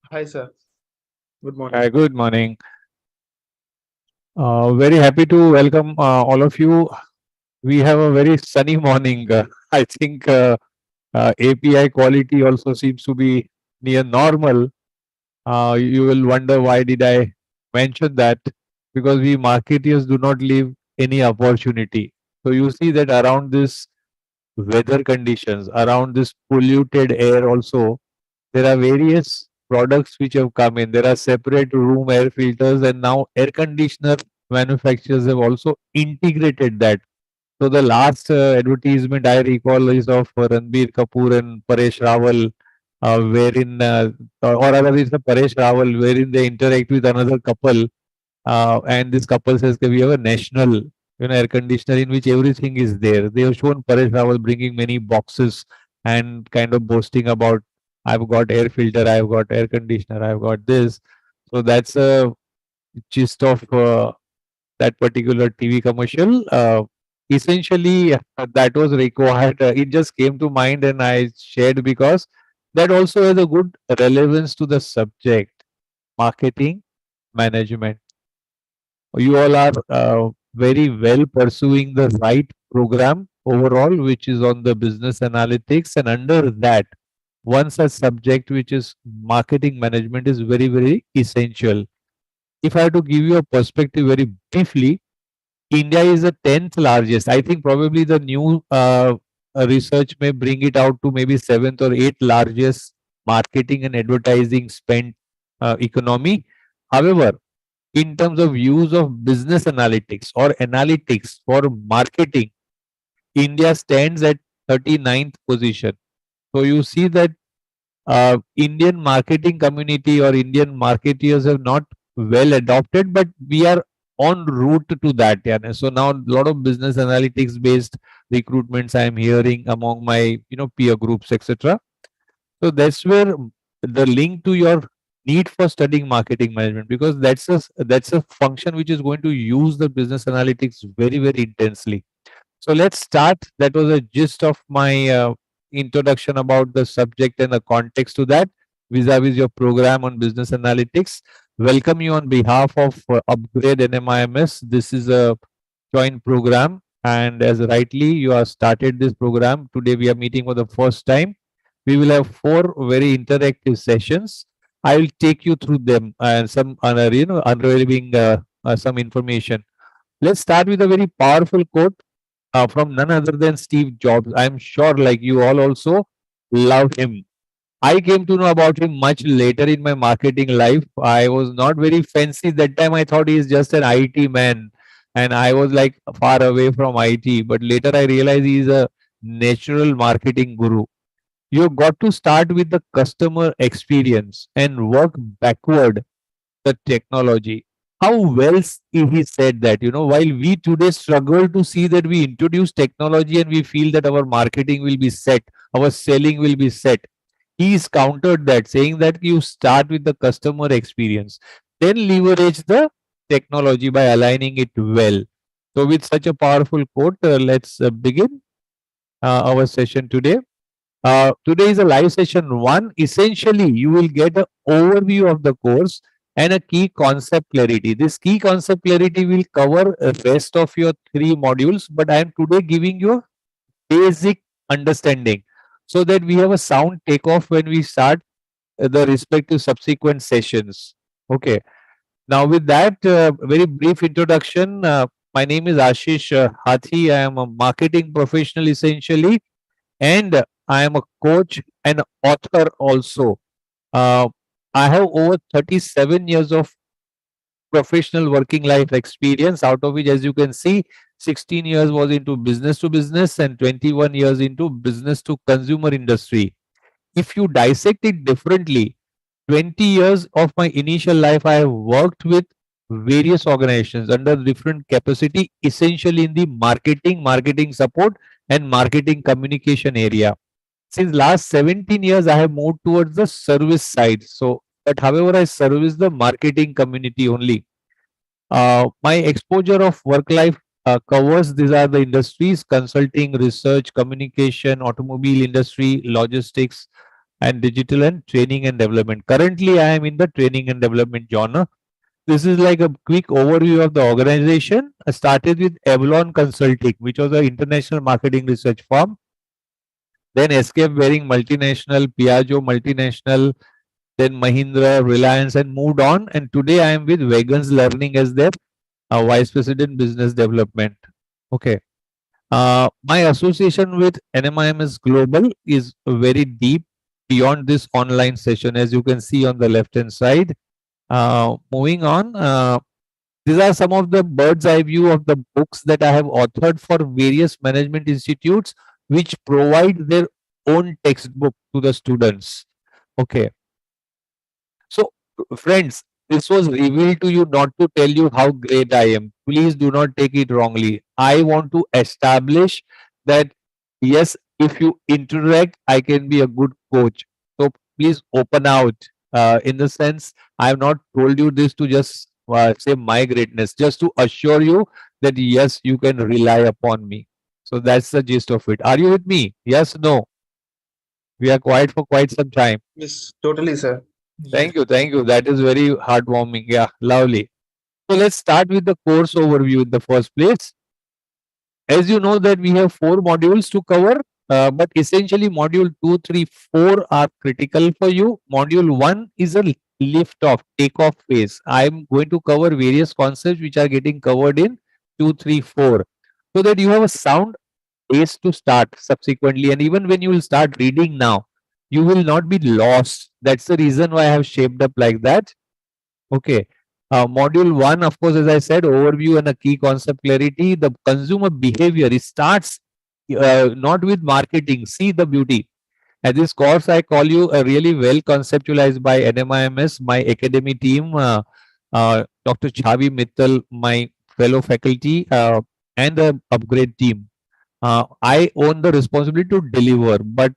Hi, sir. Good morning. Good morning. Very happy to welcome all of you. We have a very sunny morning. I think API quality also seems to be near normal. You will wonder why did I mention that? Because we marketeers do not leave any opportunity. So you see that around this weather conditions, around this polluted air also, there are various products which have come in. There are separate room air filters, and now air conditioner manufacturers have also integrated that. So the last advertisement I recall is of Ranbir Kapoor and Paresh Rawal, wherein, or rather, it's a Paresh Rawal, wherein they interact with another couple, and this couple says that we have a national, air conditioner in which everything is there. They have shown Paresh Rawal bringing many boxes and kind of boasting about, I've got air filter, I've got air conditioner, I've got this. So that's a gist of that particular TV commercial. Essentially, that was required. It just came to mind and I shared because that also has a good relevance to the subject marketing management. You all are very well pursuing the right program overall, which is on the business analytics. And under that, one such subject, which is marketing management, is very, very essential. If I have to give you a perspective very briefly, India is the 10th largest. I think probably the new research may bring it out to maybe seventh or eighth largest marketing and advertising spend economy. However, in terms of use of business analytics or analytics for marketing, India stands at 39th position. So you see that Indian marketing community or Indian marketeers have not well adopted, but we are on route to that. Yeah. So now a lot of business analytics based recruitments I am hearing among my peer groups, etc. So that's where the link to your need for studying marketing management, because that's a function which is going to use the business analytics very very intensely. So let's start. That was a gist of my introduction about the subject and the context to that vis-a-vis your program on business analytics. Welcome you on behalf of Upgrade NMIMS. This is a joint program, and as rightly you have started this program today, we are meeting for the first time. We will have four very interactive sessions. I will take you through them and some unveiling some information. Let's start with a very powerful quote from none other than Steve Jobs. I'm sure, like you all, also love him. I came to know about him much later in my marketing life. I was not very fancy that time. I thought he's just an IT man, and I was like far away from IT. But later I realized he's a natural marketing guru. You've got to start with the customer experience and work backward the technology. How well he said that, while we today struggle to see that we introduce technology and we feel that our marketing will be set, our selling will be set. He's countered that, saying that you start with the customer experience, then leverage the technology by aligning it well. So, with such a powerful quote, let's begin our session today. Today is a live session one. Essentially, you will get an overview of the course and a key concept clarity. This key concept clarity will cover the rest of your three modules, but I am today giving you a basic understanding so that we have a sound takeoff when we start the respective subsequent sessions. Okay. Now, with that very brief introduction, my name is Ashish Hathi. I am a marketing professional essentially, and I am a coach and author also. Uh, I have over 37 years of professional working life experience, out of which, as you can see, 16 years was into business to business and 21 years into business to consumer industry. If you dissect it differently, 20 years of my initial life, I have worked with various organizations under different capacity, essentially in the marketing support, and marketing communication area. Since last 17 years, I have moved towards the service side. So, but however, I service the marketing community only. My exposure of work life covers these are the industries: consulting, research, communication, automobile industry, logistics. and digital and training and development. Currently, I am in the training and development genre. This is like a quick overview of the organization. I started with Avalon Consulting, which was an international marketing research firm. Then Escape Bearing Multinational, Piaggio Multinational, then Mahindra, Reliance, and moved on. And today I am with Vegans Learning as their Vice President Business Development. Okay. My association with NMIMS Global is very deep beyond this online session, as you can see on the left hand side. Moving on, these are some of the bird's eye view of the books that I have authored for various management institutes, which provide their own textbook to the students. Okay. So, friends, this was revealed to you not to tell you how great I am. Please do not take it wrongly. I want to establish that, yes, if you interact, I can be a good coach. So, please open out. In the sense, I have not told you this to just say my greatness, just to assure you that, yes, you can rely upon me. So, that's the gist of it. Are you with me? Yes, no? We are quiet for quite some time. Yes, totally, sir. Thank you. Thank you. That is very heartwarming. Yeah, lovely. So let's start with the course overview in the first place. As you know that we have 4 modules to cover, but essentially module 2, 3, 4 are critical for you. Module 1 is a lift off, take off phase. I'm going to cover various concepts which are getting covered in 2, 3, 4, so that you have a sound base to start subsequently. And even when you will start reading now, you will not be lost. That's the reason why I have shaped up like that. Okay. Module 1, of course, as I said, overview and a key concept clarity. The consumer behavior, it starts not with marketing. See the beauty. At this course, I call you a really well conceptualized by NMIMS, my academy team, Dr. Chavi Mittal, my fellow faculty, and the upgrade team. I own the responsibility to deliver, but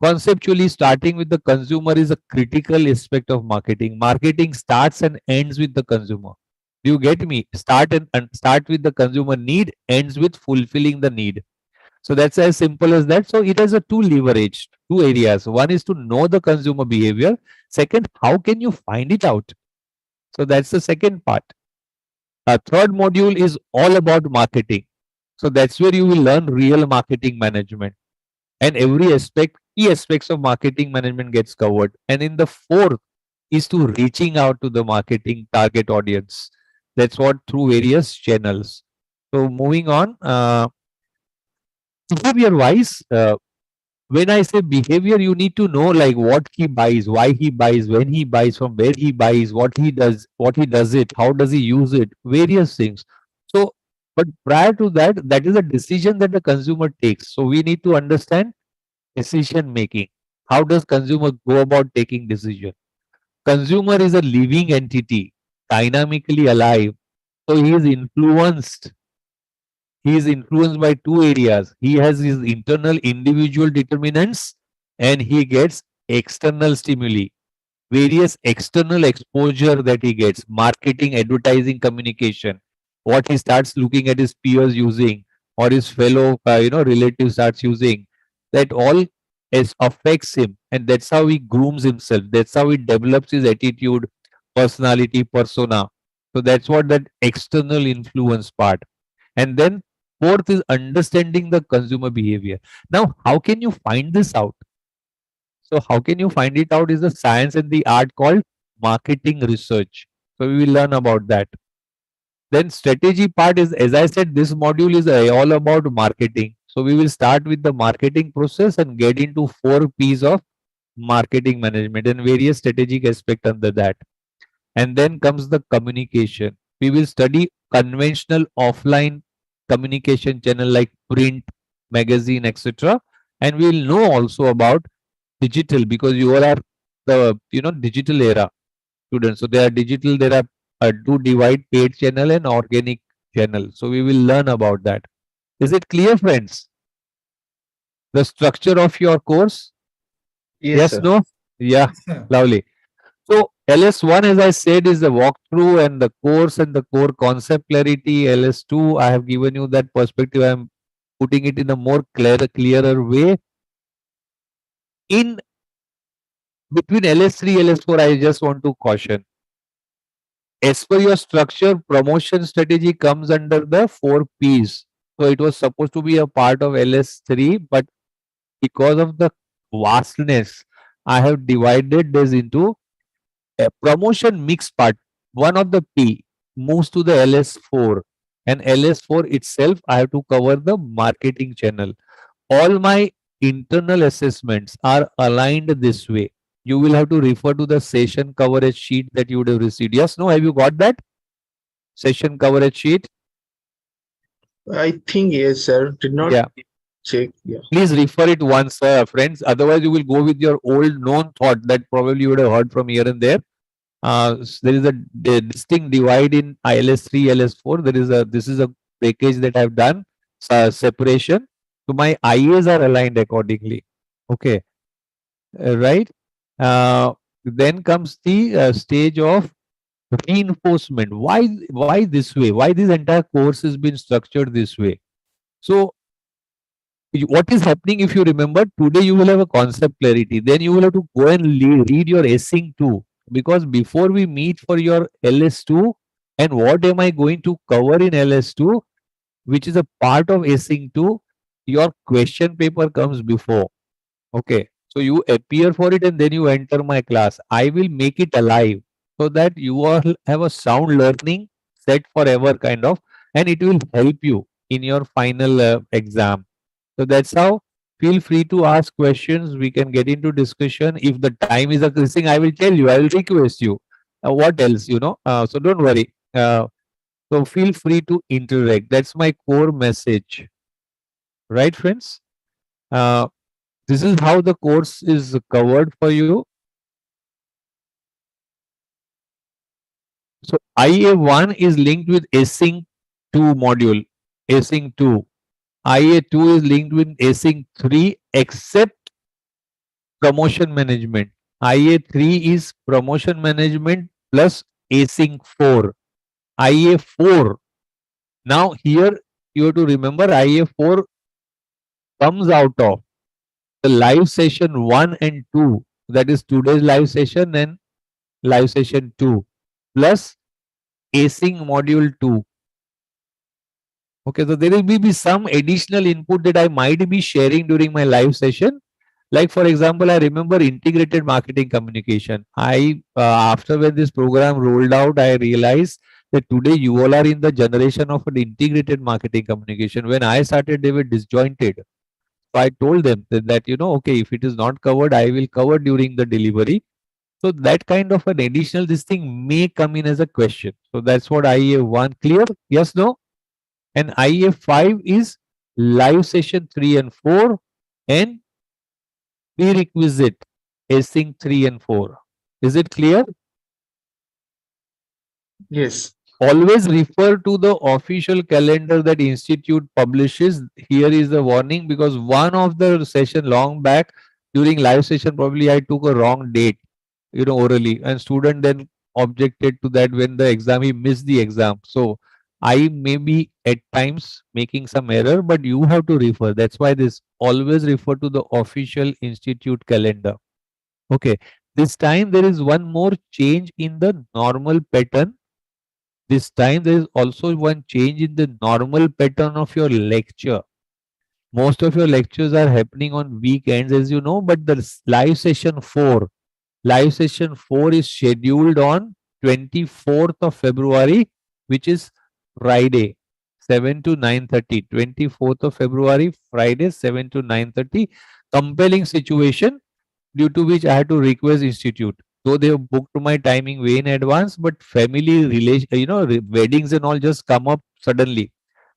conceptually, starting with the consumer is a critical aspect of marketing. Marketing starts and ends with the consumer. Do you get me? And start with the consumer need, ends with fulfilling the need. So that's as simple as that. So it has a two leverage, two areas. One is to know the consumer behavior. Second, how can you find it out? So that's the second part. A third module is all about marketing. So that's where you will learn real marketing management, and every aspect, key aspects of marketing management gets covered. And in the fourth is to reaching out to the marketing target audience. That's what, through various channels. So moving on, behavior wise, when I say behavior, you need to know like what he buys, why he buys, when he buys, from where he buys, what he does it, how does he use it, various things. So, but prior to that, that is a decision that the consumer takes. So we need to understand decision making. How does consumer go about taking decision? Consumer is a living entity, dynamically alive. So he is influenced by two areas. He has his internal individual determinants, and he gets external stimuli, various external exposure that he gets, marketing, advertising, communication, what he starts looking at his peers using, or his fellow relatives starts using, that all affects him, and that's how he grooms himself, that's how he develops his attitude, personality, persona. So that's what that external influence part. And then fourth is understanding the consumer behavior. Now how can you find this out? So how can you find it out is the science and the art called marketing research. So we will learn about that. Then strategy part is, as I said, this module is all about marketing. So we will start with the marketing process and get into 4 P's of marketing management and various strategic aspect under that. And then comes the communication. We will study conventional offline communication channel like print, magazine, etc. And we will know also about digital, because you all are the digital era students. So there are digital, there are two divide, paid channel and organic channel. So we will learn about that. Is it clear, friends? The structure of your course? Yes, Yes, sir. no? Yeah, lovely. So LS1, as I said, is the walkthrough and the course and the core concept clarity. LS2, I have given you that perspective. I am putting it in a more clearer way. In between LS3, LS4, I just want to caution. As per your structure, promotion strategy comes under the 4 Ps. So it was supposed to be a part of LS3, but because of the vastness, I have divided this into a promotion mix part. One of the P moves to the LS4, and LS4 itself, I have to cover the marketing channel. All my internal assessments are aligned this way. You will have to refer to the session coverage sheet that you would have received. Yes, no, have you got that session coverage sheet? I think yes, sir. Did not Yeah. check. Yeah. Please refer it once, friends. Otherwise, you will go with your old known thought that probably you would have heard from here and there. There is a distinct divide in ILS3, LS4. This is a package that I've done separation. So my IAs are aligned accordingly. Okay, right. Then comes the stage of reinforcement. Why this way? Why this entire course has been structured this way? So what is happening, if you remember, today you will have a concept clarity, then you will have to go and read your async 2, because before we meet for your ls2, and what am I going to cover in ls2, which is a part of async 2, your question paper comes before. Okay, so you appear for it and then you enter my class. I will make it alive so that you all have a sound learning set forever kind of, and it will help you in your final exam. So that's how. Feel free to ask questions. We can get into discussion. If the time is increasing, I will tell you. I will request you. What else, So don't worry. So feel free to interact. That's my core message, right, friends? Uh, this is how the course is covered for you. So IA1 is linked with async 2 module, async 2. IA2 is linked with async 3, except promotion management. IA3 is promotion management plus async 4. IA4. Now here you have to remember IA4 comes out of the live session 1 and 2. That is today's live session and live session 2 plus async module 2. Okay, so there will be some additional input that I might be sharing during my live session. Like for example, I remember integrated marketing communication. After when this program rolled out, I realized that today you all are in the generation of an integrated marketing communication. When I started, they were disjointed. So I told them that okay, if it is not covered, I will cover during the delivery. So that kind of an additional this thing may come in as a question. So that's what IA1 clear. Yes, no, and IA5 is live session 3 and 4 and prerequisite async 3 and 4. Is it clear? Yes. Always refer to the official calendar that institute publishes. Here is the warning, because one of the session long back during live session probably I took a wrong date, orally, and student then objected to that. When the exam, he missed the exam. So I may be at times making some error, but you have to refer. That's why this always refer to the official institute calendar. Okay, this time there is one more change in the normal pattern. This time there is also one change in the normal pattern of your lecture. Most of your lectures are happening on weekends, as you know, but the live session 4 is scheduled on 24th of February, which is Friday, 7 to 9:30. 24th of February, Friday, 7 to 9:30. Compelling situation due to which I had to request institute. Though they have booked my timing way in advance, but family relation, weddings and all just come up suddenly.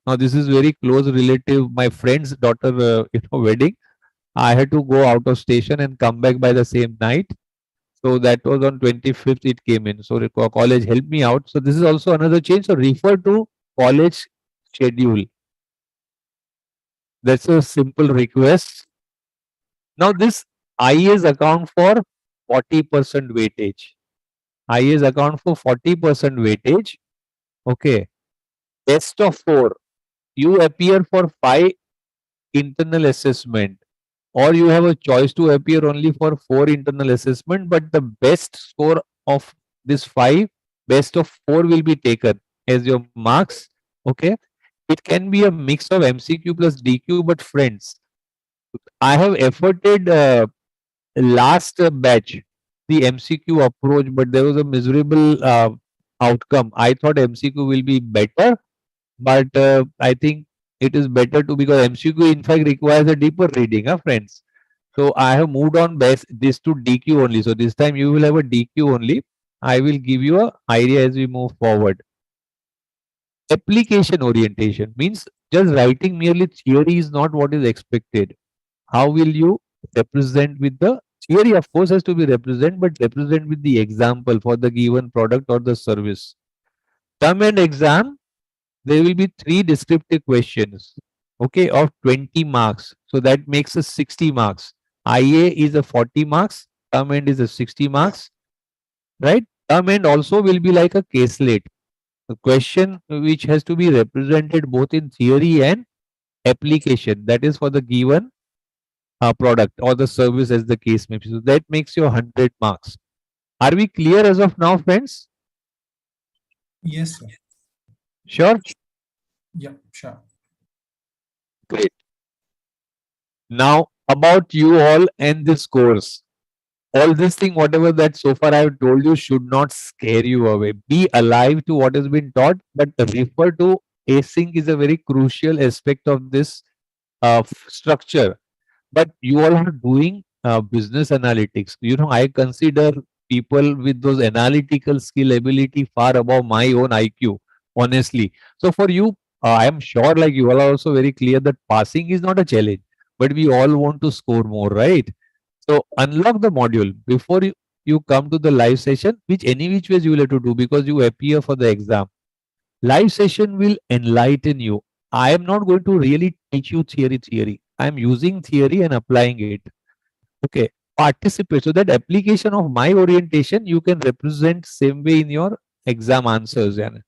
Now this is very close relative, my friend's daughter, wedding. I had to go out of station and come back by the same night. So that was on 25th it came in. So the college helped me out. So this is also another change. So refer to college schedule. That's a simple request. Now this IAs account for 40% weightage. IAs account for 40% weightage. Okay. Test of 4. You appear for 5 internal assessment. or you have a choice to appear only for 4 internal assessment, but the best score of this 5, best of 4 will be taken as your marks. Okay, it can be a mix of MCQ plus DQ, but friends, I have efforted last batch the MCQ approach, but there was a miserable outcome. I thought MCQ will be better, but I think it is better to, because MCQ in fact requires a deeper reading, friends. So I have moved on best this to DQ only. So this time you will have a DQ only. I will give you a idea as we move forward. Application orientation means just writing merely theory is not what is expected. How will you represent with the theory? Of course, has to be represent, but represent with the example for the given product or the service. Term and exam, there will be 3 descriptive questions, okay, of 20 marks. So that makes us 60 marks. IA is a 40 marks, term end is a 60 marks, right? Term end also will be like a caselet, a question which has to be represented both in theory and application. That is for the given product or the service, as the case may be. So that makes you 100 marks. Are we clear as of now, friends? Yes, sir. Sure? Yeah, sure. Great. Now, about you all and this course. All this thing, whatever that so far I have told you, should not scare you away. Be alive to what has been taught, but refer to async is a very crucial aspect of this structure. But you all are doing business analytics. You know, I consider people with those analytical skill ability far above my own IQ, honestly. So for you, I am sure like you all are also very clear that passing is not a challenge, but we all want to score more, right? So unlock the module before you come to the live session, which any which ways you will have to do because you appear for the exam. Live session will enlighten you. I am not going to really teach you theory. I am using theory and applying it. Okay. Participate. So that application of my orientation, you can represent same way in your exam answers. And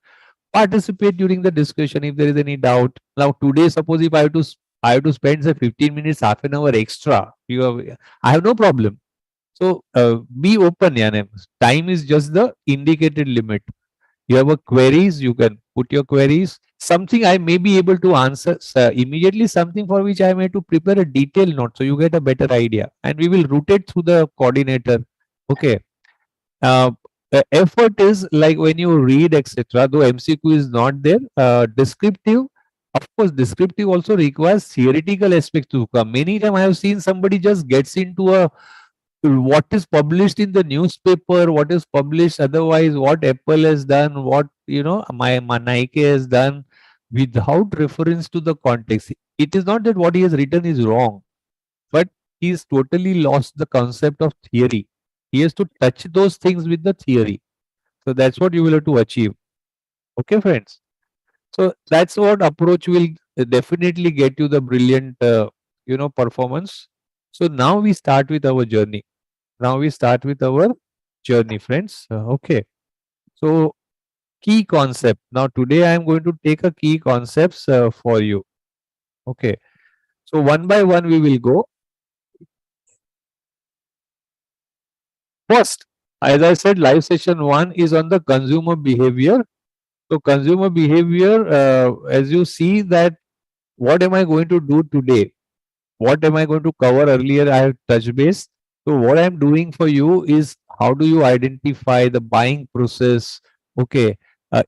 participate during the discussion if there is any doubt. Now today, suppose if I have to spend say 15 minutes, half an hour extra. I have no problem. So be open, yani. Time is just the indicated limit. You have a queries, you can put your queries. Something I may be able to answer immediately, something for which I may to prepare a detailed note so you get a better idea. And we will route it through the coordinator. Okay. Uh, the effort is like when you read, etc. Though MCQ is not there, descriptive. Of course, descriptive also requires theoretical aspects to come. Many times I have seen somebody just gets into a what is published in the newspaper, what is published otherwise, what Apple has done, what my Nike has done, without reference to the context. It is not that what he has written is wrong, but he has totally lost the concept of theory. He has to touch those things with the theory. So that's what you will have to achieve. Okay, friends. So that's what approach will definitely get you the brilliant, performance. So now we start with our journey. Now we start with our journey, friends. Okay. So key concept. Now today I am going to take a key concepts for you. Okay. So one by one we will go. First, as I said, live session 1 is on the consumer behavior. So consumer behavior, as you see that what am I going to do today? What am I going to cover? Earlier I have touched base. So what I'm doing for you is how do you identify the buying process? Okay,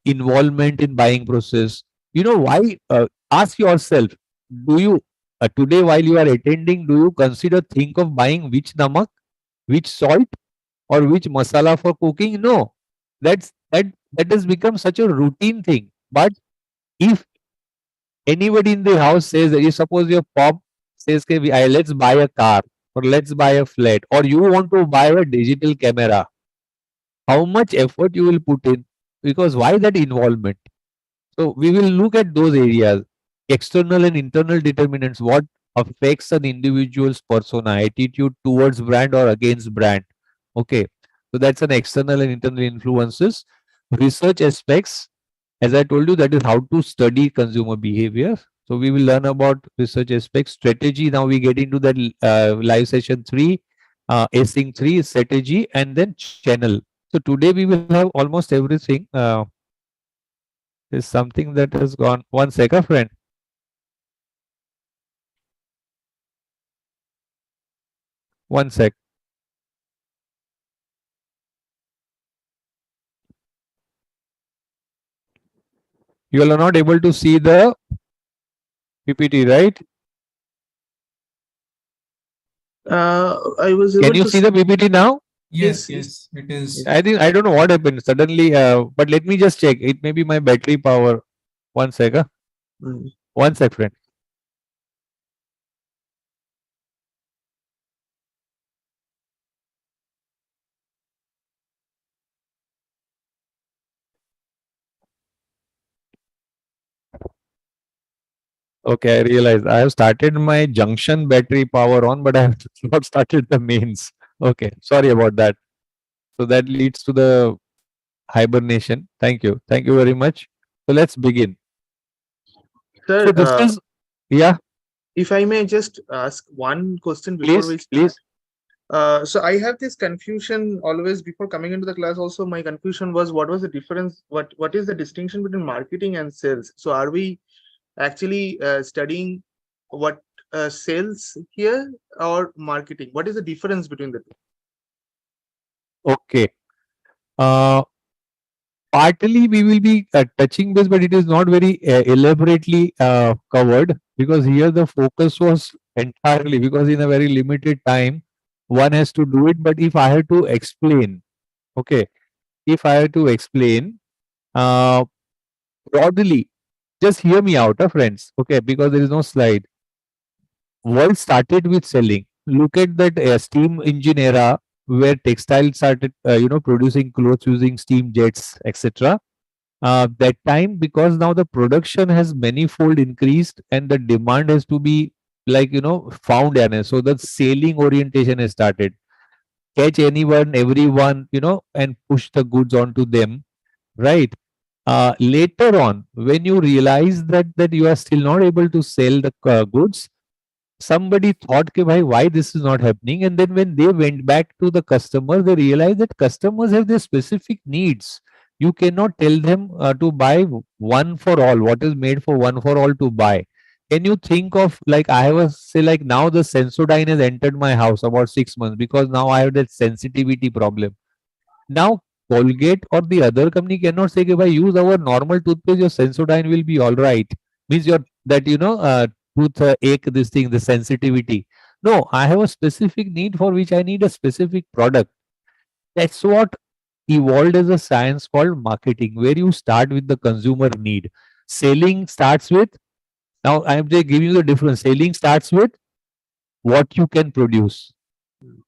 involvement in buying process. You know why? Ask yourself: do you today while you are attending, do you consider think of buying which namak, which salt, or which masala for cooking? No, that has become such a routine thing. But if anybody in the house says that, you suppose your pop says, okay, let's buy a car or let's buy a flat or you want to buy a digital camera, how much effort you will put in? Because why that involvement? So we will look at those areas, external and internal determinants, what affects an individual's persona, attitude towards brand or against brand. Okay. So that's an external and internal influences. Research aspects, as I told you, that is how to study consumer behavior. So we will learn about research aspects, strategy. Now we get into that live session 3, async 3, strategy, and then channel. So today we will have almost everything. Is something that has gone. One second, friend. One sec. You are not able to see the PPT, right? I was Can able you to see the PPT now? Yes, yes, yes, yes, it is. yes. I think I don't know what happened suddenly, but let me just check. It may be my battery power. One second. Mm. One sec, friend. Okay, I realized I have started my junction battery power on, but I have not started the mains. Okay, sorry about that. So that leads to the hibernation. Thank you. Thank you very much. So let's begin. So Sir, this is, yeah, if I may just ask one question before please, we start. please. So I have this confusion always before coming into the class. Also, my confusion was what was the difference? What is the distinction between marketing and sales? So are we actually studying what sales here or marketing? What is the difference between the two? Okay. Uh, Partly we will be touching this, but it is not very elaborately covered because here the focus was entirely because in a very limited time one has to do it. But if I have to explain, okay, if I have to explain uh, broadly, just hear me out, friends, okay, because there is no slide. World started with selling. Look at that steam engine era where textiles started, producing clothes using steam jets, etc. That time, because now the production has manifold increased and the demand has to be like found, and so the selling orientation has started. Catch anyone, everyone, and push the goods onto them, right? Later on, when you realize that you are still not able to sell the goods, somebody thought, "Ke bhai, why this is not happening?" And then when they went back to the customer, they realized that customers have their specific needs. You cannot tell them to buy one for all. What is made for one for all to buy? Can you think of, like, I have a say, like, now the Sensodyne has entered my house about 6 months because now I have that sensitivity problem. Now Colgate or the other company cannot say, if I use our normal toothpaste, your Sensodyne will be all right. Means your that tooth ache, this thing, the sensitivity. No, I have a specific need for which I need a specific product. That's what evolved as a science called marketing, where you start with the consumer need. Selling starts with, now I am just giving you the difference. Selling starts with what you can produce.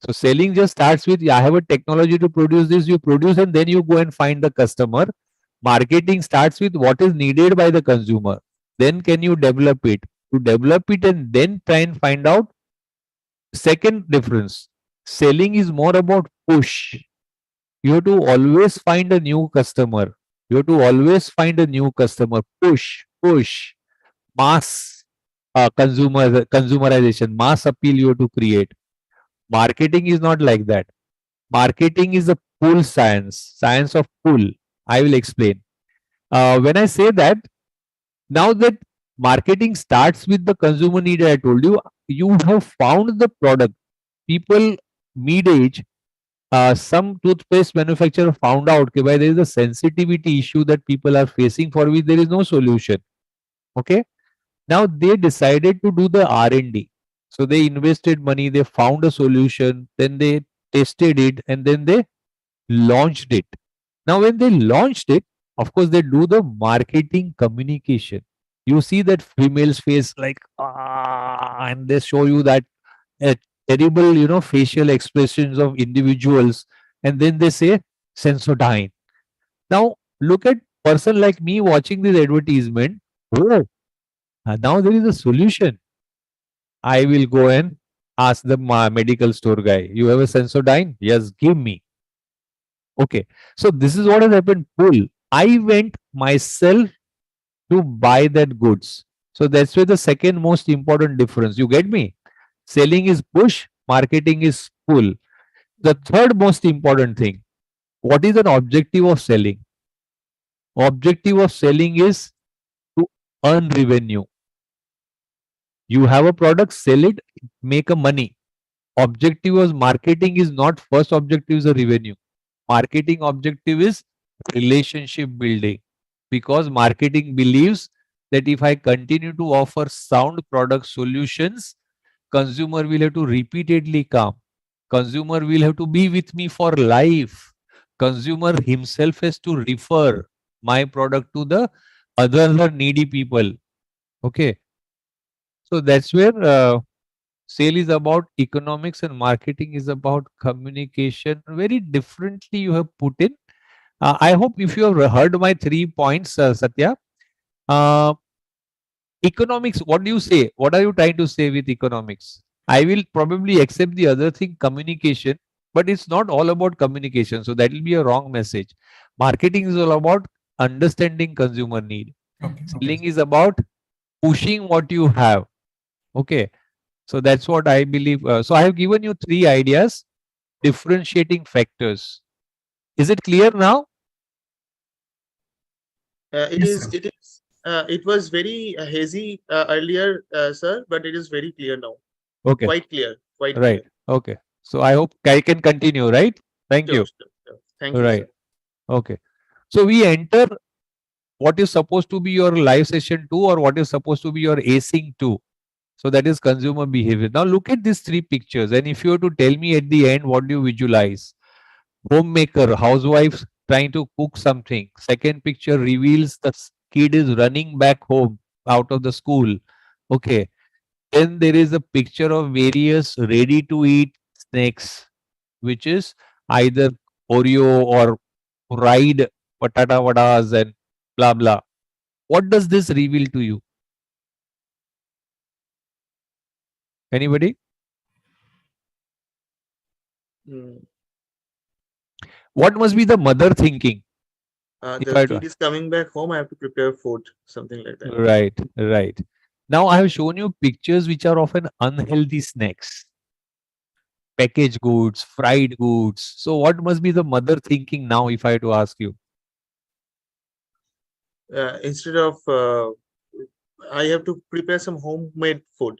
So selling just starts with, "Yeah, I have a technology to produce this," you produce and then you go and find the customer. Marketing starts with what is needed by the consumer. Then can you develop it? To develop it and then try and find out. Second difference. Selling is more about push. You have to always find a new customer. You have to always find a new customer. Push, push, mass consumerization, mass appeal you have to create. Marketing is not like that. Marketing is a pull science, science of pull. I will explain. When I say that, now that marketing starts with the consumer need, I told you, you have found the product. People mid age, some toothpaste manufacturer found out that there is a sensitivity issue that people are facing for which there is no solution. Okay. Now they decided to do the R&D. So they invested money, they found a solution, then they tested it, and then they launched it. Now, when they launched it, of course, they do the marketing communication. You see that female's face like, ah, and they show you that uh, terrible, facial expressions of individuals, and then they say Sensodyne. Now, look at person like me watching this advertisement. Oh, now there is a solution. I will go and ask the medical store guy, "You have a Sensodyne? Yes, give me." Okay. So this is what has happened. Pull. I went myself to buy that goods. So that's where the second most important difference. You get me? Selling is push, marketing is pull. The third most important thing, what is an objective of selling? Objective of selling is to earn revenue. You have a product, sell it, make a money. Objective of marketing is not first objective is a revenue. Marketing objective is relationship building, because marketing believes that if I continue to offer sound product solutions, consumer will have to repeatedly come. Consumer will have to be with me for life. Consumer himself has to refer my product to the other needy people. Okay. So that's where sale is about economics and marketing is about communication. Very differently you have put in. I hope if you have heard my 3 points, Satya, uh, economics, what do you say? What are you trying to say with economics? I will probably accept the other thing, communication, but it's not all about communication. So that will be a wrong message. Marketing is all about understanding consumer need. Okay. Okay. Selling is about pushing what you have. Okay. So that's what I believe. So I have given you 3 ideas, differentiating factors. Is it clear now? It Yes, is. sir. It is. It was very hazy earlier, sir, but it is very clear now. Okay. Quite clear. Quite Right. clear. Okay. So I hope I can continue, right? Thank Sure, you. sure, sure. Thank you, Right. sir. Okay. So we enter what is supposed to be your live session 2 or what is supposed to be your acing 2. So that is consumer behavior. Now look at these 3 pictures. And if you were to tell me at the end, what do you visualize? Homemaker, housewife trying to cook something. Second picture reveals the kid is running back home out of the school. Okay. Then there is a picture of various ready to eat snacks, which is either Oreo or fried patata vadas and blah blah. What does this reveal to you? Anybody? Mm. What must be the mother thinking? If The I kid is coming back home. I have to prepare food, something like that. right, right. Now I have shown you pictures which are often unhealthy snacks, packaged goods, fried goods. So what must be the mother thinking now if I had to ask you? Instead of I have to prepare some homemade food,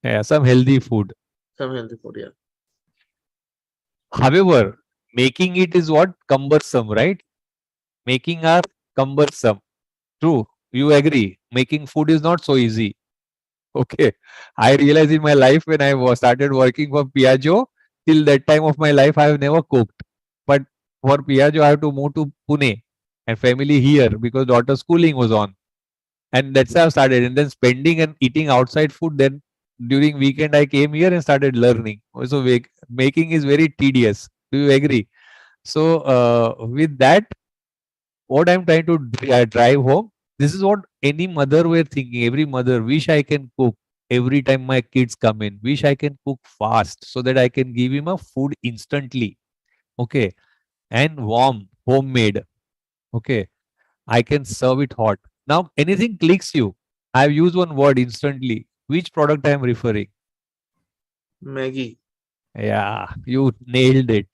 Yeah, some healthy food. some healthy food. Yeah. However, making it is what? Cumbersome, right? Making are cumbersome. True. You agree. Making food is not so easy. Okay. I realized in my life when I started working for Piaggio, till that time of my life, I have never cooked. But for Piaggio, I have to move to Pune and family here because daughter's schooling was on. And that's how I started. And then spending and eating outside food. Then during weekend, I came here and started learning. So making is very tedious. Do you agree? So with that, what I'm trying to drive home, this is what any mother were thinking. Every mother wish I can cook every time my kids come in. Wish I can cook fast so that I can give him a food instantly. Okay. And warm, homemade. Okay. I can serve it hot. Now anything clicks you. I've used one word instantly. Which product I am referring? Maggie. Yeah, you nailed it.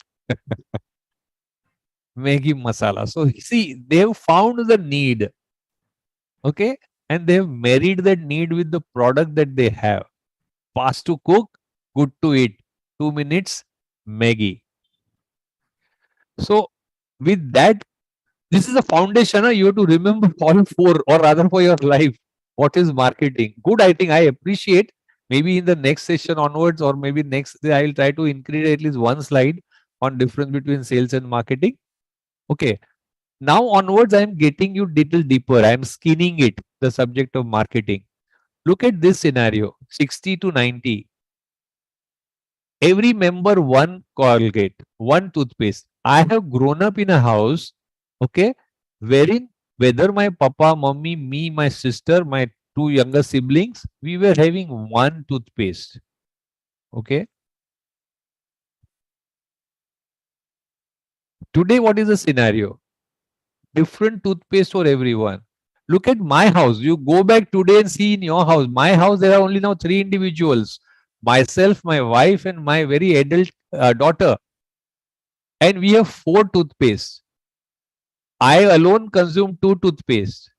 Maggi masala. So see, they've found the need. Okay. And they've married that need with the product that they have. Fast to cook, good to eat. 2 minutes, Maggie. So with that, this is a foundation. You have to remember all four, or rather for your life. What is marketing? Good, I think I appreciate. Maybe in the next session onwards, or maybe next day, I'll try to include at least one slide on difference between sales and marketing. Okay. Now onwards, I am getting you little deeper. I am skinning it, the subject of marketing. Look at this scenario, 60 to 90. Every member one Colgate, one toothpaste. I have grown up in a house, okay, wherein whether my papa, mommy, me, my sister, my two younger siblings, we were having one toothpaste. Okay. Today, what is the scenario? Different toothpaste for everyone. Look at my house. You go back today and see in your house. My house, there are only now three individuals: myself, my wife, and my very adult daughter. And we have four toothpaste. I alone consume two toothpaste.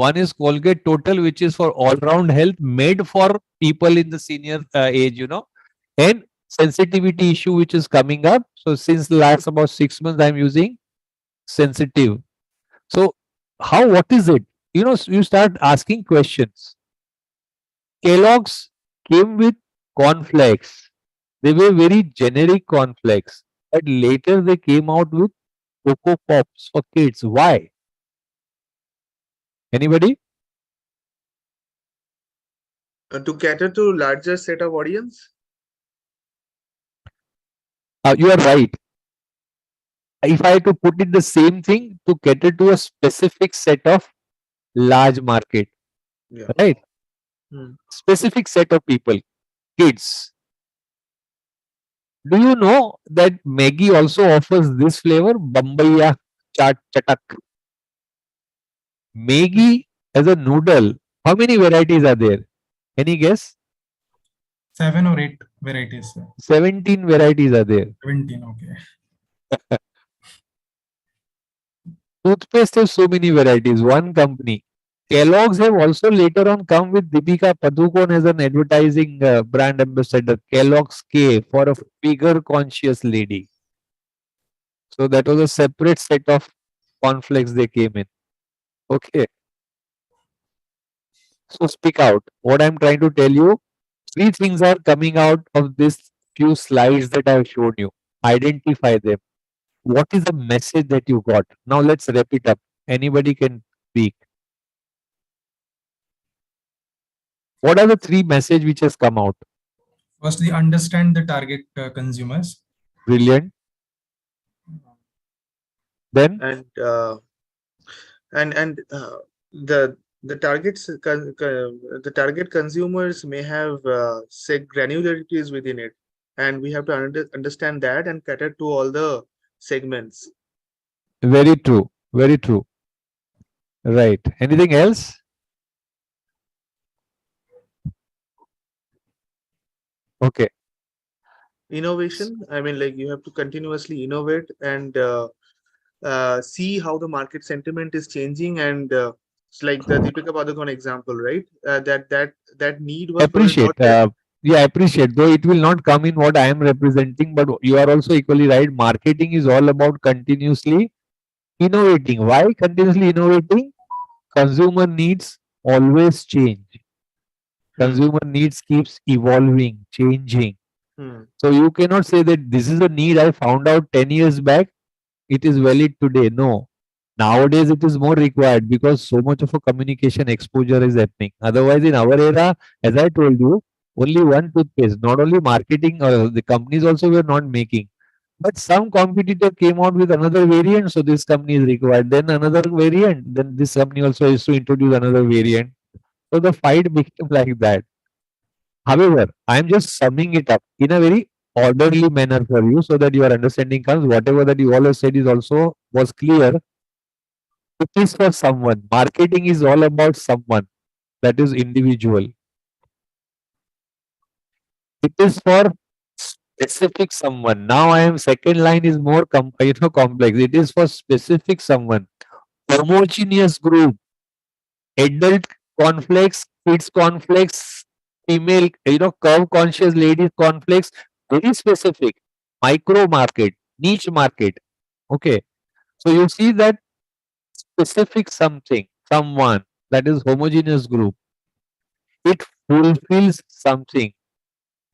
One is Colgate Total, which is for all round health, made for people in the senior age, and sensitivity issue which is coming up. So since last about 6 months, I'm using sensitive. So what is it? You start asking questions. Kellogg's came with cornflakes. They were very generic cornflakes, but later they came out with Cocoa Pops for kids. Why? Anybody? To cater to larger set of audience. You are right. If I had to put it the same thing to cater to a specific set of large market, Yeah. right? Hmm. Specific set of people, kids. Do you know that Maggie also offers this flavor, Bambaya Chatak? Maggie as a noodle. How many varieties are there? Any guess? 7 or 8 varieties, sir. 17 varieties are there. 17, okay. Toothpaste has so many varieties. One company. Kellogg's have also later on come with Deepika Padukone as an advertising brand ambassador. Kellogg's K for a figure conscious lady. So that was a separate set of conflicts they came in. Okay. So speak out. What I'm trying to tell you, three things are coming out of this few slides that I've shown you. Identify them. What is the message that you got? Now let's wrap it up. Anybody can speak. What are the three message which has come out? Firstly, understand the target consumers. Brilliant. Then And the the target consumers may have say granularities within it, and we have to understand that and cater to all the segments. very true. Very true. Right. Anything else? Okay. Innovation, I mean, like, you have to continuously innovate and see how the market sentiment is changing, and it's like the Deepika Padukone example, right? That need was probably Appreciate. not there. Yeah, appreciate. Though it will not come in what I am representing, but you are also equally right. Marketing is all about continuously innovating. Why continuously innovating? Consumer needs always change. Hmm. Consumer needs keeps evolving, changing. Hmm. So you cannot say that this is a need I found out 10 years back, it is valid today. No. Nowadays it is more required because so much of a communication exposure is happening. Otherwise, in our era, as I told you, only one toothpaste, not only marketing or the companies also were not making. But some competitor came out with another variant, so this company is required. Then another variant, then this company also is to introduce another variant. So the fight became like that. However, I am just summing it up in a very orderly manner for you so that your understanding comes. Whatever that you all have said is also was clear. It is for someone. Marketing is all about someone that is individual. It is for specific someone. Now I am second line is more complex. It is for specific someone. Homogeneous group, adult conflicts, kids conflicts, female, curve conscious ladies conflicts, very specific, micro market, niche market. Okay. So you see that specific something, someone that is homogeneous group, it fulfills something.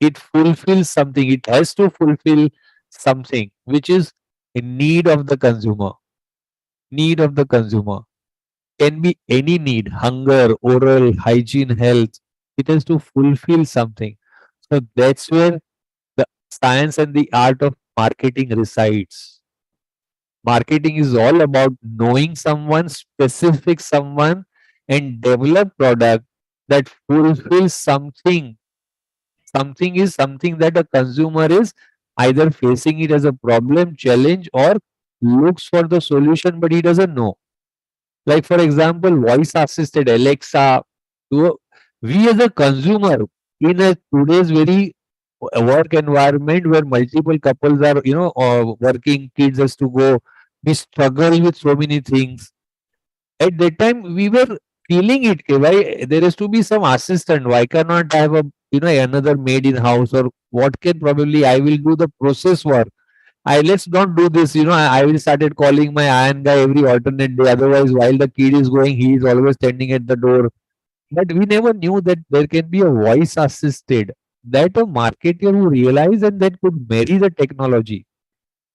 It fulfills something. It has to fulfill something which is in need of the consumer. Need of the consumer can be any need, hunger, oral, hygiene, health. It has to fulfill something. So that's where the science and the art of marketing resides. Marketing is all about knowing someone, specific someone, and develop product that fulfills something. Something is something that a consumer is either facing it as a problem, challenge, or looks for the solution, but he doesn't know. Like for example, voice assisted Alexa. to- We as a consumer in a today's very work environment where multiple couples are, working, kids has to go, we struggle with so many things. At that time we were feeling it. Why there has to be some assistant? Why cannot I have a, another maid in house, or what can probably I will do the process work. I let's not do this. I will started calling my iron guy every alternate day. Otherwise, while the kid is going, he is always standing at the door. But we never knew that there can be a voice assisted, that a marketer who realized and that could marry the technology,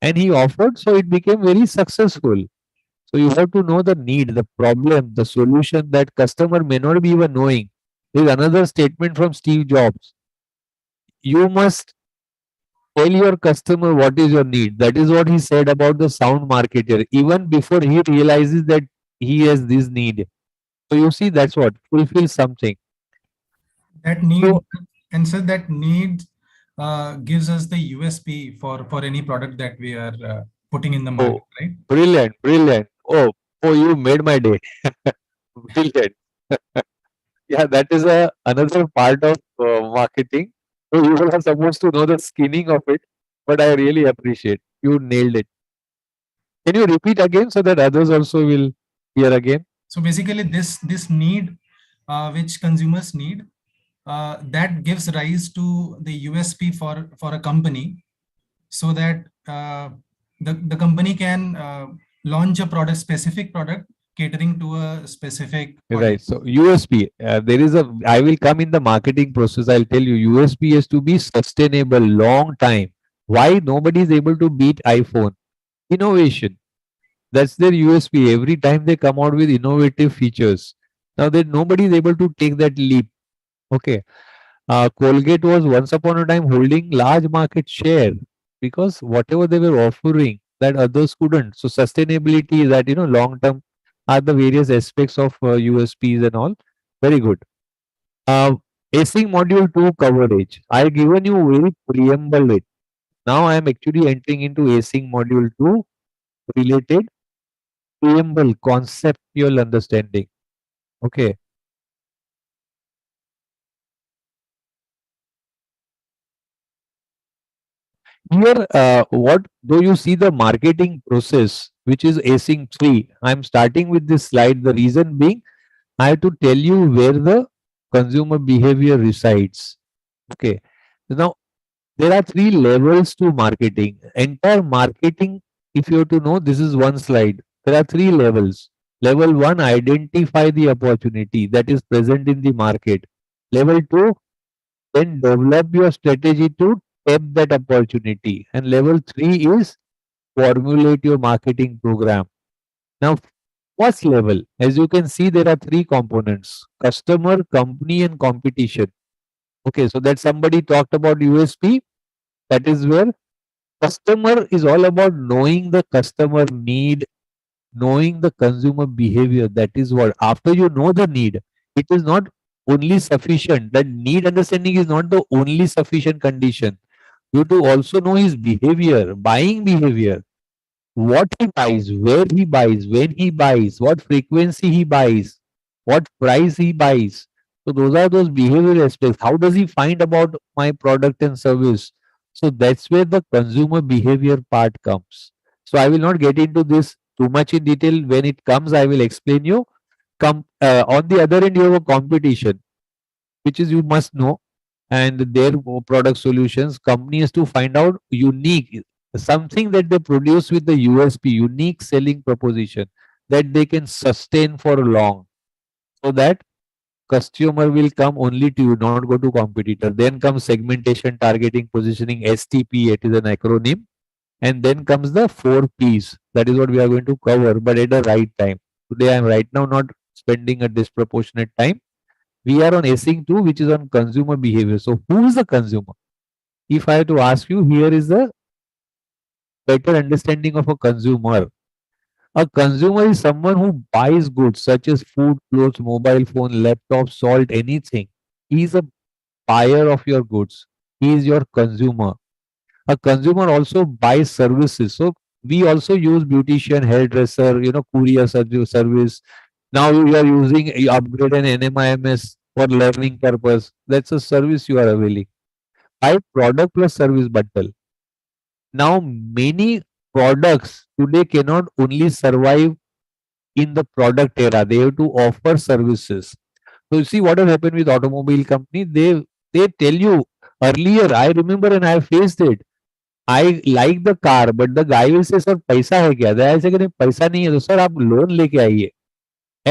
and he offered, so it became very successful. So you have to know the need, the problem, the solution that customer may not be even knowing. There is another statement from Steve Jobs. You must tell your customer what is your need. That is what he said about the sound marketer, even before he realizes that he has this need. So you see, that's what fulfill something. That need, So, and so that need gives us the USP for any product that we are putting in the oh, market, right? brilliant, brilliant. Oh, you made my day. Brilliant. Yeah, that is a another part of marketing. So you are supposed to know the skinning of it, but I really appreciate you nailed it. Can you repeat again so that others also will hear again? So basically, this need which consumers need, that gives rise to the USP for a company, so that the company can launch a product, specific product catering to a specific Right. audience. So USP, there is a. I will come in the marketing process. I'll tell you, USP is to be sustainable, long time. Why nobody is able to beat iPhone? Innovation. That's their USP. Every time they come out with innovative features. Now that nobody is able to take that leap. Okay. Colgate was once upon a time holding large market share because whatever they were offering that others couldn't. So sustainability, that long term, are the various aspects of USPs and all. Very good. Uh, Async module 2 coverage. I given you very preamble it. Now I am actually entering into async module 2 related preamble conceptual understanding. Okay. Here, what do you see the marketing process, which is async 3? I'm starting with this slide. The reason being, I have to tell you where the consumer behavior resides. Okay. Now, there are three levels to marketing. Entire marketing, if you have to know, this is one slide. There are three levels. Level 1, identify the opportunity that is present in the market. Level 2, then develop your strategy to tap that opportunity. And level 3 is formulate your marketing program. Now, first level, as you can see, there are three components: customer, company, and competition. Okay, so that somebody talked about USP. That is where customer is all about knowing the customer need, knowing the consumer behavior. That is what, after you know the need, it is not only sufficient. That need understanding is not the only sufficient condition. You have to also know his behavior, buying behavior, what he buys, where he buys, when he buys, what frequency he buys, what price he buys. So those are those behavioral aspects. How does he find about my product and service? So that's where the consumer behavior part comes. So I will not get into this too much in detail. When it comes, I will explain you. On the other end, you have a competition, which is you must know, and their product solutions. Companies to find out unique, something that they produce with the USP, unique selling proposition that they can sustain for long, so that customer will come only to you, not go to competitor. Then comes segmentation, targeting, positioning, STP. It is an acronym. And then comes the 4 Ps. That is what we are going to cover, but at the right time. Today I am right now not spending a disproportionate time. We are on async 2, which is on consumer behavior. So who is the consumer? If I have to ask you, here is the better understanding of a consumer. A consumer is someone who buys goods such as food, clothes, mobile phone, laptop, salt, anything. He is a buyer of your goods. He is your consumer. A consumer also buys services. So we also use beautician, hairdresser, courier service, Now you are using, you upgrade an NMIMS for learning purpose. That's a service you are availing. I product plus service bundle. Now many products today cannot only survive in the product era. They have to offer services. So you see what has happened with automobile company. They tell you earlier. I remember and I faced it. I like the car, but the guy will say, "Sir, पैसा है क्या?" The guy say, "नहीं पैसा नहीं है तो sir आप loan लेके आइए."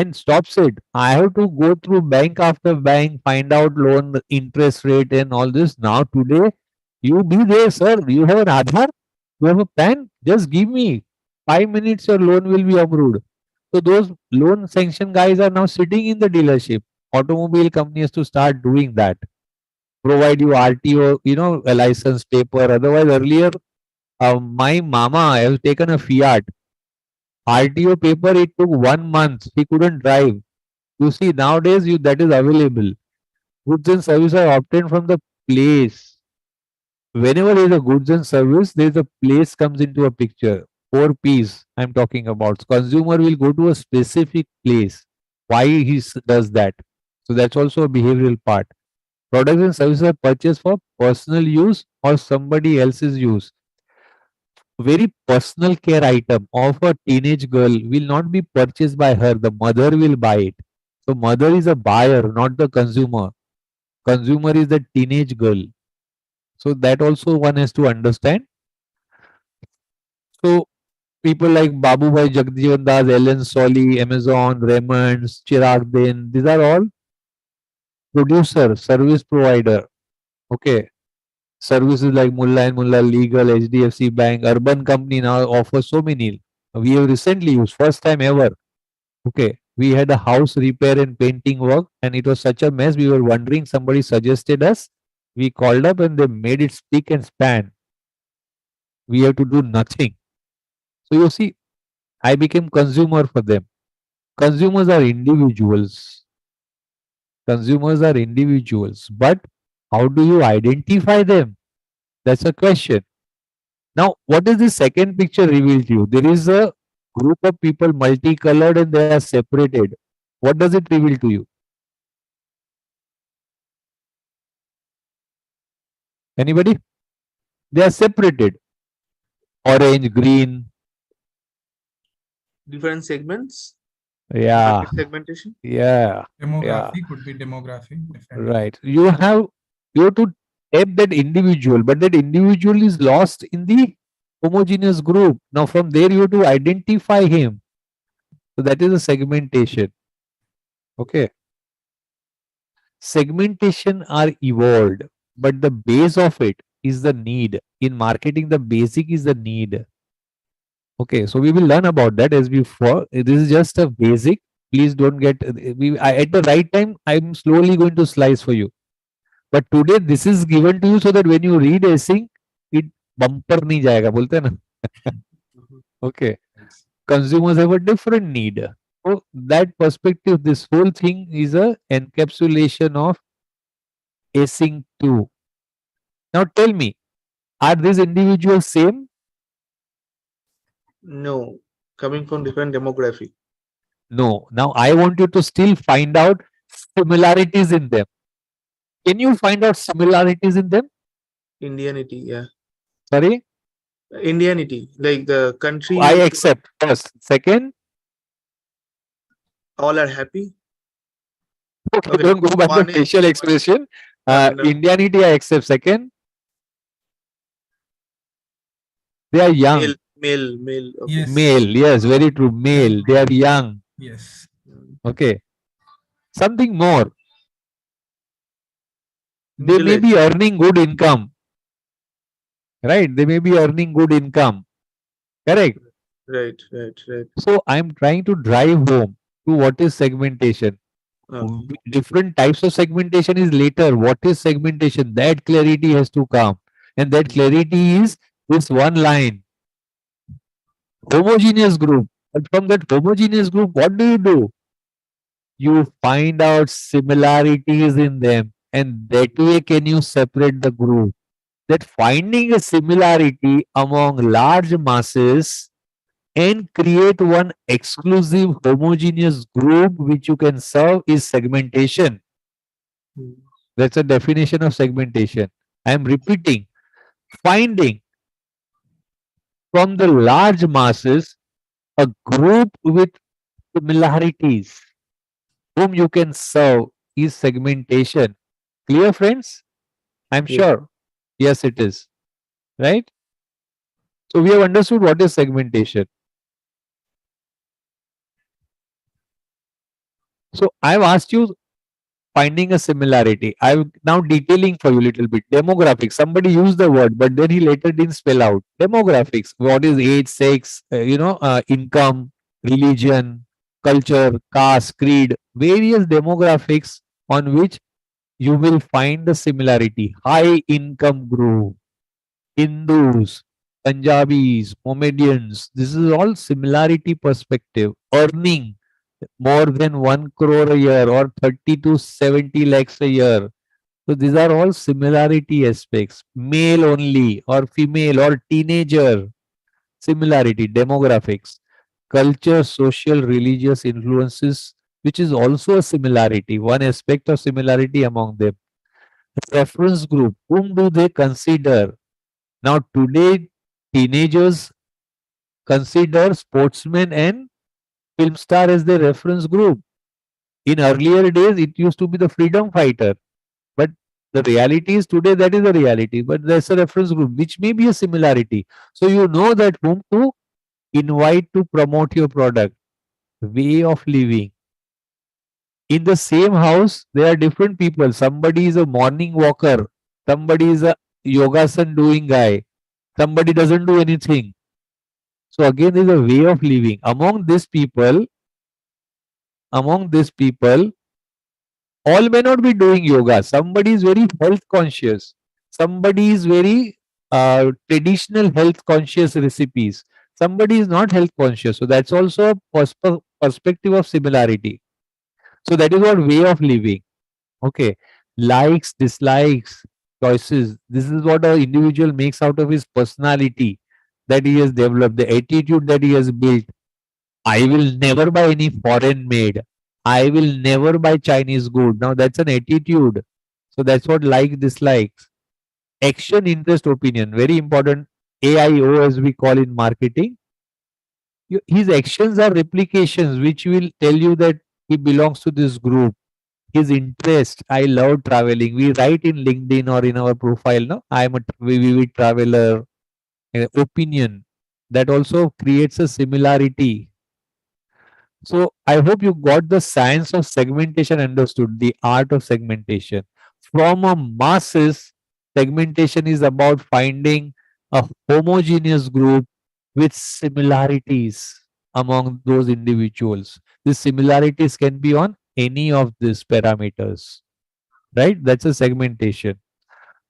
And stops it. I have to go through bank after bank, find out loan interest rate and all this. Now today, you be there, sir. You have an Aadhaar, you have a PAN. Just give me 5 minutes. Your loan will be approved. So those loan sanction guys are now sitting in the dealership. Automobile companies to start doing that. Provide you RTO, a license paper. Otherwise, earlier, my mama has taken a Fiat RTO paper. It took 1 month. He couldn't drive. You see, nowadays you that is available. Goods and service are obtained from the place. Whenever there is a goods and service, there is a place comes into a picture. 4 P's I'm talking about. Consumer will go to a specific place. Why he does that? So that's also a behavioral part. Products and services are purchased for personal use or somebody else's use. Very personal care item of a teenage girl will not be purchased by her. The mother will buy it. So mother is a buyer, not the consumer. Consumer is the teenage girl. So that also one has to understand. So people like Babu Bhai Jagjivan Das, Ellen Solly, Amazon, Raymond's, Chirag Din, these are all producer, service provider. Okay. Services like Mullah and Mullah Legal, HDFC Bank, Urban Company now offers so many. We have recently used, first time ever. Okay. We had a house repair and painting work, and it was such a mess. We were wondering, somebody suggested us. We called up and they made it spick and span. We have to do nothing. So you see, I became consumer for them. Consumers are individuals. Consumers are individuals. But how do you identify them? That's a question. Now, what is the second picture revealed to you? There is a group of people multicolored and they are separated. What does it reveal to you? Anybody? They are separated. Orange, green. Different segments, Yeah. market segmentation. Yeah. Demography could be demography. Definitely. Right. You have to tap that individual, but that individual is lost in the homogeneous group. Now from there you have to identify him. So that is a segmentation. Okay. Segmentation are evolved, but the base of it is the need. In marketing, the basic is the need. Okay, so we will learn about that as before. This is just a basic. Please don't get at the right time. I'm slowly going to slice for you. But today this is given to you so that when you read async, it bumper नहीं जाएगा बोलते हैं ना. Okay, consumers have a different need. So that perspective, this whole thing is a encapsulation of async 2. Now tell me, are these individuals same? No, coming from different demography. No. Now I want you to still find out similarities in them. Can you find out similarities in them? Indianity, yeah. Sorry? Indianity, like the country. I accept. First. Second? All are happy. Okay, Okay. don't go by the One is- facial expression. no. Indianity, I accept. Second? They are young. Male. Okay. Yes. Male. Yes, very true. Male. They are young. Yes. Okay. Something more. They Middle may age. be earning good income. Right? They may be earning good income. Correct? Right. So I'm trying to drive home to what is segmentation. Okay. Different types of segmentation is later. What is segmentation? That clarity has to come. And that clarity is this one line. Homogeneous group. But from that homogeneous group, what do? You find out similarities in them. And that way can you separate the group. That finding a similarity among large masses and create one exclusive homogeneous group which you can serve is segmentation. Mm. That's a definition of segmentation. I am repeating, finding from the large masses a group with similarities whom you can serve is segmentation. Clear, friends? I'm Yes. sure. Yes, it is. Right? So we have understood what is segmentation. So I've asked you finding a similarity. I'm now detailing for you a little bit. Demographics. Somebody used the word, but then he later didn't spell out. Demographics. What is age, sex, income, religion, culture, caste, creed, various demographics on which you will find the similarity. High income group, Hindus, Punjabis, Mohammedans. This is all similarity perspective. Earning more than 1 crore a year or 30 to 70 lakhs a year. So these are all similarity aspects. Male only or female or teenager. Similarity, demographics, culture, social, religious influences, which is also a similarity, one aspect of similarity among them. Reference group, whom do they consider? Now, today, teenagers consider sportsmen and film star as their reference group. In earlier days, it used to be the freedom fighter. But the reality is today that is the reality. But there's a reference group, which may be a similarity. So you know that whom to invite to promote your product. Way of living. In the same house, there are different people. Somebody is a morning walker. Somebody is a yogasan doing guy. Somebody doesn't do anything. So again, there is a way of living. Among these people, all may not be doing yoga. Somebody is very health conscious. Somebody is very traditional health conscious recipes. Somebody is not health conscious. So that's also a perspective of similarity. So that is what way of living. Okay. Likes, dislikes, choices. This is what an individual makes out of his personality that he has developed, the attitude that he has built. I will never buy any foreign made. I will never buy Chinese good. Now that's an attitude. So that's what like dislikes. Action, interest, opinion. Very important. AIO as we call in marketing. His actions are replications which will tell you that he belongs to this group. His interest. I love traveling. We write in LinkedIn or in our profile. No, I am a vivid traveler. Opinion. That also creates a similarity. So I hope you got the science of segmentation understood, the art of segmentation. From a masses, segmentation is about finding a homogeneous group with similarities among those individuals. These similarities can be on any of these parameters, right? That's a segmentation.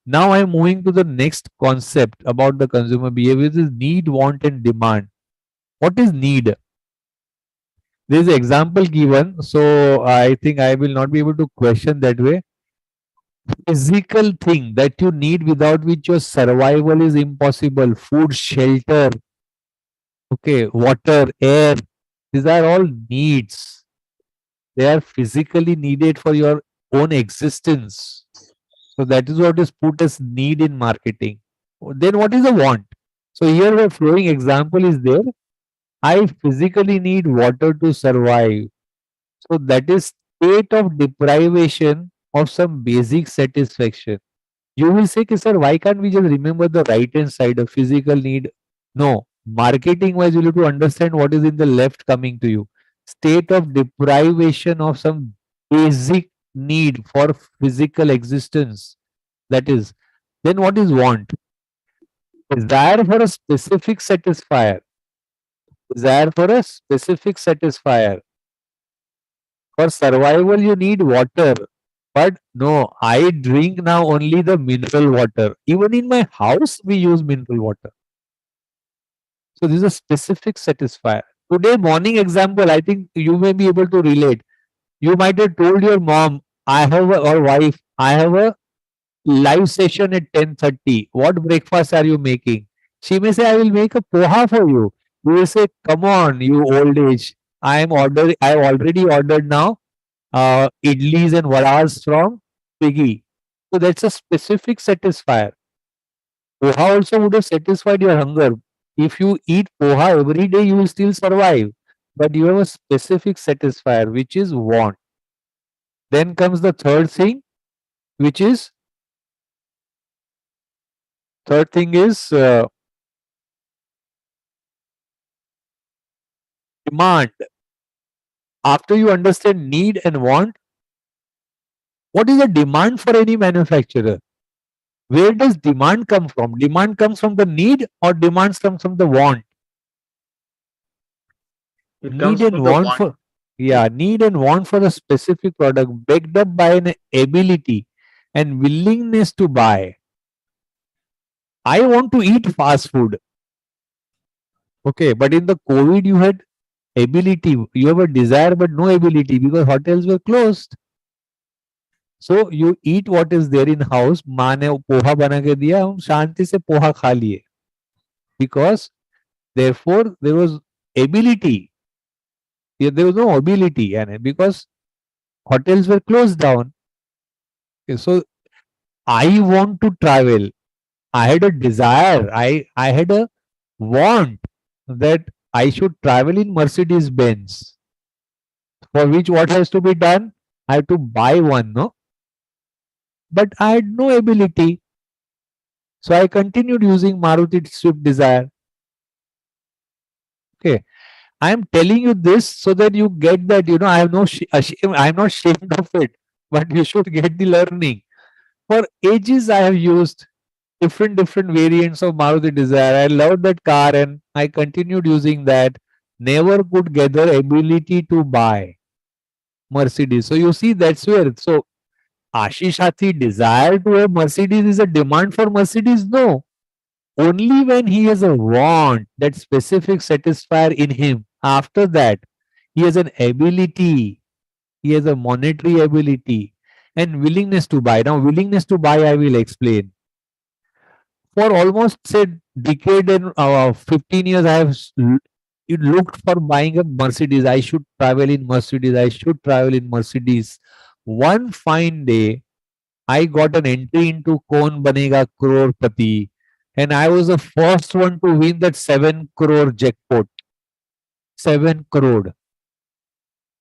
Now I'm moving to the next concept about the consumer behavior, which is need, want, and demand. What is need? There is an example given, so I think I will not be able to question that way. Physical thing that you need without which your survival is impossible. Food, shelter, okay, water, air. These are all needs. They are physically needed for your own existence. So that is what is put as need in marketing. Then what is a want? So here the flowing example is there. I physically need water to survive. So that is state of deprivation of some basic satisfaction. You will say, "Ki, sir, why can't we just remember the right hand side of physical need?" No, marketing wise, you have to understand what is in the left coming to you. State of deprivation of some basic need for physical existence. That is, then what is want? Desire for a specific satisfier. Desire for a specific satisfier. For survival, you need water. But no, I drink now only the mineral water. Even in my house, we use mineral water. So this is a specific satisfier. Today morning example, I think you may be able to relate. You might have told your mom, I have a, or wife, I have a live session at 10:30. What breakfast are you making? She may say, I will make a poha for you. You will say, "Come on, you old age. I've already ordered now idlis and vadas from Swiggy." So that's a specific satisfier. Poha also would have satisfied your hunger. If you eat poha every day, you will still survive. But you have a specific satisfier, which is want. Then comes the which is third thing is demand. After you understand need and want, what is the demand for any manufacturer? Where does demand come from? Demand comes from the need or demand comes from the want? It Need comes and from the want want. for need and want for a specific product backed up by an ability and willingness to buy. I want to eat fast food. Okay, but in the COVID you had ability, you have a desire but no ability because hotels were closed. So you eat what is there in house. माँ ने पोहा बना के दिया, हम शांति से पोहा खा लिए because therefore there was ability. There was no ability and because hotels were closed down. Okay, so I want to travel. I had a desire. I had a want that I should travel in Mercedes Benz. For which what has to be done? I have to buy one, no? But I had no ability. So I continued using Maruti Swift Desire. Okay. I am telling you this so that you get that, I have no I am not ashamed of it, but you should get the learning. For ages, I have used different variants of Maruti Desire. I loved that car and I continued using that. Never could gather ability to buy Mercedes. So you see, that's where. So Ashish Hathi desire to have Mercedes is a demand for Mercedes? No. Only when he has a want, that specific satisfier in him. After that, he has an ability, he has a monetary ability and willingness to buy. Now, willingness to buy, I will explain. For almost say decade and 15 years, I have looked for buying a Mercedes. I should travel in Mercedes. I should travel in Mercedes. One fine day, I got an entry into Kaun Banega Crorepati, and I was the first one to win that 7 crore jackpot. 7 crore.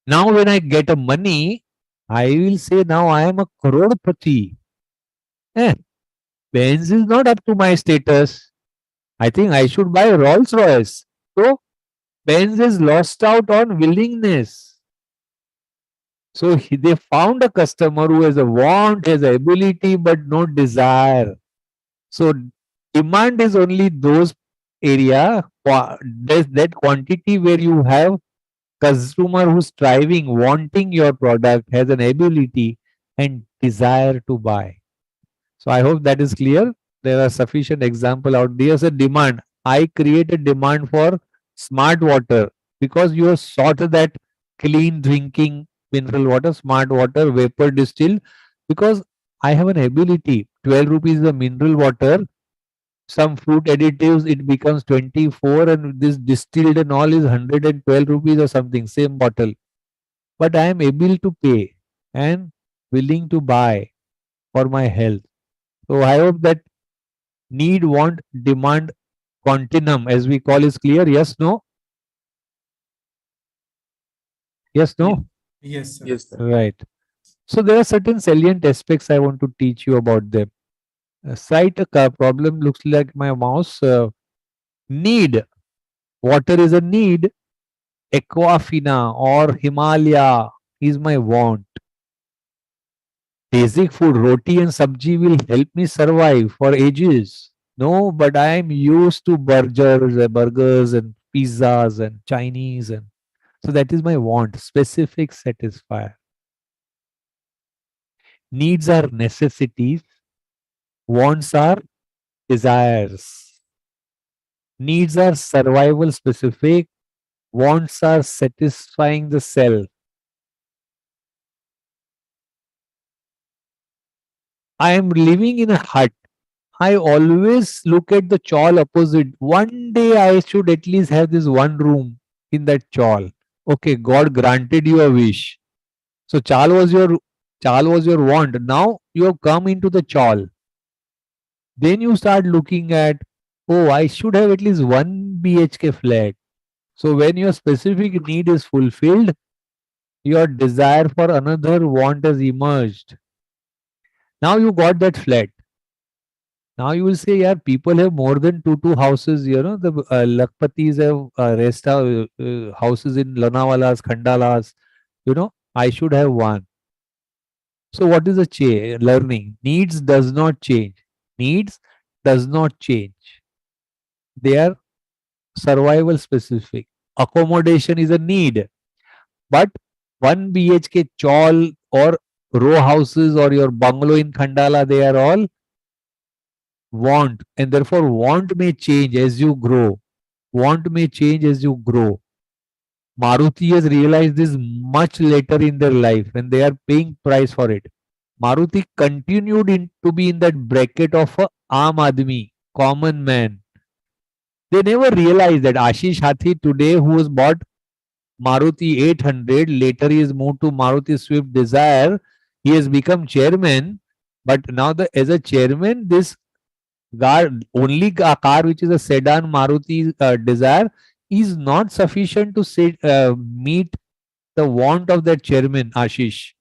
Now, when I get a money, I will say now I am a crorepati. Eh, Benz is not up to my status. I think I should buy Rolls Royce. So, Benz is lost out on willingness. So, they found a customer who has a want, has a ability, but no desire. So, demand is only those area, there's that quantity where you have consumer who's striving, wanting your product, has an ability and desire to buy. So I hope that is clear. There are sufficient example out there. As a demand, I create a demand for smart water because you have sought that clean drinking mineral water, smart water, vapor distilled, because I have an ability. 12 rupees is the mineral water. Some fruit additives, it becomes 24, and this distilled and all is 112 rupees or something, same bottle. But I am able to pay and willing to buy for my health. So I hope that need, want, demand continuum, as we call, is clear. Yes, no? Yes, Ye- no? Yes, sir. Yes, sir. Right. So there are certain salient aspects I want to teach you about them. Cite a problem looks like my mouse. Need. Water is a need. Aquafina or Himalaya is my want. Basic food, roti and sabji will help me survive for ages. No, but I am used to burgers and pizzas and Chinese, and so that is my want, specific satisfier. Needs are necessities, wants are desires. Needs are survival specific, wants are satisfying the self. I am living in a hut. I always look at the chawl opposite. One day I should at least have this one room in that chawl. Okay, God granted you a wish. So chawl was your want. Now you have come into the chawl. Then you start looking at, oh, I should have at least one BHK flat. So when your specific need is fulfilled, your desire for another want has emerged. Now you got that flat. Now you will say, yeah, people have more than two houses. You know, the Lakpatis have houses in Lonawalas, Khandalas. You know, I should have one. So what is the learning? Needs does not change. Needs does not change. They are survival specific. Accommodation is a need, but one BHK chawl or row houses or your bungalow in Khandala, they are all want, and therefore want may change as you grow. Want may change as you grow. Maruti has realized this much later in their life and they are paying price for it. Maruti continued to be in that bracket of a Aam Admi, common man. They never realized that Ashish Hathi today, who has bought Maruti 800, later he has moved to Maruti Swift Desire. He has become chairman, but now as a chairman, this only a car which is a sedan Maruti Desire is not sufficient to meet the want of that chairman Ashish.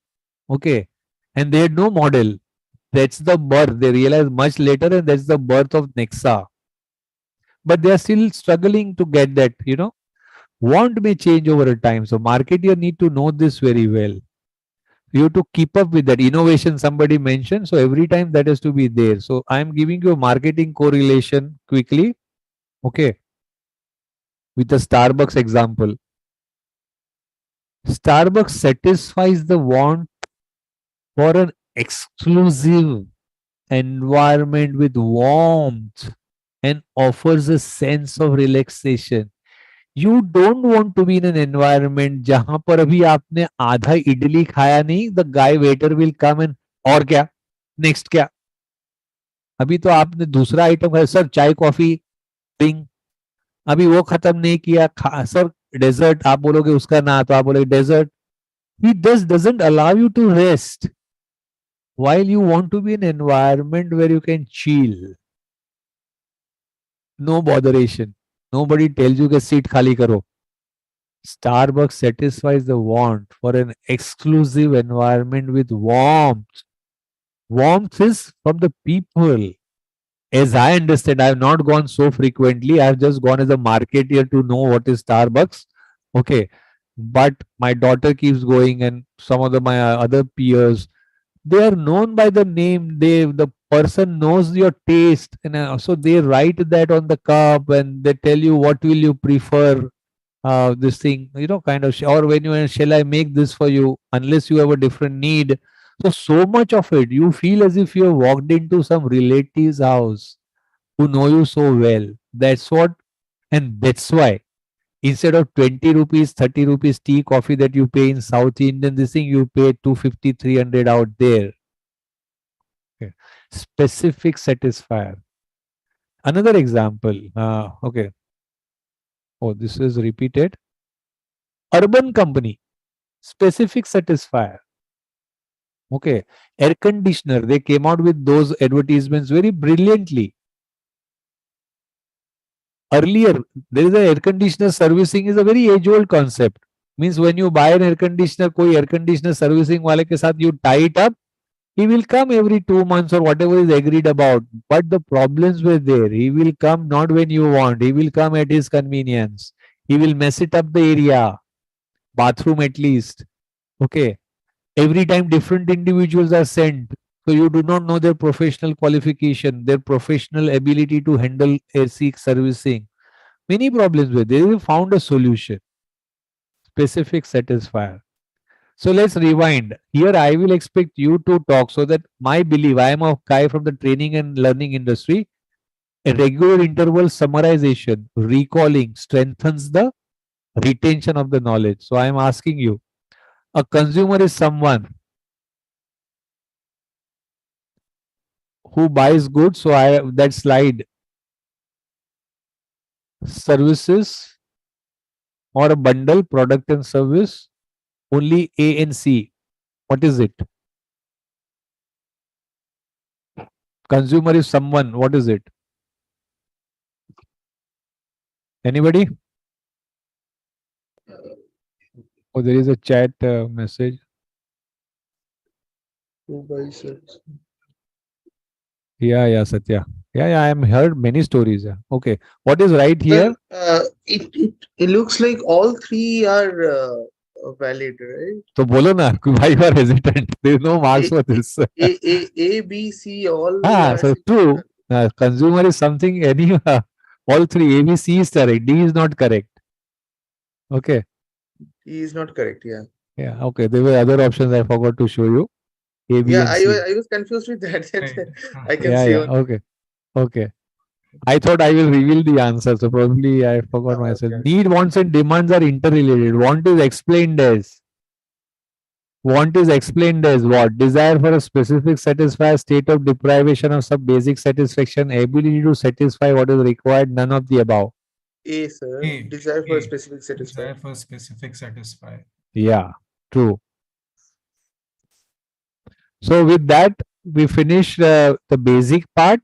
Okay, and they had no model. That's the birth. They realized much later, and that's the birth of Nexa. But they are still struggling to get that. You know, want may change over a time. So marketeer need to know this very well. You have to keep up with that innovation somebody mentioned. So every time that has to be there. So I'm giving you a marketing correlation quickly. Okay, with the Starbucks example. Starbucks satisfies the want for an exclusive environment with warmth and offers a sense of relaxation. You don't want to be in an environment जहां पर अभी आपने आधा इडली खाया नहीं, the guy waiter will come and और क्या next क्या अभी तो आपने दूसरा आइटम खाया सर चाय कॉफी ड्रिंक अभी वो खत्म नहीं किया सर डेजर्ट आप बोलोगे उसका ना तो आप बोलोगे desert he just doesn't allow you to rest while you want to be in an environment where you can chill. No botheration. Nobody tells you कि seat खाली करो. Starbucks satisfies the want for an exclusive environment with warmth. Warmth is from the people. As I understand, I have not gone so frequently. I have just gone as a marketeer to know what is Starbucks. Okay. But my daughter keeps going, and some of my other peers, they are known by the name. The person knows your taste, and so they write that on the cup, and they tell you what will you prefer. This thing, kind of, or when you shall I make this for you, unless you have a different need. So much of it, you feel as if you have walked into some relative's house who know you so well. That's what, and that's why instead of 20 rupees, 30 rupees tea, coffee that you pay in South Indian, this thing you pay 250, 300 out there. Okay. Specific satisfier. Another example. Okay. Oh, this is repeated. Urban company. Specific satisfier. Okay. Air conditioner. They came out with those advertisements very brilliantly. Earlier, there is a air conditioner servicing is a very age-old concept. Means when you buy an air conditioner, कोई air conditioner servicing वाले के साथ you tie it up, he will come every 2 months or whatever is agreed about. But the problems were there. He will come not when you want. He will come at his convenience. He will mess it up the area, bathroom at least. Okay. Every time different individuals are sent. So you do not know their professional qualification, their professional ability to handle AC servicing. Many problems were there. They found a solution. Specific satisfier. So let's rewind. Here I will expect you to talk so that my belief, I am a guy from the training and learning industry. A regular interval summarization, recalling strengthens the retention of the knowledge. So I am asking you, a consumer is someone Who buys goods? So I that slide, services or a bundle, product and service, only A and C. What is it? Consumer is someone. What is it? Anybody? Oh, there is a chat message. Who buys it? Yeah, Satya. Yeah, I am heard many stories. Yeah. Okay. What is right here? Well, it looks like all three are valid, right? So bolo na, why you are hesitant? There is no marks A, for this. A, B, C, all So has true. Consumer is something any all three A, B, C is correct. D is not correct. Okay. he is not correct. Yeah. Yeah. Okay. There were other options I forgot to show you. A, B, Yeah, and C. I was confused with that. That's Right. I can Yeah. see Yeah. only. Okay. Okay. I thought I will reveal the answer, so probably I forgot myself. Okay. Need, wants, and demands are interrelated. Want is explained as what? Desire for a specific satisfy, state of deprivation of some basic satisfaction, ability to satisfy what is required, none of the above. A, sir. A, Desire for a A, specific satisfy. desire for specific satisfy. Yeah, true. So with that, we finish the basic part.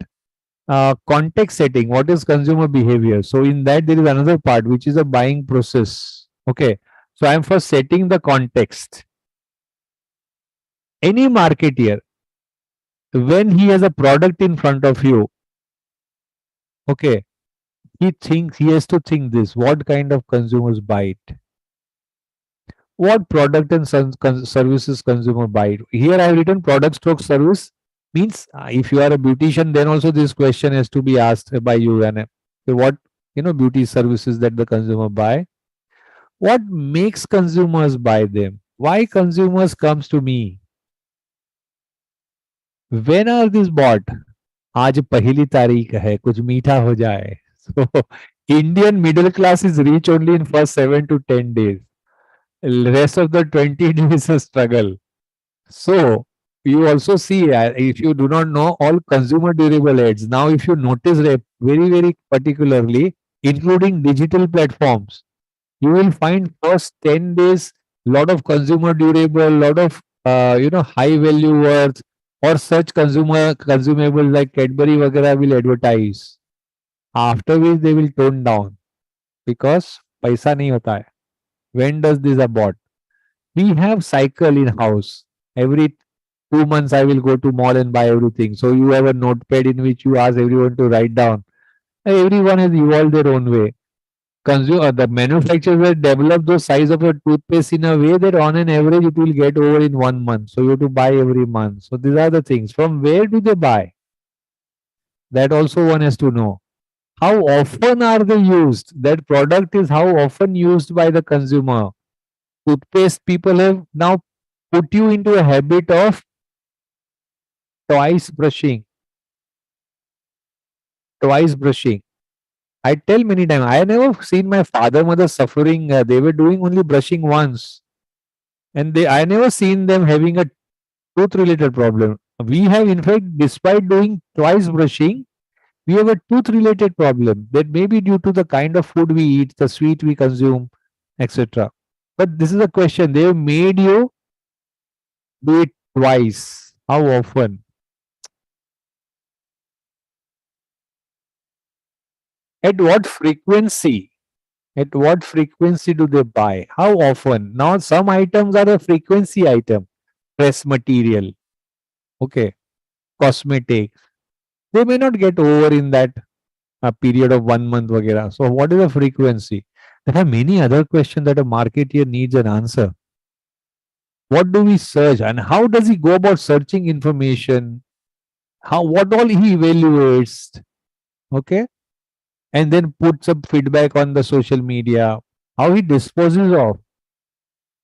Context setting. What is consumer behavior? So in that there is another part which is a buying process. Okay. So I am for setting the context. Any marketeer, when he has a product in front of you, okay, he has to think this: what kind of consumers buy it? What product and services consumer buy it? Here I have written product stroke service means if you are a beautician, then also this question has to be asked by you and what beauty services that the consumer buy. What makes consumers buy them? Why consumers comes to me? When are these bought? आज पहली तारीख है कुछ मीठा हो जाए. So Indian middle class is rich only in first 7 to 10 days. Rest of the 20 days is a struggle. So you also see if you do not know all consumer durable ads. Now if you notice very very particularly, including digital platforms, you will find first 10 days lot of consumer durable, lot of high value words or such consumables like Cadbury वगैरह will advertise. After which they will tone down because पैसा नहीं होता है. When does this are bought? We have cycle in house. Every 2 months I will go to mall and buy everything. So you have a notepad in which you ask everyone to write down. Everyone has evolved their own way. The manufacturers will develop the size of a toothpaste in a way that on an average it will get over in 1 month. So you have to buy every month. So these are the things. From where do they buy? That also one has to know. How often are they used? That product is how often used by the consumer. Toothpaste people have now put you into a habit of twice brushing. Twice brushing. I tell many times, I never seen my father, mother suffering. They were doing only brushing once. And I never seen them having a tooth related problem. We have, in fact, despite doing twice brushing, we have a tooth related problem that may be due to the kind of food we eat, the sweet we consume, etc. But this is a question. They have made you do it twice. How often? At what frequency? At what frequency do they buy? How often? Now, some items are a frequency item, press material, okay, cosmetics. They may not get over in that period of 1 month. Vagera. So, what is the frequency? There are many other questions that a marketeer needs an answer. What do we search and how does he go about searching information? What all he evaluates? Okay, and then puts up feedback on the social media. How he disposes of.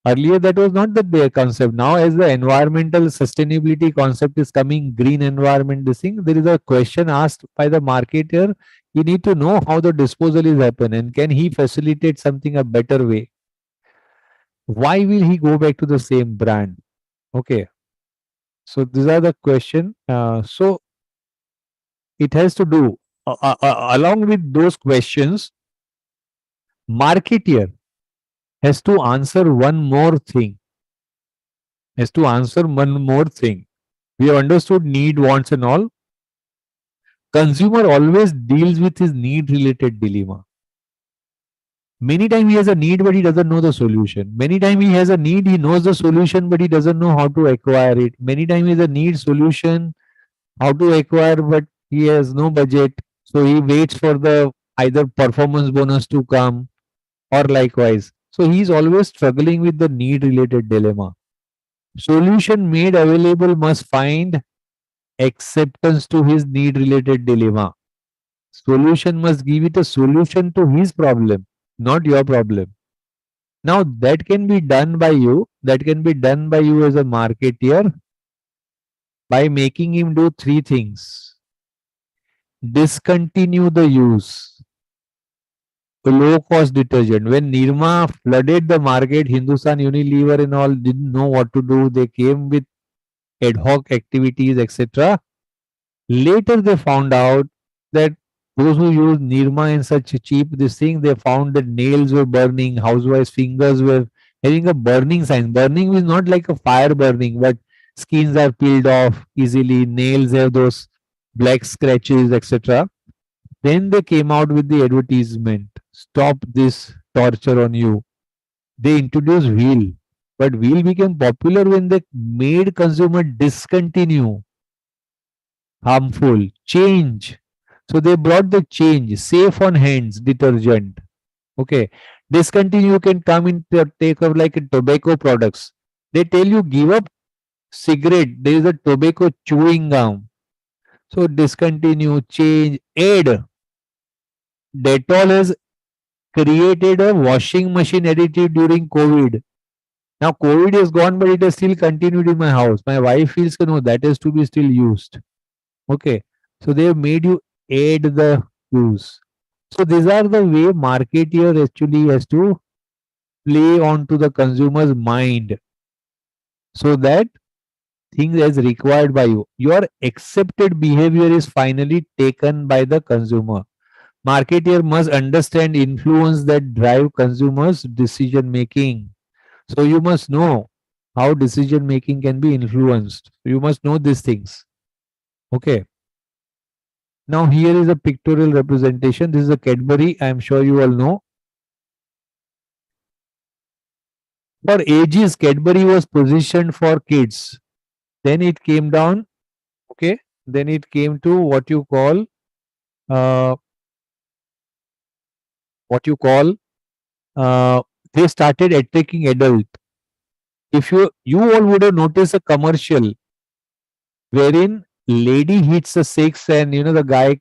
Earlier, that was not the their concept. Now, as the environmental sustainability concept is coming, green environment, this thing, there is a question asked by the marketer. You need to know how the disposal is happen and can he facilitate something a better way. Why will he go back to the same brand? Okay, so these are the question. So it has to do, along with those questions, marketeer has to answer one more thing. Has to answer one more thing. We have understood need, wants, and all. Consumer always deals with his need related dilemma. Many times he has a need, but he doesn't know the solution. Many times he has a need, he knows the solution, but he doesn't know how to acquire it. Many times he has a need solution, how to acquire, but he has no budget. So he waits for the either performance bonus to come or likewise. So he is always struggling with the need related dilemma. Solution made available must find acceptance to his need related dilemma. Solution must give it a solution to his problem, not your problem. Now that can be done by you. That can be done by you as a marketeer by making him do three things. Discontinue the use. Low cost detergent. When Nirma flooded the market, Hindustan Unilever and all didn't know what to do. They came with ad hoc activities, etc. Later, they found out that those who used Nirma in such cheap this thing, they found that nails were burning, housewives' fingers were having a burning sign. Burning is not like a fire burning, but skins are peeled off easily, nails have those black scratches, etc. Then they came out with the advertisement, stop this torture on you. They introduced wheel, but wheel became popular when they made consumer discontinue harmful change. So they brought the change, safe on hands detergent. Okay, discontinue can come in take of like tobacco products. They tell you give up cigarette. There is a tobacco chewing gum. So discontinue, change, aid. Dettol has created a washing machine additive during COVID. Now COVID is gone, but it has still continued in my house. My wife feels no, that is to be still used. Okay, so they have made you add the use. So these are the way marketeer actually has to play onto the consumer's mind so that things as required by you. Your accepted behavior is finally taken by the consumer. Marketeer must understand influence that drive consumers' decision making. So you must know how decision making can be influenced. You must know these things. Okay. Now here is a pictorial representation. This is a Cadbury. I am sure you all know. For ages, Cadbury was positioned for kids. Then it came down. Okay. Then it came to what you call uh, what you call they started attacking adult. If you all would have noticed a commercial wherein lady hits a six and the guy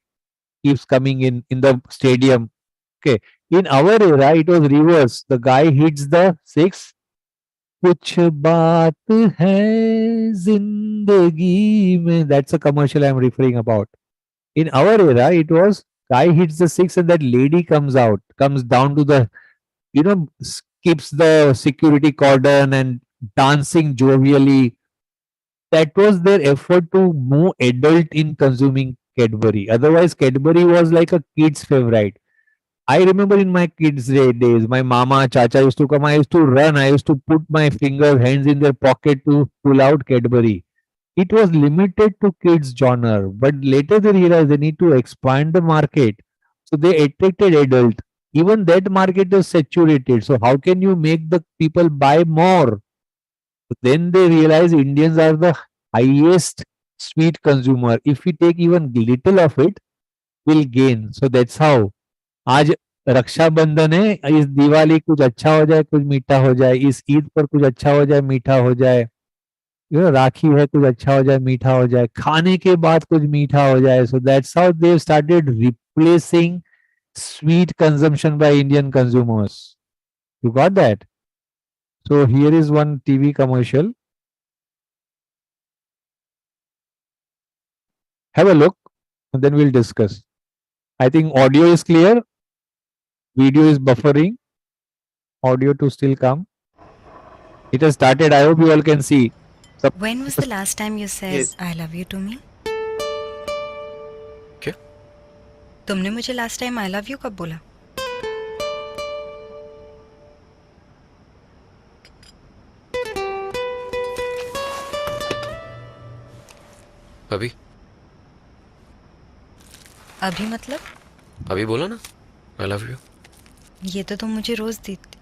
keeps coming in the stadium. Okay. In our era, it was reverse. The guy hits the six. कुछ बात है जिंदगी में. That's a commercial I'm referring about. In our era, it was guy hits the six and that lady comes out, comes down to the, skips the security cordon and dancing jovially. That was their effort to move adult in consuming Cadbury. Otherwise, Cadbury was like a kid's favorite. I remember in my days, my mama, chacha used to come. I used to run. I used to put my fingers, hands in their pocket to pull out Cadbury. It was limited to kids genre, but later they realized they need to expand the market. So they attracted adult. Even that market is saturated. So how can you make the people buy more? Then they realize Indians are the highest sweet consumer. If we take even little of it, we'll gain. So that's how. आज रक्षाबंधन है, इस दिवाली कुछ अच्छा हो जाए, कुछ मीठा हो जाए, इस ईद पर कुछ अच्छा हो जाए, मीठा हो जाए, राखी है, कुछ अच्छा हो जाए, मीठा हो जाए, खाने के बाद कुछ मीठा हो जाए. So that's how they started replacing sweet consumption by Indian consumers. You got that? So here is one TV commercial. Have a look and then we'll discuss. I think audio is clear. Video is buffering. Audio to still come. It has started. I hope you all can see. When was the last time you said Yes. I love you to me? Okay. तुमने मुझे last time I love you कब बोला? अभी अभी मतलब? अभी बोला ना, आई लव यू। ये तो तुम मुझे रोज देते।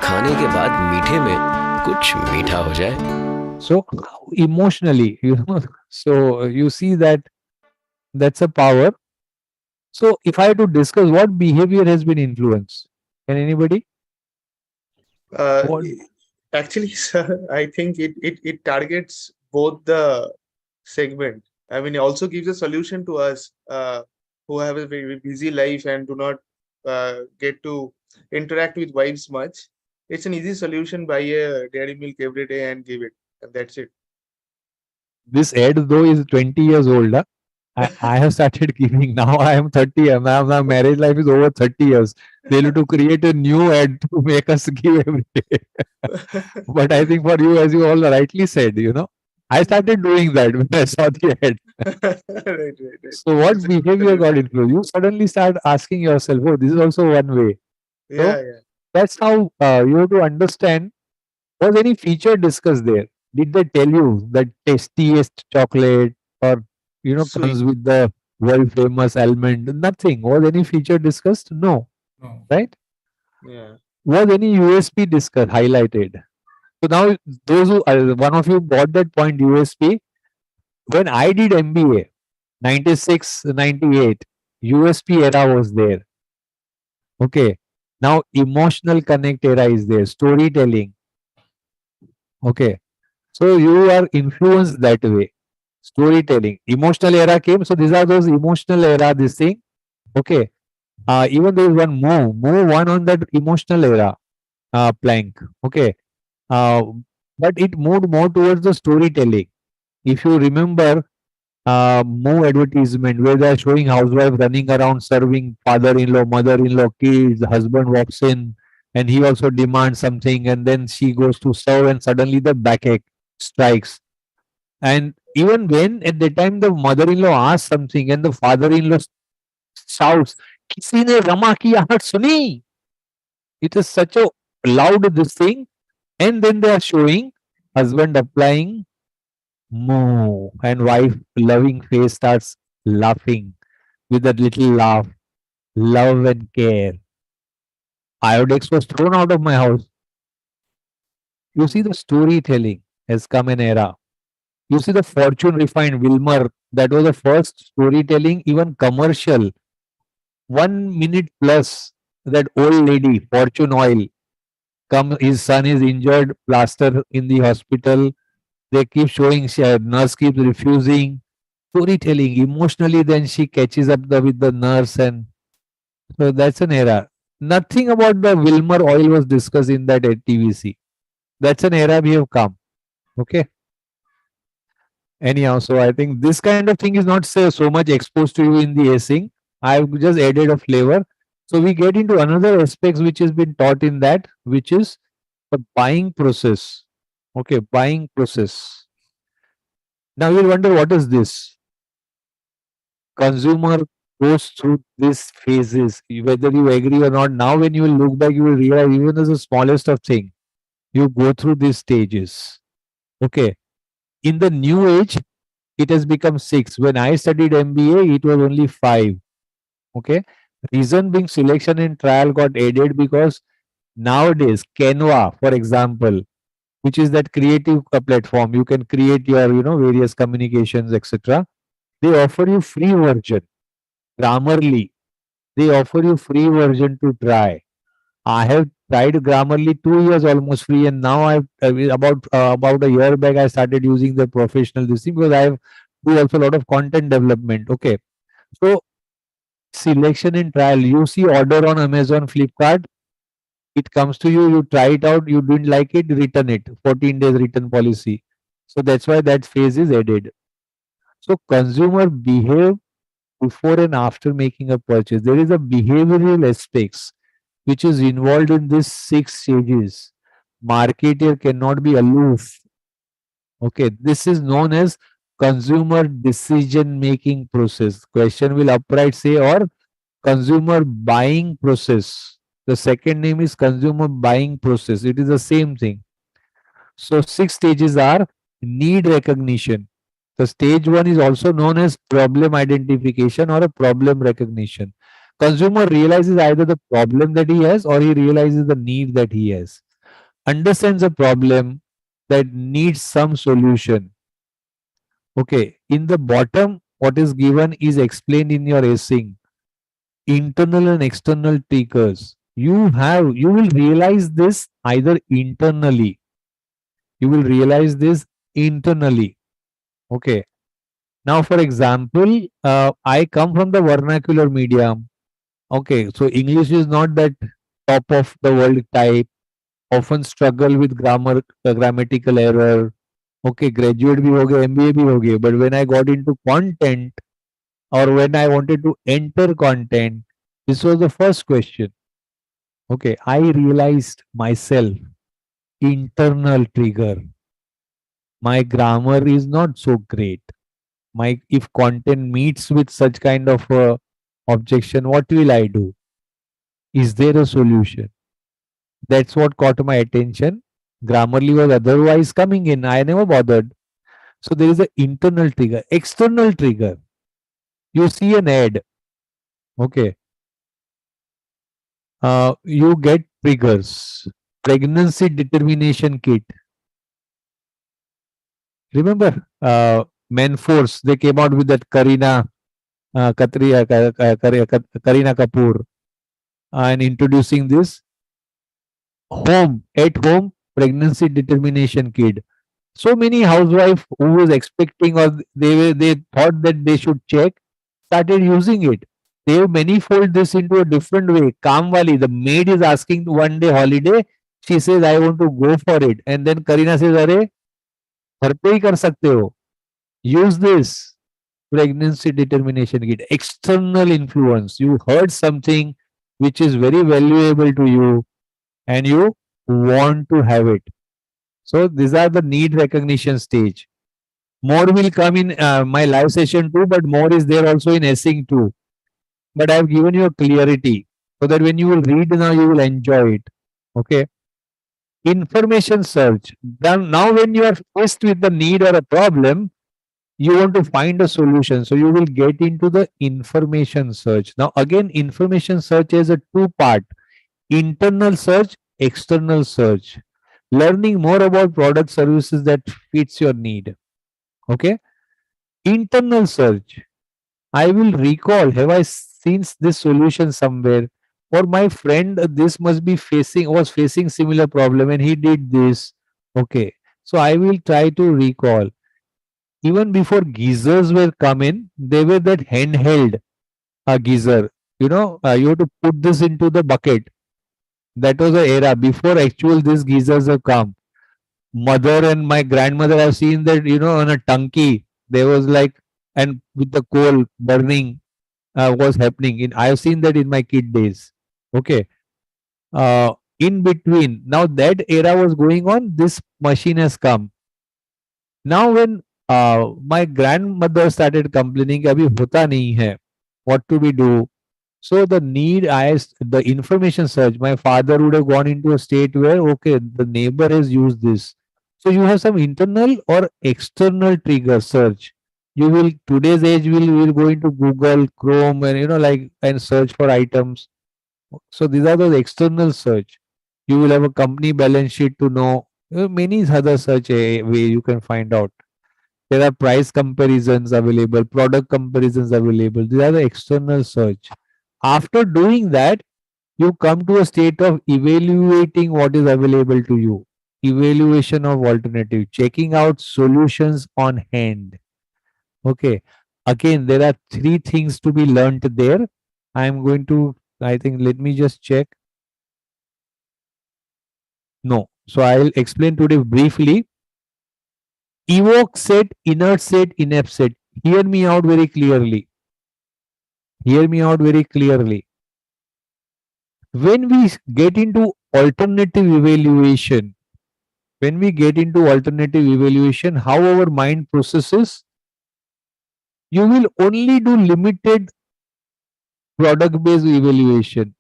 खाने के बाद मीठे में कुछ मीठा हो जाए। So emotionally, so you see that that's a power. So if I had to discuss what behavior has been influenced, can anybody? Uh, What? Actually, sir, I think it targets both the segment. I mean, it also gives a solution to us who have a very busy life and do not get to interact with wives much. It's an easy solution: buy a dairy milk every day and give it, and that's it. This ad though is 20 years old. Huh? I have started giving now. I am 30. And now my marriage life is over 30 years. They need to create a new ad to make us give every day. But I think for you, as you all rightly said, I started doing that when I saw the ad. Right. So It's what a good behavior got solution. influenced? You suddenly start asking yourself, oh, this is also one way. So Yeah. that's how you have to understand. Was any feature discussed there? Did they tell you that tastiest chocolate or Sweet. comes with the world famous almond? Nothing. Was any feature discussed? No. No. Right? Yeah. Was any USP discussed, highlighted? So now those who one of you bought that point USP. When I did MBA, 96, 98, USP era was there. Okay. Now emotional connect era is there. Storytelling. Okay. So you are influenced that way. Storytelling. Emotional era came. So these are those emotional era, this thing. Okay. Even there is one move one on that emotional era plank. Okay. Uh, but it moved more towards the storytelling. If you remember, more advertisement where they are showing housewife running around serving father-in-law, mother-in-law, kids, the husband walks in and he also demands something and then she goes to serve and suddenly the backache strikes. And even when at the time the mother-in-law asks something and the father-in-law shouts, "Kisi ne Rama ki ahat suni?" It is such a loud this thing. And then they are showing husband applying moo and wife loving face starts laughing with a little laugh, love and care. Iodex was thrown out of my house. You see the storytelling has come an era. You see the fortune refined Wilmer, that was the first storytelling, even commercial. 1 minute plus that old lady, Fortune Oil, come his son is injured, plaster in the hospital. They keep showing nurse keeps refusing. Storytelling emotionally, then she catches up with the nurse, and so that's an era. Nothing about the Wilmer oil was discussed in that TVC. That's an era we have come. Okay. Anyhow, so I think this kind of thing is not so much exposed to you in the acing. I've just added a flavor. So we get into another aspects which has been taught in that, which is the buying process. Okay, buying process. Now you'll wonder what is this? Consumer goes through these phases, whether you agree or not. Now, when you will look back, you will realize even as the smallest of thing, you go through these stages. Okay. In the new age, it has become 6. When I studied MBA, it was only 5. Okay. Reason being selection and trial got added because nowadays, Canva, for example, which is that creative platform, you can create your, various communications, etc. They offer you free version. Grammarly, they offer you free version to try. I have tried Grammarly 2 years almost free, and now I've about a year back I started using the professional this thing because I have do also a lot of content development. Okay, so selection and trial. You see order on Amazon, Flipkart. It comes to you, you try it out, you didn't like it, return it. 14 days return policy. So that's why that phase is added. So consumer behave before and after making a purchase. There is a behavioral aspects which is involved in these 6 stages. Marketer cannot be aloof. Okay, this is known as consumer decision making process. Question will upright say or consumer buying process. The second name is consumer buying process. It is the same thing. So six stages are need recognition. The stage one is also known as problem identification or a problem recognition. Consumer realizes either the problem that he has or he realizes the need that he has. Understands a problem that needs some solution. Okay, in the bottom, what is given is explained in your essay. Internal and external triggers. You will realize this either internally. You will realize this internally. Okay. Now, for example, I come from the vernacular medium. Okay, so English is not that top of the world type. Often struggle with grammatical error. Okay, graduate भी हो गए, MBA भी हो गए. But when I got into content or when I wanted to enter content, this was the first question. Okay, I realized myself internal trigger. My grammar is not so great. My if content meets with such kind of objection, what will I do? Is there a solution? That's what caught my attention. Grammarly was otherwise coming in. I never bothered. So there is an internal trigger, external trigger. You see an ad. Okay. You get triggers. Pregnancy determination kit. Remember, Men Force, they came out with that Karina Kapoor and introducing this at home pregnancy determination kit. So many housewife who was expecting or they thought that they should check started using it. They have manifold this into a different way. Kamwali, the maid is asking one day holiday. She says, I want to go for it. And then Karina says, Arey, घर पे ही कर सकते हो. Use this pregnancy determination kit. External influence. You heard something which is very valuable to you and you want to have it. So these are the need recognition stage. More will come in my live session too, but more is there also in essing too. But I have given you a clarity so that when you will read now, you will enjoy it. Okay. Information search. Then now when you are faced with the need or a problem, you want to find a solution. So you will get into the information search. Now again, information search is a two-part. Internal search, external search. Learning more about product services that fits your need. Okay. Internal search. I will recall, have I seen this solution somewhere? Or my friend, this must be was facing similar problem and he did this. Okay. So I will try to recall. Even before geysers were coming, they were that handheld geyser. You have to put this into the bucket. That was the era before actual these geysers have come. Mother and my grandmother have seen that, on a tanki, there was like, and with the coal burning was happening. I have seen that in my kid days. Okay. In between, now that era was going on, this machine has come. Now when my grandmother started complaining, abhi hota nahi hai, what to we do? So the the information search, my father would have gone into a state where, okay, the neighbor has used this. So you have some internal or external trigger search. You will, today's age, will go into Google, Chrome, and and search for items. So these are the external search. You will have a company balance sheet to know. Many other search way you can find out. There are price comparisons available, product comparisons available. These are the external search. After doing that, you come to a state of evaluating what is available to you. Evaluation of alternative, checking out solutions on hand. Okay. Again, there are three things to be learnt there. I'm going to, I think, let me just check. No. So I'll explain today briefly. Evoke set, inert set, inept set. Hear me out very clearly. Hear me out very clearly. When we get into alternative evaluation, when we get into alternative evaluation, how our mind processes, you will only do limited product based evaluation.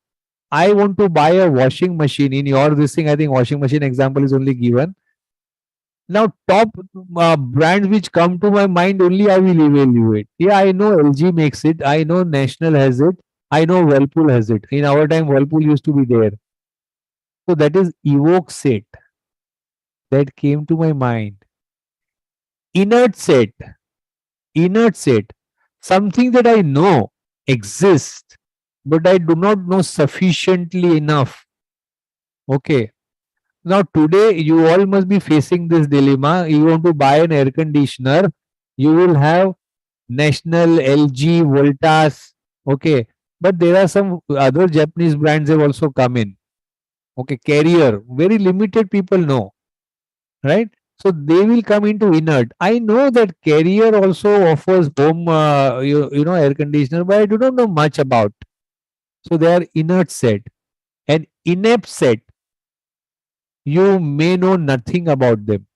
I want to buy a washing machine. In your this thing, I think washing machine example is only given. Now, top brands which come to my mind only I will evaluate. Yeah, I know LG makes it. I know National has it. I know Whirlpool has it. In our time, Whirlpool used to be there. So that is evoke set that came to my mind. Inert set, inert set, something that I know exists, but I do not know sufficiently enough. Okay. Now, today, you all must be facing this dilemma. You want to buy an air conditioner, you will have National, LG, Voltas. Okay. But there are some other Japanese brands have also come in. Okay. Carrier, very limited people know, right? So they will come into inert. I know that Carrier also offers home, you know, air conditioner, but I do not know much about. So they are inert set. And inept set, you may know nothing about them.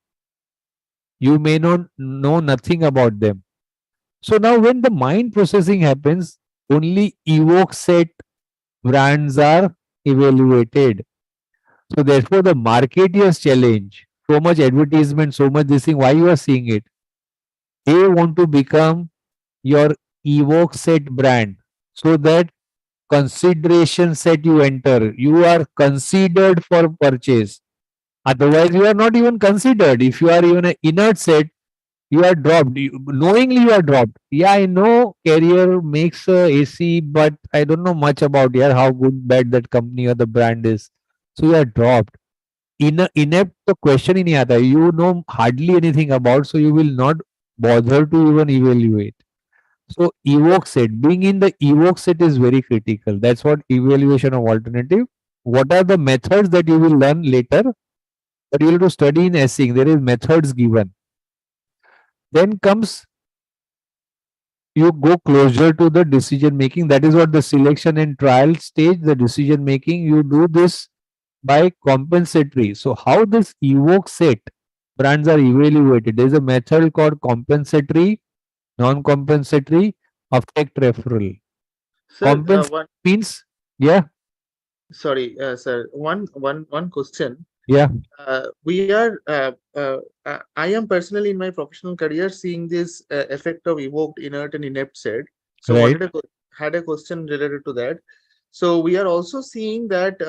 You may not know nothing about them. So now when the mind processing happens, only evoke set brands are evaluated. So therefore the marketeer's challenge, so much advertisement, so much this thing, why you are seeing it? They want to become your evoke set brand so that consideration set you enter, you are considered for purchase. Otherwise, you are not even considered. If you are even an inert set, you are dropped. Knowingly, you are dropped. Yeah, I know Carrier makes AC, but I don't know much about yeah how good, bad that company or the brand is. So you are dropped. Inept तो question ही नहीं आता. You know hardly anything about, so you will not bother to even evaluate. So evoke set, being in the evoke set is very critical. That's what evaluation of alternative. What are the methods that you will learn later? But you will to study in essaying. There is methods given. Then comes you go closer to the decision making. That is what the selection and trial stage, the decision making. You do this by compensatory. So how this evoke set brands are evaluated? There is a method called compensatory, non-compensatory, affect referral. Sir, Compensatory one means yeah, sorry, sir. One question. yeah, We are. I am personally in my professional career seeing this effect of evoked, inert, and inept set. So right, had a question related to that. So we are also seeing that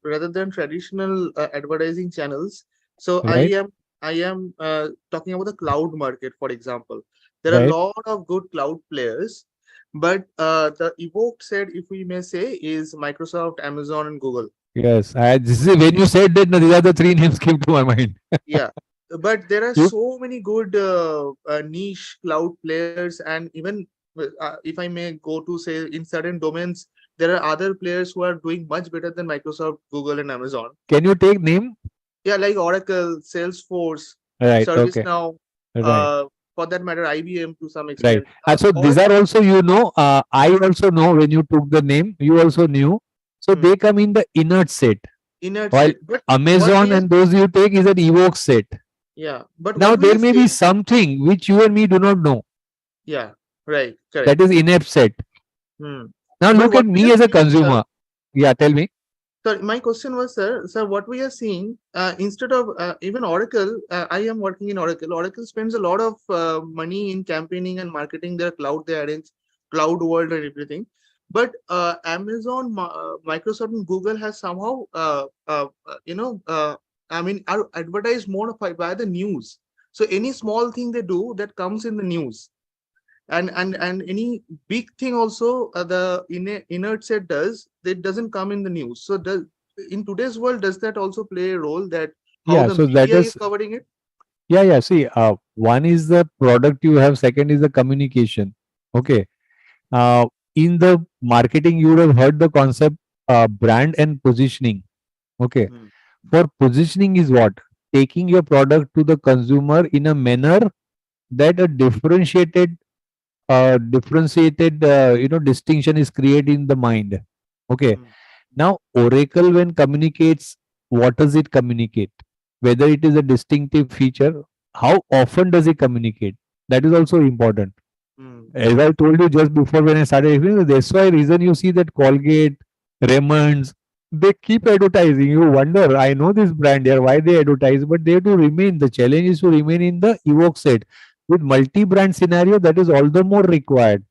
rather than traditional advertising channels. So right, I am talking about the cloud market, for example. There are a right. lot of good cloud players, but the evoked set, if we may say, is Microsoft, Amazon, and Google. Yes, this is when you said that. No, these are the three names came to my mind. Yeah, but there are You so many good niche cloud players, and even if I may go to say in certain domains, there are other players who are doing much better than Microsoft, Google, and Amazon. can you take name? Yeah, like Oracle, Salesforce, Right. Okay. ServiceNow, Right. uh, for that matter, IBM to some Right. extent. So All these are also, you know, I also know when you took the name, you also knew. So hmm, they come in the inert set, inert while set. But what Amazon we are, and those you take is an evoke set. yeah, but Now what we there are may be saying, something which you and me do not know. yeah, right, That correct. is inept set. Hmm. Now But look at what we me are as a seeing, sir. consumer. Yeah, tell me. So my question was, sir, what we are seeing, instead of even Oracle, I am working in Oracle. Oracle spends a lot of money in campaigning and marketing their cloud. They arrange cloud world and everything. But Amazon, Microsoft, and Google has somehow, I mean, are advertised more by the news. So any small thing they do that comes in the news, and any big thing also the inert set does that doesn't come in the news. So does in today's world does that also play a role that how Yeah, the so that media is is, covering it? yeah, yeah. See, one is the product you have, second is the communication. Okay. Uh, in the marketing, you would have heard the concept brand and positioning. Okay. Hmm. For positioning is what? Taking your product to the consumer in a manner that a differentiated, distinction is created in the mind. Okay. Hmm. Now, Oracle when communicates, what does it communicate? whether it is a distinctive feature, how often does he communicate? That is also important. Mm. As I told you just before when I started explaining, that's why reason you see that Colgate, Raymond's, they keep advertising. You wonder, I know this brand here, why they advertise, but they have to remain. The challenge is to remain in the evoke set. With multi-brand scenario, that is all the more required.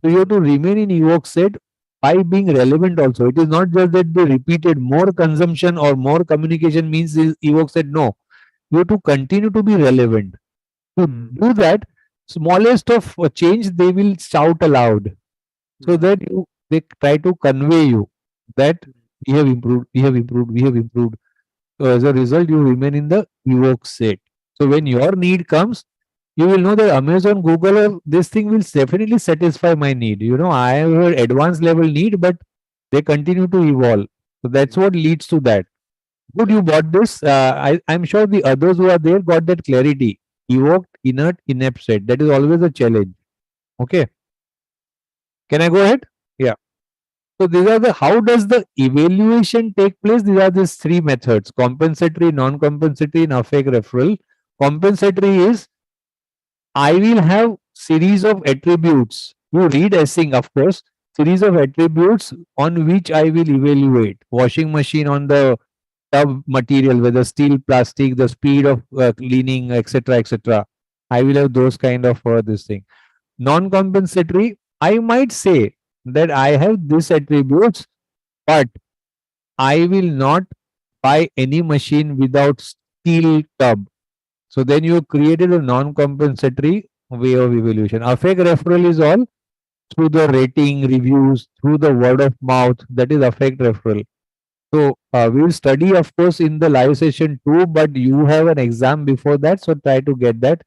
So you have to remain in evoke set by being relevant also. It is not just that they repeated more consumption or more communication means is evoke set. No, you have to continue to be relevant. To Mm. do that, smallest of change they will shout aloud, so Mm. that you they try to convey you that we have improved, we have improved, we have improved. So as a result, you remain in the evoke set. So when your need comes, you will know that Amazon, Google, or this thing will definitely satisfy my need. I have an advanced level need, but they continue to evolve. So that's what leads to that. Good, you bought this. I'm sure the others who are there got that clarity. Evoked, inert, inept set. That is always a challenge. Okay. Can I go ahead? Yeah. So these are the how does the evaluation take place? These are these three methods: compensatory, non-compensatory, and affect referral. Compensatory is I will have series of attributes. You read Essing, of course, series of attributes on which I will evaluate. Washing machine on the tub material, whether steel, plastic, the speed of cleaning, etc., etc. I will have those kind of this thing. Non-compensatory, I might say that I have these attributes, but I will not buy any machine without steel tub. So then you created a non-compensatory way of evaluation. Affect referral is all through the rating, reviews, through the word of mouth. That is affect referral. So we will study, of course, in the live session too, but you have an exam before that, so try to get that.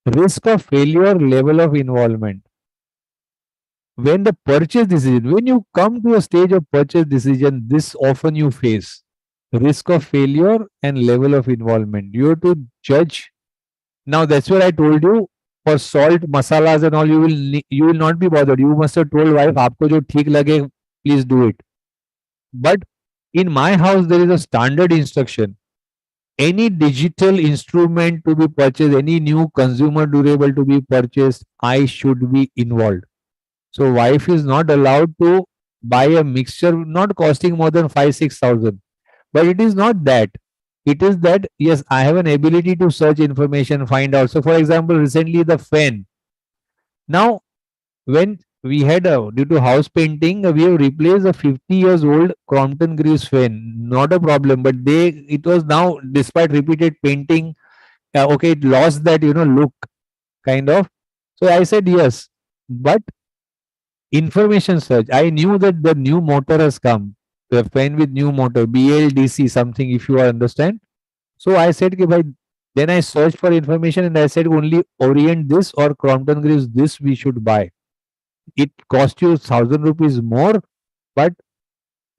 Risk of failure, level of involvement. When the purchase decision, when you come to a stage of purchase decision, this often you face risk of failure and level of involvement. You have to judge. Now that's what I told you. For salt, masalas and all, you will not be bothered. You must have told wife, "आपको जो ठीक लगे, please do it." But in my house, there is a standard instruction. Any digital instrument to be purchased, any new consumer durable to be purchased, I should be involved. So wife is not allowed to buy a mixture not costing more than 5-6,000. But it is not that. It is that yes, I have an ability to search information, find out. So for example, recently the fan. Now when we had due to house painting, we have replaced a 50 years old Crompton grease fan. Not a problem, but it was now despite repeated painting, okay, it lost that look kind of. So I said yes, but information search. I knew that the new motor has come, the fan with new motor, BLDC something, if you understand. So I said, "Ki bhai," then I searched for information and I said only Orient this or Crompton Greaves this we should buy. It cost you 1,000 rupees more, but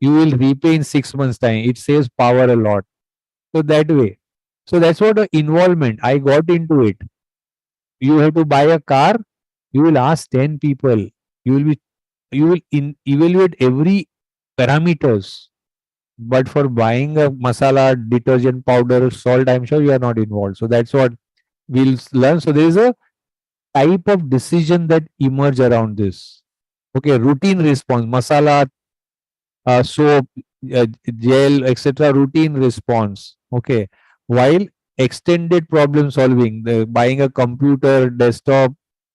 you will repay in 6 months' time. It saves power a lot. So that way. So that's what the involvement. I got into it. You have to buy a car, you will ask 10 people. You will evaluate every parameters. But for buying a masala, detergent powder, salt, I'm sure you are not involved. So that's what we'll learn. So there is a type of decision that emerge around this. Okay, routine response, masala, soap, gel, etc. Routine response. Okay, while extended problem solving, the buying a computer, desktop,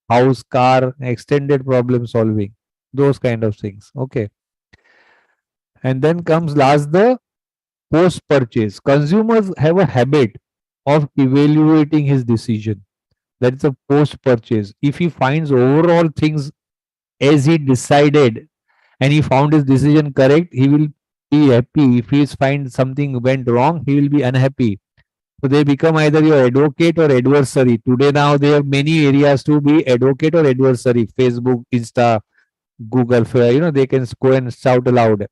house, car, extended problem solving, those kind of things. Okay, and then comes last the post purchase. Consumers have a habit of evaluating his decision. That is a post purchase. If he finds overall things as he decided and he found his decision correct, he will be happy. If he finds something went wrong, he will be unhappy. So they become either your advocate or adversary. Today now they have many areas to be advocate or adversary. Facebook, Insta, Google, they can go and shout aloud.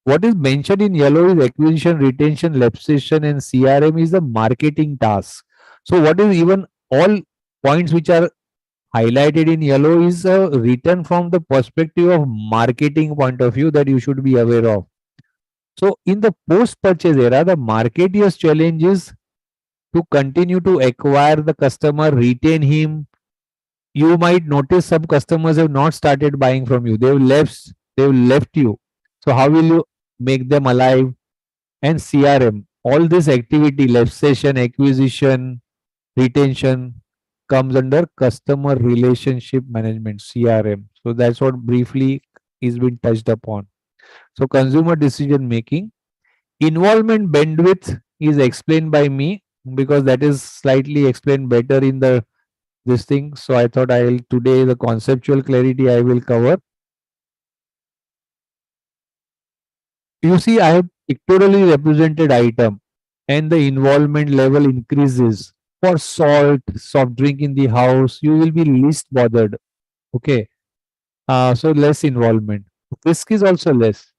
What is mentioned in yellow is acquisition, retention, lapsation, and CRM is the marketing task. So what is even all points which are highlighted in yellow is written from the perspective of marketing point of view that you should be aware of. So in the post-purchase era, the marketeer's challenge is to continue to acquire the customer, retain him. You might notice some customers have not started buying from you. They've left you. So how will you make them alive? And CRM, all this activity, left session, acquisition, retention comes under customer relationship management, CRM. So that's what briefly is been touched upon. So consumer decision making, involvement bandwidth is explained by me because that is slightly explained better in the this thing. So I thought I'll today the conceptual clarity I will cover. You see, I have pictorially represented item and the involvement level increases. For salt, soft drink in the house, you will be least bothered. Okay. So less involvement. Risk is also less.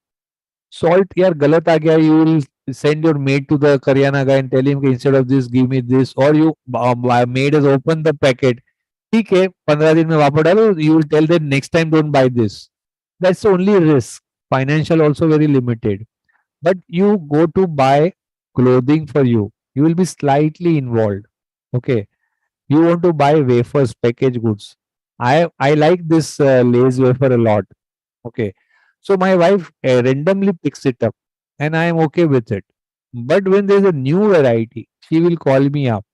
Salt यार गलत आ गया, you will send your maid to the Karyana guy and tell him कि instead of this give me this, or you maid has opened the packet, ठीक है 15 दिन में वापस डालो, you will tell them next time don't buy this. That's the only risk. Financial also very limited. But you go to buy clothing for you will be slightly involved. Okay, you want to buy wafers, packaged goods. I like this Lay's wafer a lot. Okay, so my wife randomly picks it up and I am okay with it. But when there is a new variety, she will call me up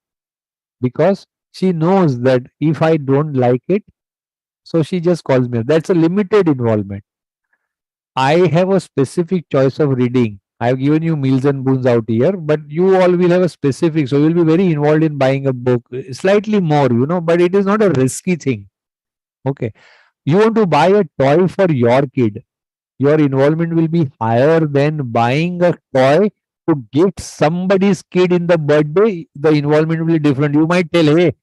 because she knows that if I don't like it, so she just calls me up. That's a limited involvement. I have a specific choice of reading. I've given you meals and boons out here, but you all will have a specific. So you'll be very involved in buying a book, slightly more, but it is not a risky thing. Okay. You want to buy a toy for your kid. Your involvement will be higher than buying a toy to gift somebody's kid in the birthday. The involvement will be different. You might tell, hey,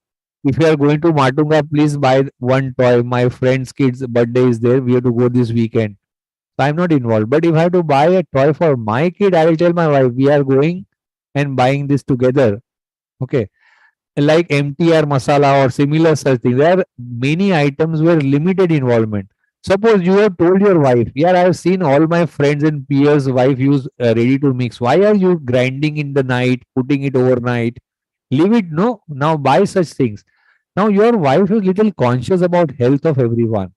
if you are going to Matunga, please buy one toy. My friend's kid's birthday is there. We have to go this weekend. So I'm not involved. But if I have to buy a toy for my kid, I will tell my wife, we are going and buying this together. Okay. Like MTR masala or similar such things. There are many items where limited involvement. Suppose you have told your wife, yeah, I have seen all my friends and peers' wife use ready to mix. Why are you grinding in the night, putting it overnight? Leave it, no. Now buy such things. Now your wife is little conscious about health of everyone.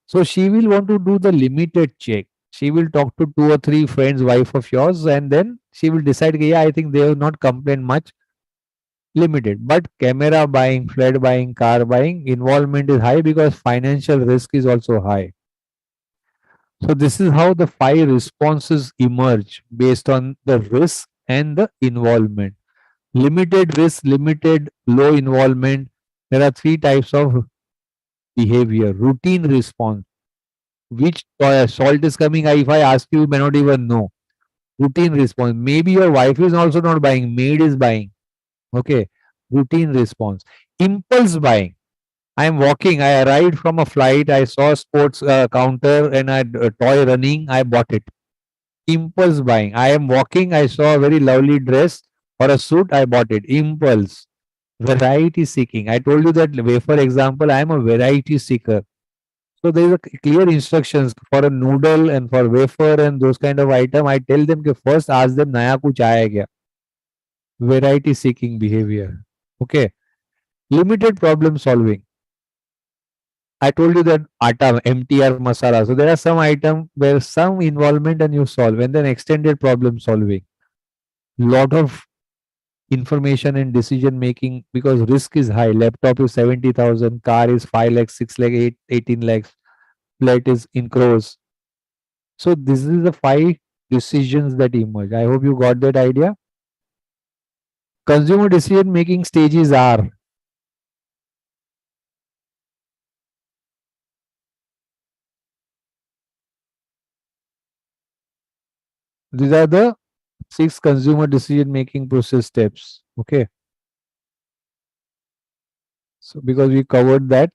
So she will want to do the limited check. She will talk to two or three friends, wife of yours, and then she will decide, yeah, I think they have not complained much, limited. But camera buying, flat buying, car buying, involvement is high because financial risk is also high. So this is how the 5 responses emerge based on the risk and the involvement. Limited risk, limited low involvement. There are 3 types of behavior. Routine response. Which salt is coming? If I ask you, you may not even know. Routine response. Maybe your wife is also not buying, maid is buying. Okay. Routine response. Impulse buying. I am walking. I arrived from a flight. I saw a sports counter and a toy running. I bought it. Impulse buying. I am walking. I saw a very lovely dress or a suit. I bought it. Impulse. Variety seeking. I told you that wafer example. I am a variety seeker. So there is a clear instructions for a noodle and for wafer and those kind of item. I tell them कि first ask them नया कुछ आया क्या. Variety seeking behavior. Okay. Limited problem solving. I told you that atta, MTR masala. So there are some item where some involvement and you solve, and then extended problem solving. Lot of information and decision making because risk is high. Laptop is 70,000, car is 5 lakhs, 6 lakh, 18 lakhs, flat is in crores. So this is the 5 decisions that emerge. I hope you got that idea. Consumer decision making stages are these are the 6 consumer decision making process steps. Okay. So because we covered that,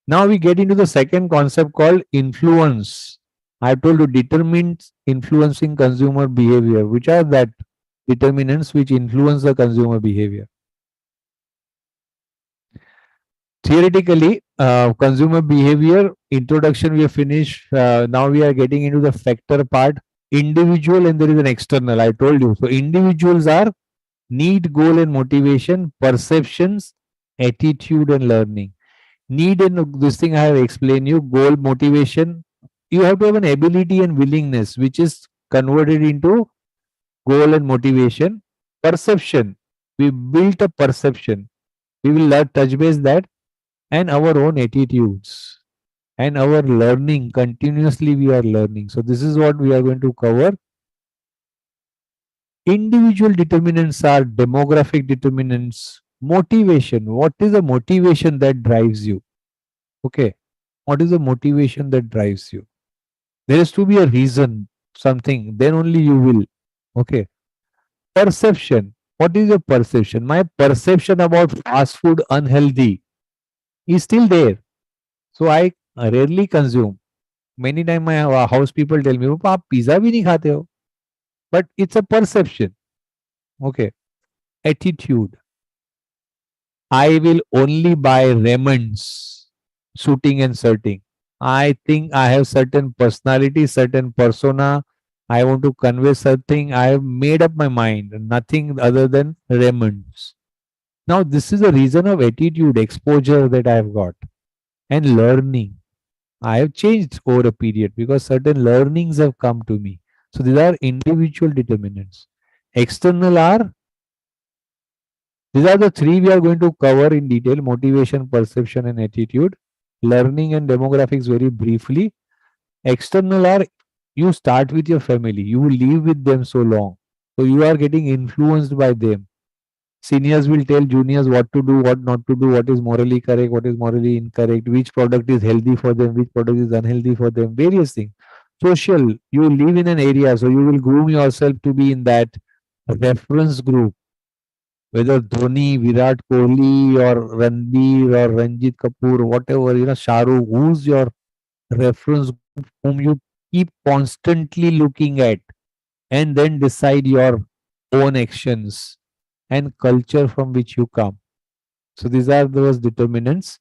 now we get into the second concept called influence. I told you determinants influencing consumer behavior. Which are that determinants which influence the consumer behavior? Theoretically, consumer behavior introduction we have finished. Now we are getting into the factor part. individual and there is an external. I told you. So individuals are need, goal and motivation, perceptions, attitude and learning. Need and this thing I have explained you, goal, motivation. You have to have an ability and willingness, which is converted into goal and motivation. Perception. We built a perception. We will touch base that and our own attitudes and our learning. Continuously we are learning. So this is what we are going to cover. Individual determinants are demographic determinants. Motivation. What is the motivation that drives you? Okay. What is the motivation that drives you? There has to be a reason, something, then only you will. Okay. Perception. What is your perception? My perception about fast food unhealthy is still there. So I rarely consume. Many times my house people tell me, "पापा, आप pizza भी नहीं खाते हो." But it's a perception. Okay. Attitude. I will only buy Raymonds suiting and shirting. I think I have certain personality, certain persona. I want to convey something. I have made up my mind, nothing other than Raymonds. Now, this is a reason of attitude, exposure that I have got, and learning. I have changed over a period because certain learnings have come to me. So, these are individual determinants. External are these are the three we are going to cover in detail: motivation, perception, and attitude. Learning and demographics very briefly. External are you start with your family, you live with them so long. So you are getting influenced by them. Seniors will tell juniors what to do, what not to do, what is morally correct, what is morally incorrect, which product is healthy for them, which product is unhealthy for them, various things. Social, you live in an area, so you will groom yourself to be in that reference group, whether Dhoni, Virat Kohli, or Ranbir, or Ranjit Kapoor, whatever, Shahrukh, who's your reference group whom you keep constantly looking at and then decide your own actions and culture from which you come. So these are those determinants.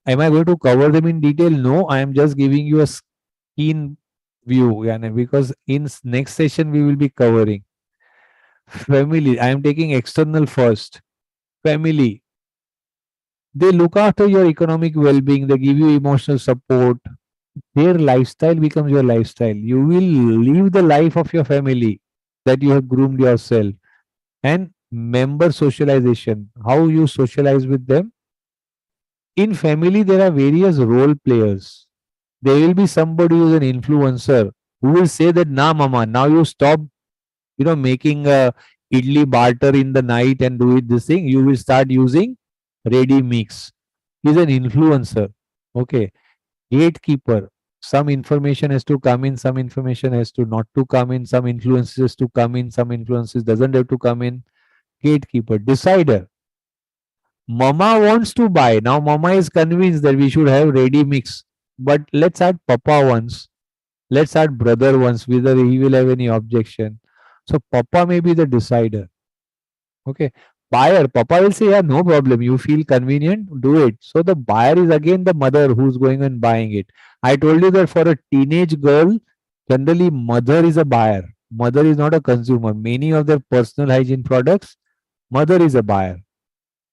Am I going to cover them in detail? No, I am just giving you a keen view, yani, because in next session we will be covering family. I am taking external first. Family. They look after your economic well-being. They give you emotional support. Their lifestyle becomes your lifestyle. You will live the life of your family that you have groomed yourself. And member socialization, how you socialize with them. In family, there are various role players. There will be somebody who is an influencer who will say that, "Nah, mama, now you stop, making a idli barter in the night and do it this thing. You will start using ready mix." He's an influencer. Okay. Gatekeeper. Some information has to come in, some information has to not to come in, some influences to come in, some influences doesn't have to come in. Gatekeeper. Decider. Mama wants to buy. Now mama is convinced that we should have ready mix. But let's add papa once. Let's add brother once, whether he will have any objection. So papa may be the decider. Okay. Buyer, papa will say, yeah, no problem. You feel convenient, do it. So the buyer is again the mother who's going and buying it. I told you that for a teenage girl, generally mother is a buyer. Mother is not a consumer. Many of their personal hygiene products, mother is a buyer.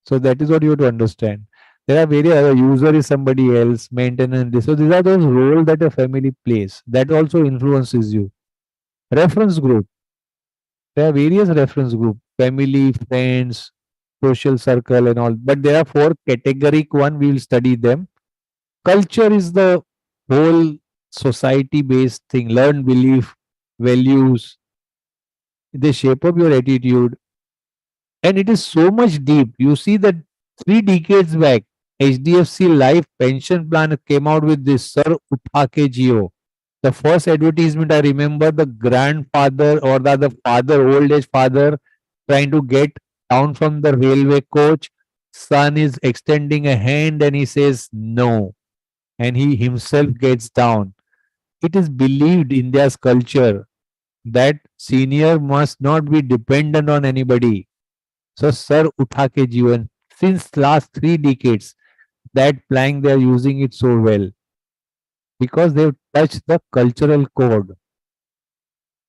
So that is what you have to understand. There are various other user is somebody else, maintenance. So these are those roles that a family plays. That also influences you. Reference group. There are various reference group, family, friends, social circle and all. But there are four categoric one, we will study them. Culture is the whole society based thing, learn belief, values. They shape up your attitude. And it is so much deep. You see that 3 decades back, HDFC Life Pension Plan came out with this Sir Uthake Jio. The first advertisement I remember the grandfather or the father, old age father, trying to get down from the railway coach. Son is extending a hand and he says no. And he himself gets down. It is believed in India's culture that senior must not be dependent on anybody. So Sir Uthake Jivan, since last 3 decades, that plank they are using it so well because they've touched the cultural code.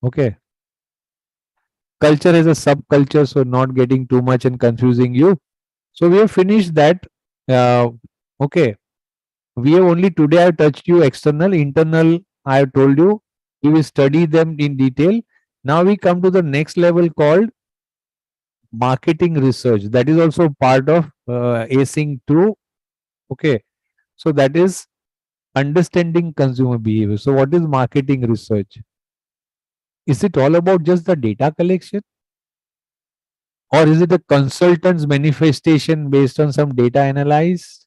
Okay. Culture is a subculture, so not getting too much and confusing you. So we have finished that. Uh, okay. We have only today I have touched you external, internal. I have told you we will study them in detail. Now we come to the next level called marketing research. That is also part of acing through. Okay. So that is understanding consumer behavior. So what is marketing research? Is it all about just the data collection? Or is it a consultant's manifestation based on some data analyzed?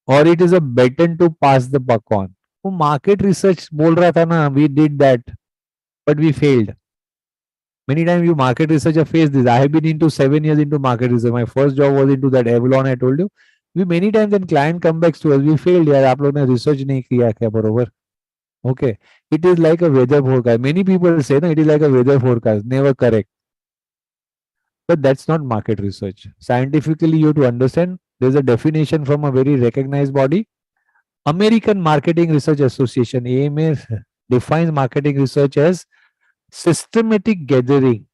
Or it is a baton to pass the buck on? वो market research बोल रहा था ना, we did that, but we failed. Many times you market researcher face this. I have been into 7 years into market research. My first job was into that Avalon. I told you. We many times then client come back to us. We failed यार आप लोग ने research नहीं किया क्या बरोबर. Okay, it is like a weather forecast. Many people say no, it is like a weather forecast. Never correct. But that's not market research. Scientifically, you have to understand. There's a definition from a very recognized body. American Marketing Research Association (AMA) defines marketing research as systematic gathering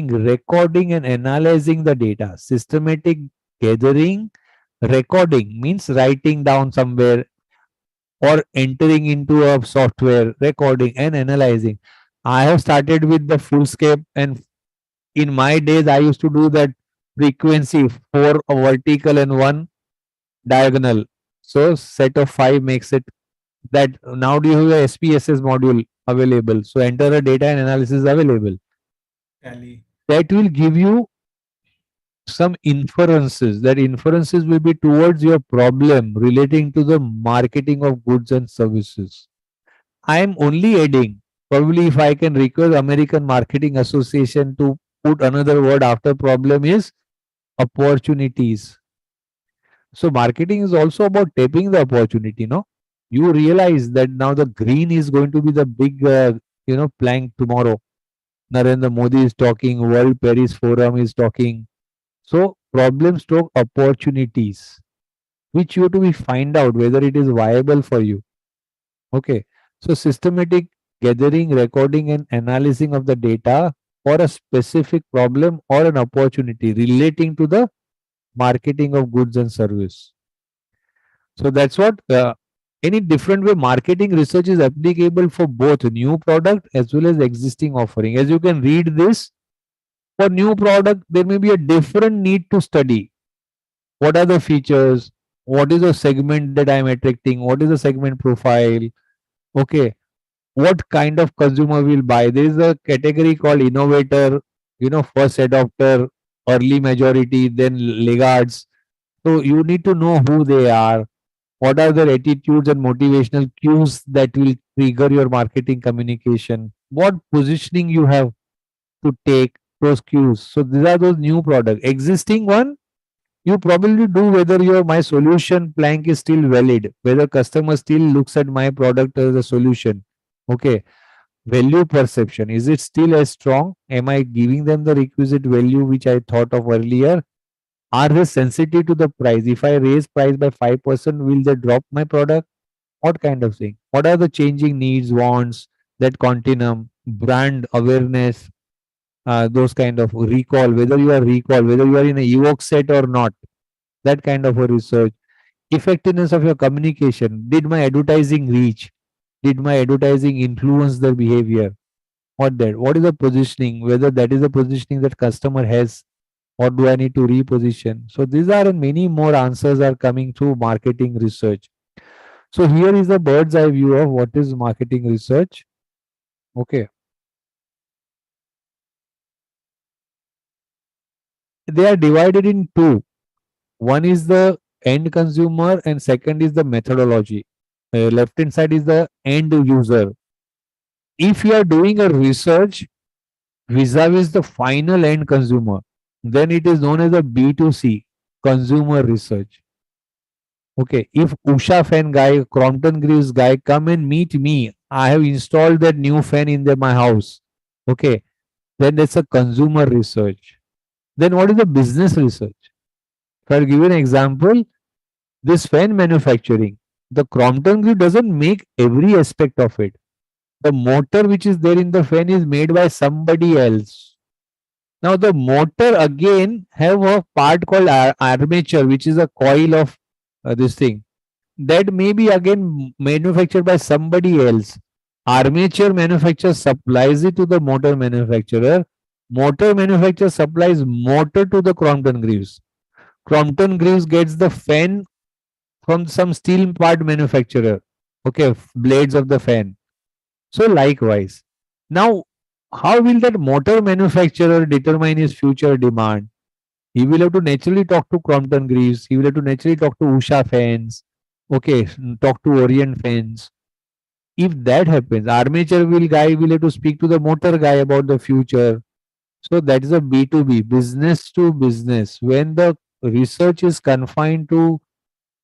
recording and analyzing the data. Systematic gathering, recording means writing down somewhere or entering into a software, recording and analyzing. I have started with the fullscape, and in my days I used to do that frequency, 4 vertical and 1 diagonal. So set of 5 makes it that. Now do you have a SPSS module available? So enter a data and analysis available. Tally. That will give you some inferences. That inferences will be towards your problem relating to the marketing of goods and services. I am only adding, probably if I can request American Marketing Association to put another word after problem is opportunities. So marketing is also about tapping the opportunity, no? You realize that now the green is going to be the big, plank tomorrow. Narendra Modi is talking, World Paris Forum is talking. So problem stroke opportunities, which you have to be find out whether it is viable for you. Okay. So systematic gathering, recording and analyzing of the data for a specific problem or an opportunity relating to the marketing of goods and service. So that's what any different way marketing research is applicable for both new product as well as existing offering. As you can read this, for new product, there may be a different need to study. What are the features? What is the segment that I'm attracting? What is the segment profile? Okay. What kind of consumer will buy? There is a category called innovator, first adopter, early majority, then laggards. So you need to know who they are. What are their attitudes and motivational cues that will trigger your marketing communication? What positioning you have to take those cues. So these are those new product. Existing one, you probably do whether your my solution plank is still valid, whether customer still looks at my product as a solution. Okay. Value perception. Is it still as strong? Am I giving them the requisite value which I thought of earlier? Are they sensitive to the price? If I raise price by 5%, will they drop my product? What kind of thing? What are the changing needs, wants, that continuum, brand awareness, those kind of recall, whether you are recall, whether you are in a evoke set or not, that kind of a research. Effectiveness of your communication. Did my advertising reach? Did my advertising influence their behavior? What that? What is the positioning? Whether that is the positioning that customer has, or do I need to reposition? So these are and many more answers are coming through marketing research. So here is a bird's eye view of what is marketing research. Okay. They are divided in two. One is the end consumer and second is the methodology. Left hand side is the end user. If you are doing a research vis-a-vis the final end consumer, then it is known as a B2C, consumer research. Okay, if Usha fan guy, Crompton Greaves guy come and meet me, I have installed that new fan in my house. Okay, then that's a consumer research. Then what is the business research? If I'll give you an example, this fan manufacturing, the Crompton Group doesn't make every aspect of it. The motor which is there in the fan is made by somebody else. Now the motor again have a part called armature, which is a coil of this thing that may be again manufactured by somebody else. Armature manufacturer supplies it to the motor manufacturer. Motor manufacturer supplies motor to the Crompton Greaves. Crompton Greaves gets the fan from some steel part manufacturer. Okay, blades of the fan. So likewise. Now, how will that motor manufacturer determine his future demand? He will have to naturally talk to Crompton Greaves. He will have to naturally talk to Usha fans. Okay, talk to Orient fans. If that happens, armature will guy will have to speak to the motor guy about the future. So that is a B2B, business to business. When the research is confined to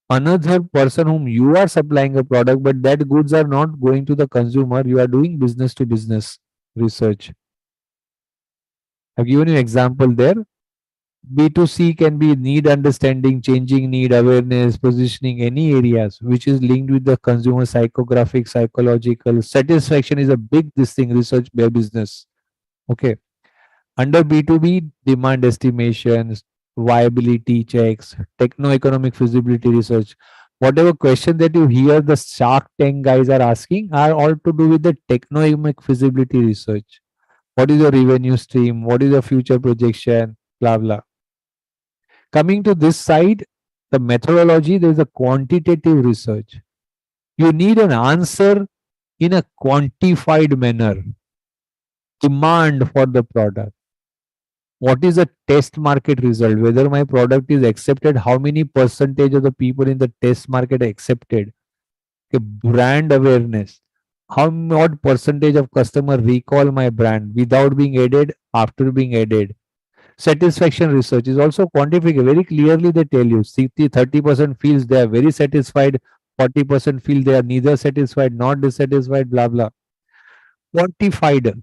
another person whom you are supplying a product, but that goods are not going to the consumer, you are doing business to business research. I've given you an example there. B2C can be need understanding, changing need, awareness, positioning, any areas which is linked with the consumer psychographic, psychological. Satisfaction is a big this thing, research by business. Okay. Under B2B, demand estimations, viability checks, techno-economic feasibility research. Whatever question that you hear the Shark Tank guys are asking are all to do with the techno-economic feasibility research. What is your revenue stream? What is your future projection? Blah, blah. Coming to this side, the methodology, there is a quantitative research. You need an answer in a quantified manner. Demand for the product. What is a test market result? Whether my product is accepted, how many percentage of the people in the test market are accepted? Okay, brand awareness. What percentage of customer recall my brand without being added, after being added? Satisfaction research is also quantified. Very clearly they tell you 30% feels they are very satisfied, 40% feel they are neither satisfied, not dissatisfied, blah blah. Quantified.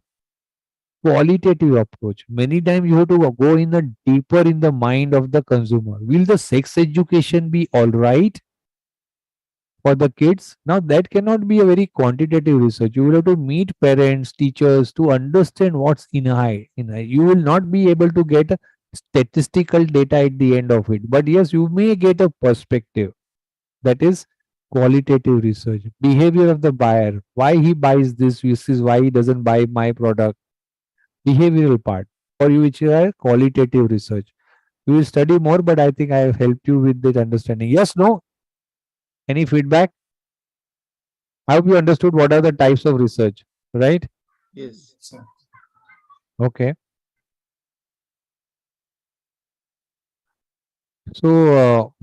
Qualitative approach. Many times you have to go in a deeper in the mind of the consumer. Will the sex education be all right for the kids? Now that cannot be a very quantitative research. You will have to meet parents, teachers to understand what's in high. You will not be able to get a statistical data at the end of it. But yes, you may get a perspective. That is qualitative research. Behavior of the buyer. Why he buys this. This is why he doesn't buy my product. Behavioral part for you, which are qualitative research. We will study more, but I think I have helped you with this understanding. Yes, no? Any feedback? I hope you understood what are the types of research, right? Yes. So, Okay. So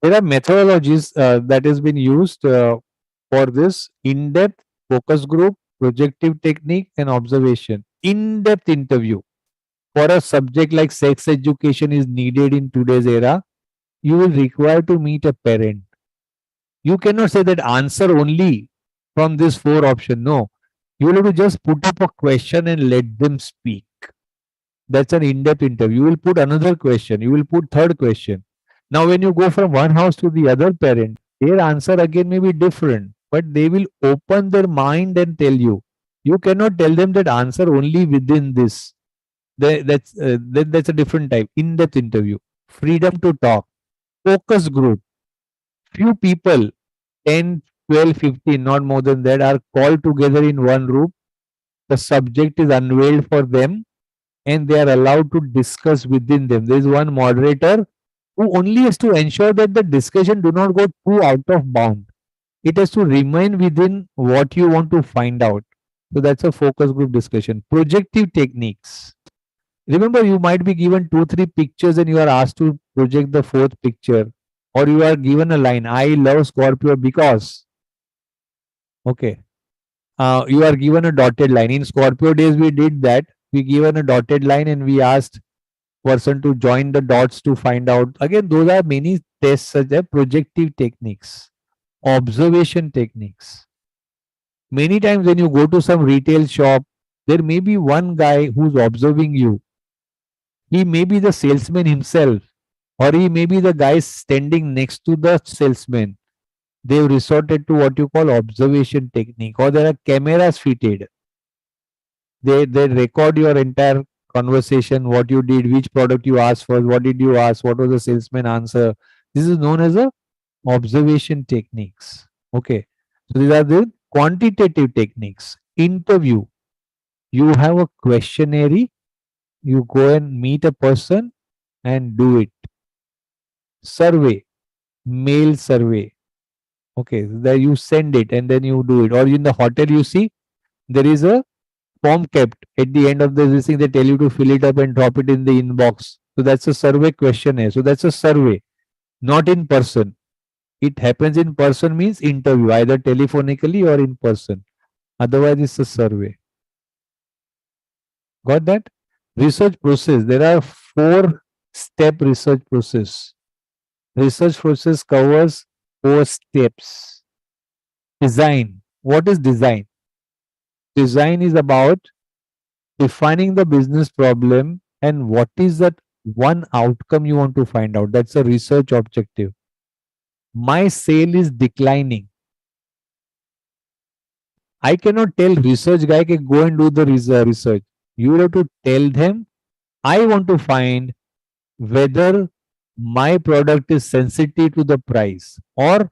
there are methodologies that has been used for this in-depth focus group, projective technique, and observation. In-depth interview for a subject like sex education is needed in today's era. You will require to meet a parent. You cannot say that answer only from this four option. No, you will have to just put up a question and let them speak. That's an in-depth interview. You will put another question. You will put third question. Now, when you go from one house to the other parent, their answer again may be different, but they will open their mind and tell you. You cannot tell them that answer only within this. That's a different type. In-depth interview. Freedom to talk. Focus group. Few people 10, 12, 15, not more than that, are called together in one room. The subject is unveiled for them and they are allowed to discuss within them. There is one moderator who only has to ensure that the discussion do not go too out of bound. It has to remain within what you want to find out. So that's a focus group discussion. Projective techniques. Remember, you might be given 2, 3 pictures and you are asked to project the fourth picture, or you are given a line, I love Scorpio because. Okay. You are given a dotted line. In Scorpio days, we did that. We given a dotted line and we asked person to join the dots to find out. Again, those are many tests such as projective techniques, observation techniques. Many times when you go to some retail shop, there may be one guy who's observing you. He may be the salesman himself, or he may be the guy standing next to the salesman. they've resorted to what you call observation technique, or there are cameras fitted. They record your entire conversation, what you did, which product you asked for, what did you ask, what was the salesman answer. This is known as a observation techniques. Okay. So these are the quantitative techniques. Interview. You have a questionnaire, you go and meet a person and do it. Survey, mail survey. Okay, there you send it and then you do it. Or in the hotel, you see there is a form kept at the end of the this thing. They tell you to fill it up and drop it in the inbox. So that's a survey questionnaire. So that's a survey, not in person. It happens in person means interview, either telephonically or in person. Otherwise, it's a survey. Got that? Research process. There are 4-step research process. Research process covers 4 steps. Design. What is design? Design is about defining the business problem and what is that one outcome you want to find out. That's a research objective. My sale is declining. I cannot tell research guy ke go and do the research. You have to tell them, I want to find whether my product is sensitive to the price, or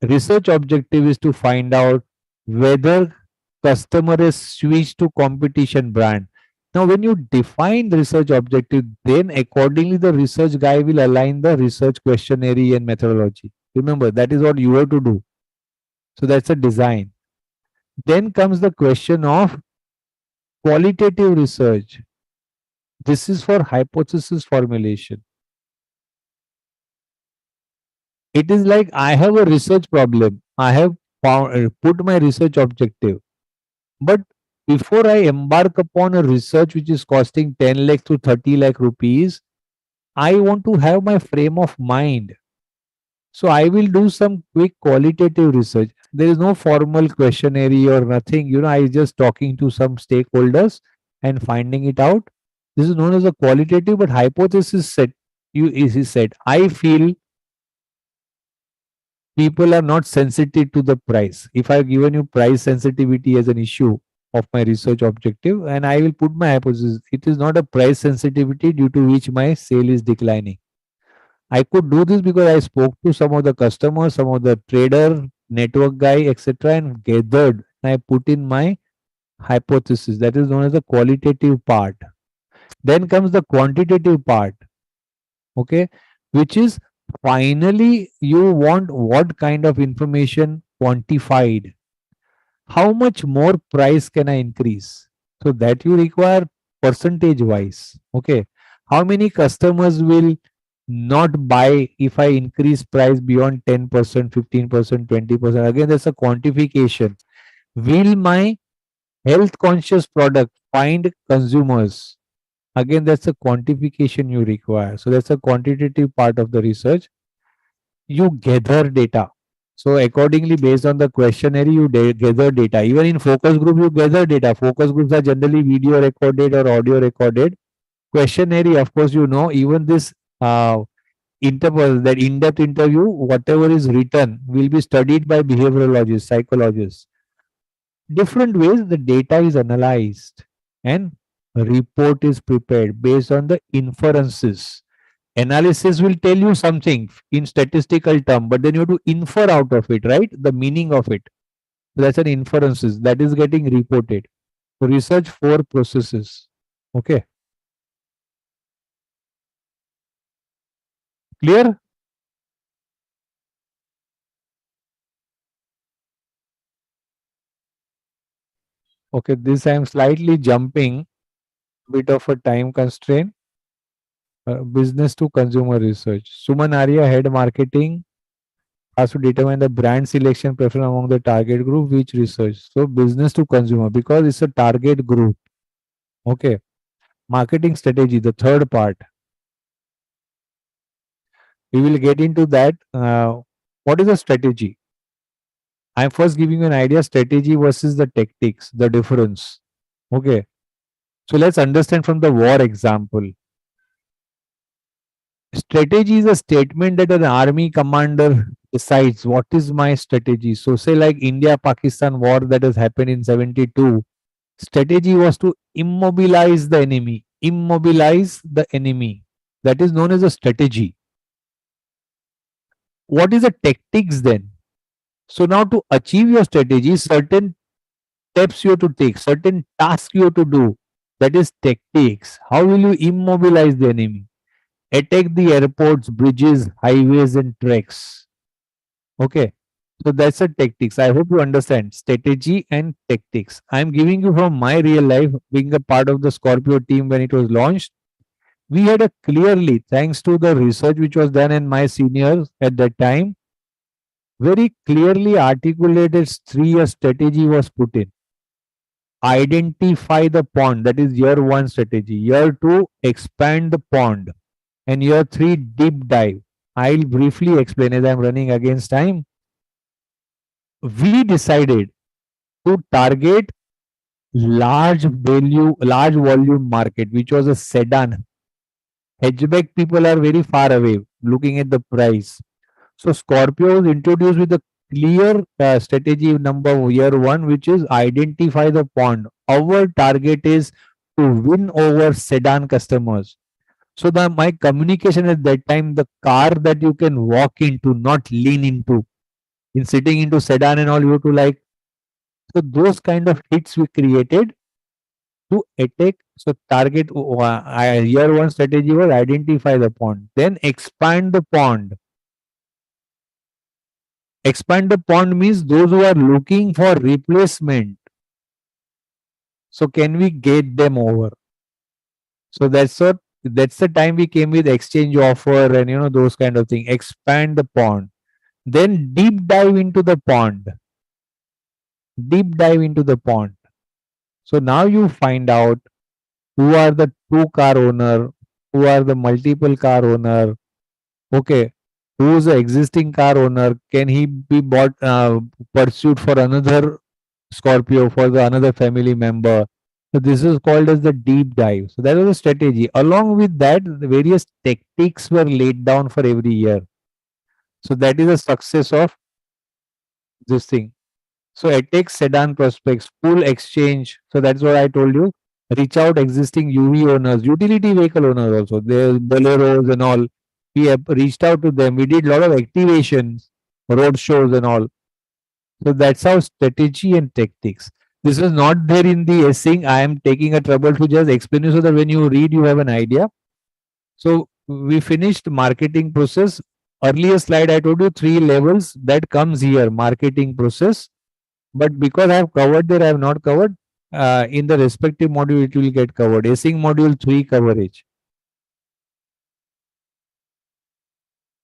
research objective is to find out whether customer is switched to competition brand. Now, when you define the research objective, then accordingly the research guy will align the research questionnaire and methodology. Remember, that is what you have to do. So that's a design. Then comes the question of qualitative research. This is for hypothesis formulation. It is like I have a research problem. I have put my research objective. But before I embark upon a research which is costing 10 lakh to 30 lakh rupees, I want to have my frame of mind. So I will do some quick qualitative research. There is no formal questionnaire or nothing. I just talking to some stakeholders and finding it out. This is known as a qualitative, but hypothesis set. Is said. I feel people are not sensitive to the price. If I've given you price sensitivity as an issue of my research objective, and I will put my hypothesis, it is not a price sensitivity due to which my sale is declining. I could do this because I spoke to some of the customers, some of the trader, network guy, etc., and gathered. And I put in my hypothesis. That is known as the qualitative part. Then comes the quantitative part, okay, which is finally you want what kind of information quantified. How much more price can I increase? So that you require percentage wise. Okay. How many customers will not buy if I increase price beyond 10%, 15%, 20%? Again, there's a quantification. Will my health conscious product find consumers? Again, that's a quantification you require. So that's a quantitative part of the research. You gather data. So accordingly, based on the questionnaire, you gather data. Even in focus group, you gather data. Focus groups are generally video recorded or audio recorded. Questionnaire, of course, even this interval, that in-depth interview, whatever is written will be studied by behaviorologists, psychologists. Different ways the data is analyzed and a report is prepared based on the inferences. Analysis will tell you something in statistical term, but then you have to infer out of it, right? The meaning of it. So that's an inferences that is getting reported. So research 4 processes. Okay. Clear? Okay, this I am slightly jumping, bit of a time constraint. Business to consumer research. Suman Arya, head marketing, has to determine the brand selection preference among the target group, which research. So business to consumer, because it's a target group. Okay. Marketing strategy, the third part. We will get into that. What is a strategy? I'm first giving you an idea, strategy versus the tactics, the difference. Okay. So let's understand from the war example. Strategy is a statement that an army commander decides what is my strategy. So say like India-Pakistan war that has happened in 72, strategy was to immobilize the enemy. Immobilize the enemy. That is known as a strategy. What is the tactics then? So now to achieve your strategy, certain steps you have to take, certain tasks you have to do. That is tactics. How will you immobilize the enemy? Attack the airports, bridges, highways, and tracks. Okay. So that's a tactics. I hope you understand strategy and tactics. I'm giving you from my real life, being a part of the Scorpio team when it was launched. We had a clearly, thanks to the research which was done in my seniors at that time, very clearly articulated 3 year strategy was put in. Identify the pond, that is year one strategy. Year two, expand the pond. And year three, deep dive. I'll briefly explain as I'm running against time. We decided to target large volume market, which was a sedan. Hatchback people are very far away looking at the price. So Scorpio was introduced with a clear strategy number year one, which is identify the pond. Our target is to win over sedan customers. So my communication at that time, the car that you can walk into, not lean into. In sitting into sedan and all, you have to like. So those kind of hits we created to attack. So target year one strategy was identify the pond, then expand the pond. Expand the pond means those who are looking for replacement. So can we get them over? So that's the time we came with exchange offer and those kind of thing. Expand the pond. Then deep dive into the pond. Deep dive into the pond. So now you find out who are the two car owner, who are the multiple car owner. Okay, who is the existing car owner? Can he be bought pursued for another Scorpio for the another family member? So this is called as the deep dive. So that was a strategy. Along with that, the various tactics were laid down for every year. So that is the success of this thing. So attack sedan prospects, full exchange. So that's what I told you. Reach out existing UV owners, utility vehicle owners also. There's Boleros and all. We have reached out to them. We did a lot of activations, road shows and all. So that's how strategy and tactics. This is not there in the essay. I am taking a trouble to just explain you so that when you read, you have an idea. So we finished marketing process. Earlier slide, I told you 3 levels that comes here. Marketing process. But because I have covered there, I have not covered. In the respective module, it will get covered. Async module 3 coverage.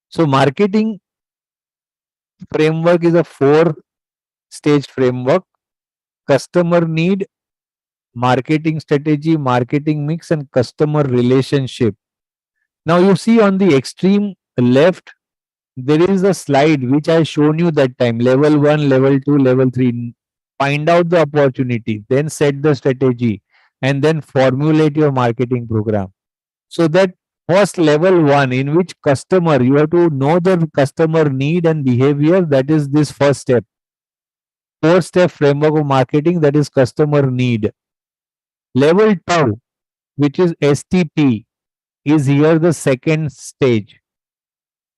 So marketing framework is a 4-stage framework. Customer need, marketing strategy, marketing mix, and customer relationship. Now you see on the extreme left, there is a slide which I shown you that time. Level 1, level 2, level 3. Find out the opportunity, then set the strategy, and then formulate your marketing program. So that first level 1, in which customer, you have to know the customer need and behavior. That is this first step. 4-step framework of marketing, that is customer need. Level 2, which is STP, is here the second stage.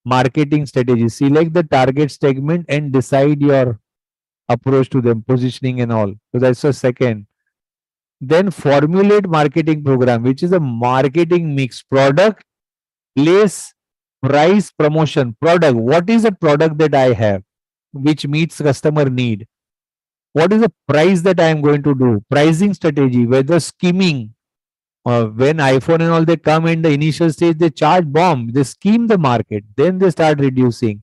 Marketing strategy. Select the target segment and decide your approach to them, positioning and all. So that's the second. Then formulate marketing program, which is a marketing mix. Product, place, price, promotion. Product. What is a product that I have which meets customer need? What is the price that I am going to do? Pricing strategy, whether skimming. When iPhone and all they come in the initial stage, they charge bomb. They scheme the market. Then they start reducing.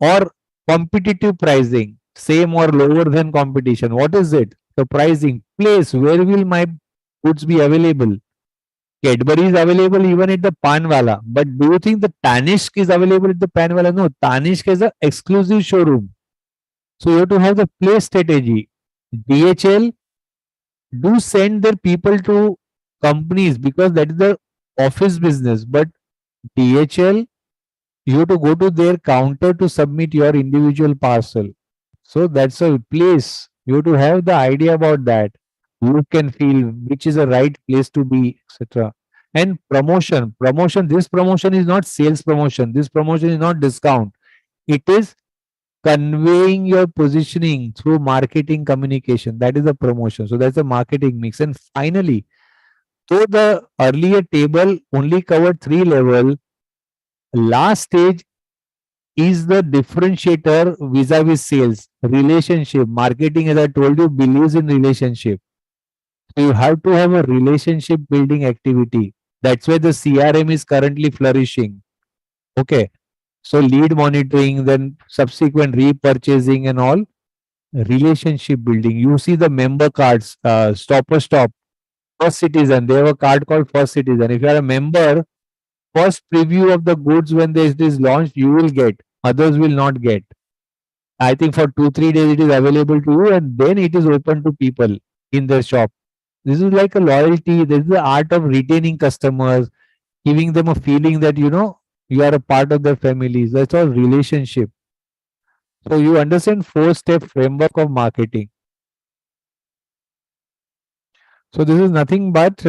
Or competitive pricing, same or lower than competition. What is it? The pricing. Place, where will my goods be available? Cadbury is available even at the Panwala. But do you think the Tanishq is available at the Panwala? No, Tanishq is an exclusive showroom. So you have to have the place strategy. DHL do send their people to companies because that is the office business. But DHL You have to go to their counter to submit your individual parcel. So that's a place. You have to have the idea about that. You can feel which is the right place to be, etc. And promotion. This promotion is not sales promotion. This promotion is not discount. It is conveying your positioning through marketing communication. That is the promotion. So that's the marketing mix. And finally, though the earlier table only covered three level, last stage is the differentiator vis-a-vis sales. Relationship. Marketing, as I told you, believes in relationship. So you have to have a relationship building activity. That's why the CRM is currently flourishing. Okay. So lead monitoring, then subsequent repurchasing and all relationship building. You see the member cards, Stopper Stop, First Citizen. They have a card called First Citizen. If you are a member, first preview of the goods when this is launched, you will get. Others will not get. I think for 2 3 days it is available to you, and then it is open to people in their shop. This is like a loyalty. This is the art of retaining customers, giving them a feeling that you are a part of their families. That's all relationship. So you understand four-step framework of marketing. So this is nothing but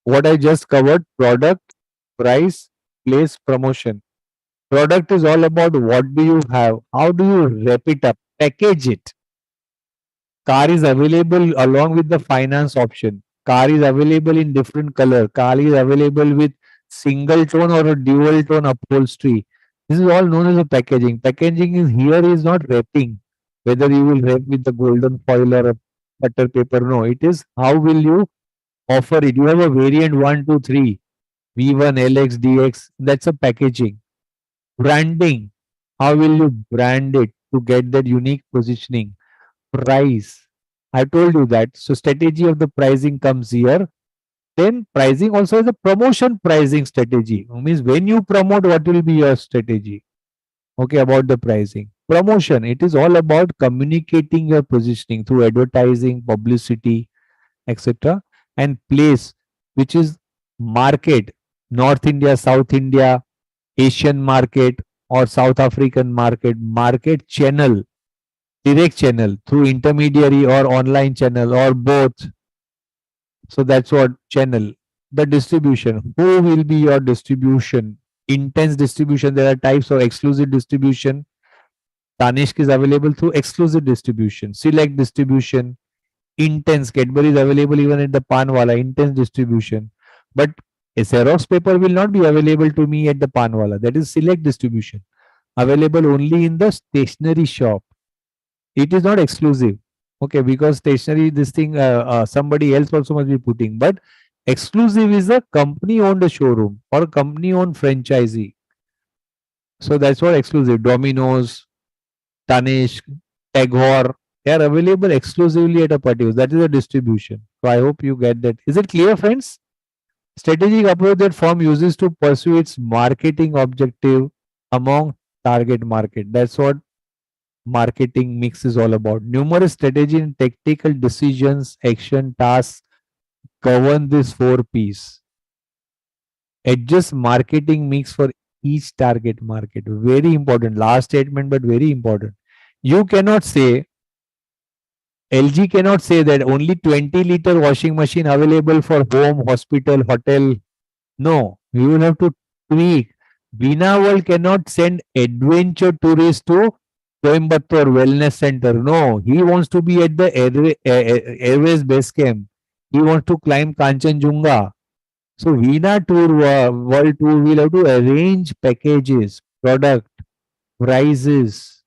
what I just covered: product, price, place, promotion. Product is all about what do you have, how do you wrap it up, package it. Car is available along with the finance option. Car is available in different color. Car is available with single tone or a dual tone upholstery. This is all known as a packaging. Packaging is here is not wrapping. Whether you will wrap with the golden foil or a butter paper, no. It is how will you offer it. You have a variant 1, 2, 3, V1, LX, DX. That's a packaging. Branding. How will you brand it to get that unique positioning? Price. I told you that. So strategy of the pricing comes here. Then pricing also is a promotion pricing strategy. Means when you promote, what will be your strategy? Okay, about the pricing. Promotion. It is all about communicating your positioning through advertising, publicity, etc. And place, which is market, North India, South India, Asian market, or South African market, market channel, direct channel through intermediary or online channel or both. So that's what channel. The distribution. Who will be your distribution? Intense distribution. There are types of exclusive distribution. Tanishq is available through exclusive distribution. Select distribution. Intense. Cadbury is available even at the Panwala. Intense distribution. But a Xerox paper will not be available to me at the Panwala. That is select distribution. Available only in the stationery shop. It is not exclusive. Okay, because stationery, this thing, somebody else also must be putting. But exclusive is a company owned showroom or company owned franchisee. So that's what exclusive. Domino's, Tanishq, Tagore, they are available exclusively at a particular. That is a distribution. So I hope you get that. Is it clear, friends? Strategic approach that firm uses to pursue its marketing objective among target market. That's what marketing mix is all about. Numerous strategy and tactical decisions, action, tasks govern this four P's. Adjust marketing mix for each target market. Very important. Last statement, but very important. You cannot say, LG cannot say that only 20-liter washing machine available for home, hospital, hotel. No, we will have to tweak. Bina World cannot send adventure tourists to Coimbatore Wellness Center. No, he wants to be at the Airways base camp. He wants to climb Kanchenjunga. So Veena Tour World Tour will have to arrange packages, product, prices,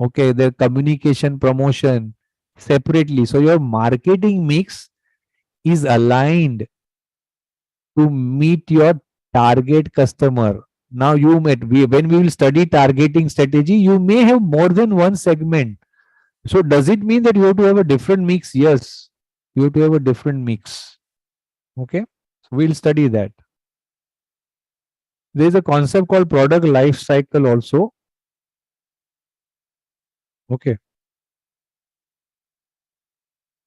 okay, their communication promotion separately. So your marketing mix is aligned to meet your target customer. Now when we will study targeting strategy, you may have more than one segment. So does it mean that you have to have a different mix? Yes, you have to have a different mix. Okay, so we'll study that. There is a concept called product life cycle also. Okay,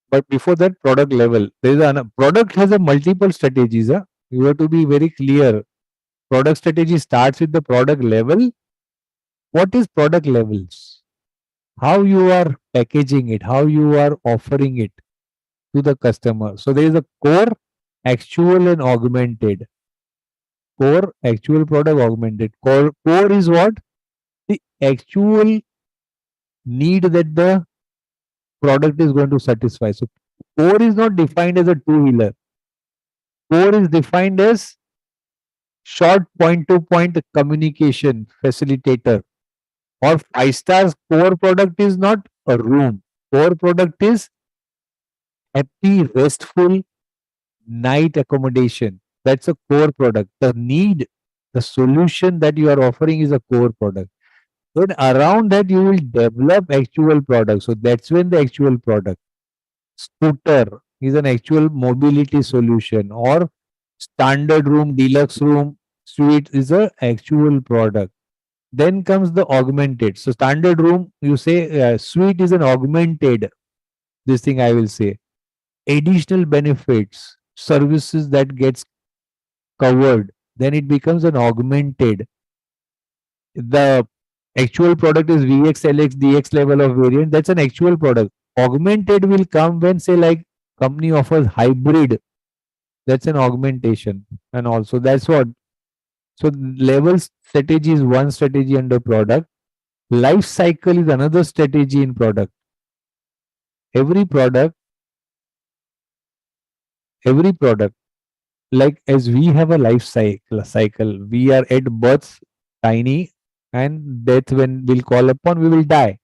but before that, product level. There is a product has a multiple strategies. You have to be very clear. Product strategy starts with the product level. What is product levels? How you are packaging it, how you are offering it to the customer. So there is a core, actual, and augmented. Core, actual, product, augmented. Core is what? The actual need that the product is going to satisfy. So core is not defined as a two-wheeler. Core is defined as short point-to-point communication facilitator. Or five stars core product is not a room. Core product is happy, restful night accommodation. That's a core product. The need, the solution that you are offering is a core product. Then around that you will develop actual product. So that's when the actual product. Scooter is an actual mobility solution, or standard room, deluxe room, suite is a actual product. Then comes the augmented. So standard room, you say suite is an augmented. This thing I will say. Additional benefits, services that gets covered. Then it becomes an augmented. The actual product is VX, LX, DX level of variant. That's an actual product. Augmented will come when say like company offers hybrid. That's an augmentation. And also that's what. So level strategy is one strategy under product. Life cycle is another strategy in product. Every product, every product, like as we have a life cycle, we are at birth tiny, and death when we'll call upon, we will die.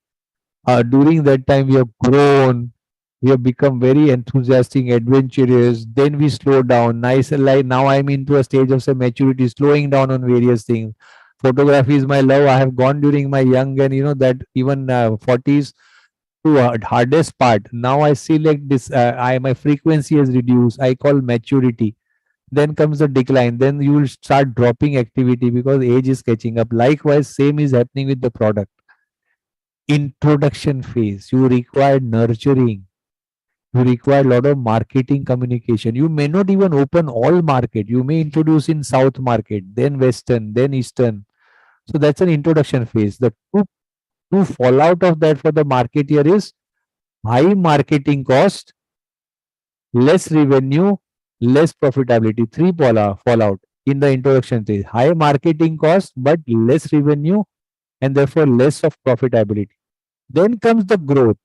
During that time, we have grown, we have become very enthusiastic, adventurous. Then we slow down. Nice, like now I'm into a stage of some maturity, slowing down on various things. Photography is my love. I have gone during my young and that even 40s to hardest part. Now I see like this. I my frequency has reduced. I call maturity. Then comes the decline. Then you will start dropping activity because age is catching up. Likewise, same is happening with the product. Introduction phase, you require nurturing, you require a lot of marketing communication. You may not even open all market, you may introduce in south market, then western, then eastern. So that's an introduction phase. The two fallout of that for the marketeer is high marketing cost, less revenue, less profitability. Three fallout in the introduction phase: high marketing cost but less revenue, and therefore less of profitability. Then comes the growth.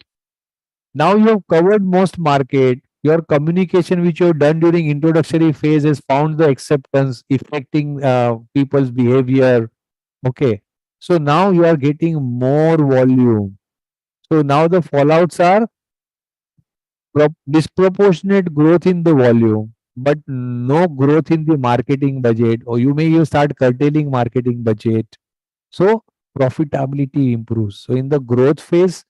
Now you have covered most market. Your communication which you have done during introductory phase has found the acceptance, affecting people's behavior. Okay. So now you are getting more volume. So now the fallouts are disproportionate growth in the volume, but no growth in the marketing budget, or you start curtailing marketing budget. So profitability improves. So in the growth phase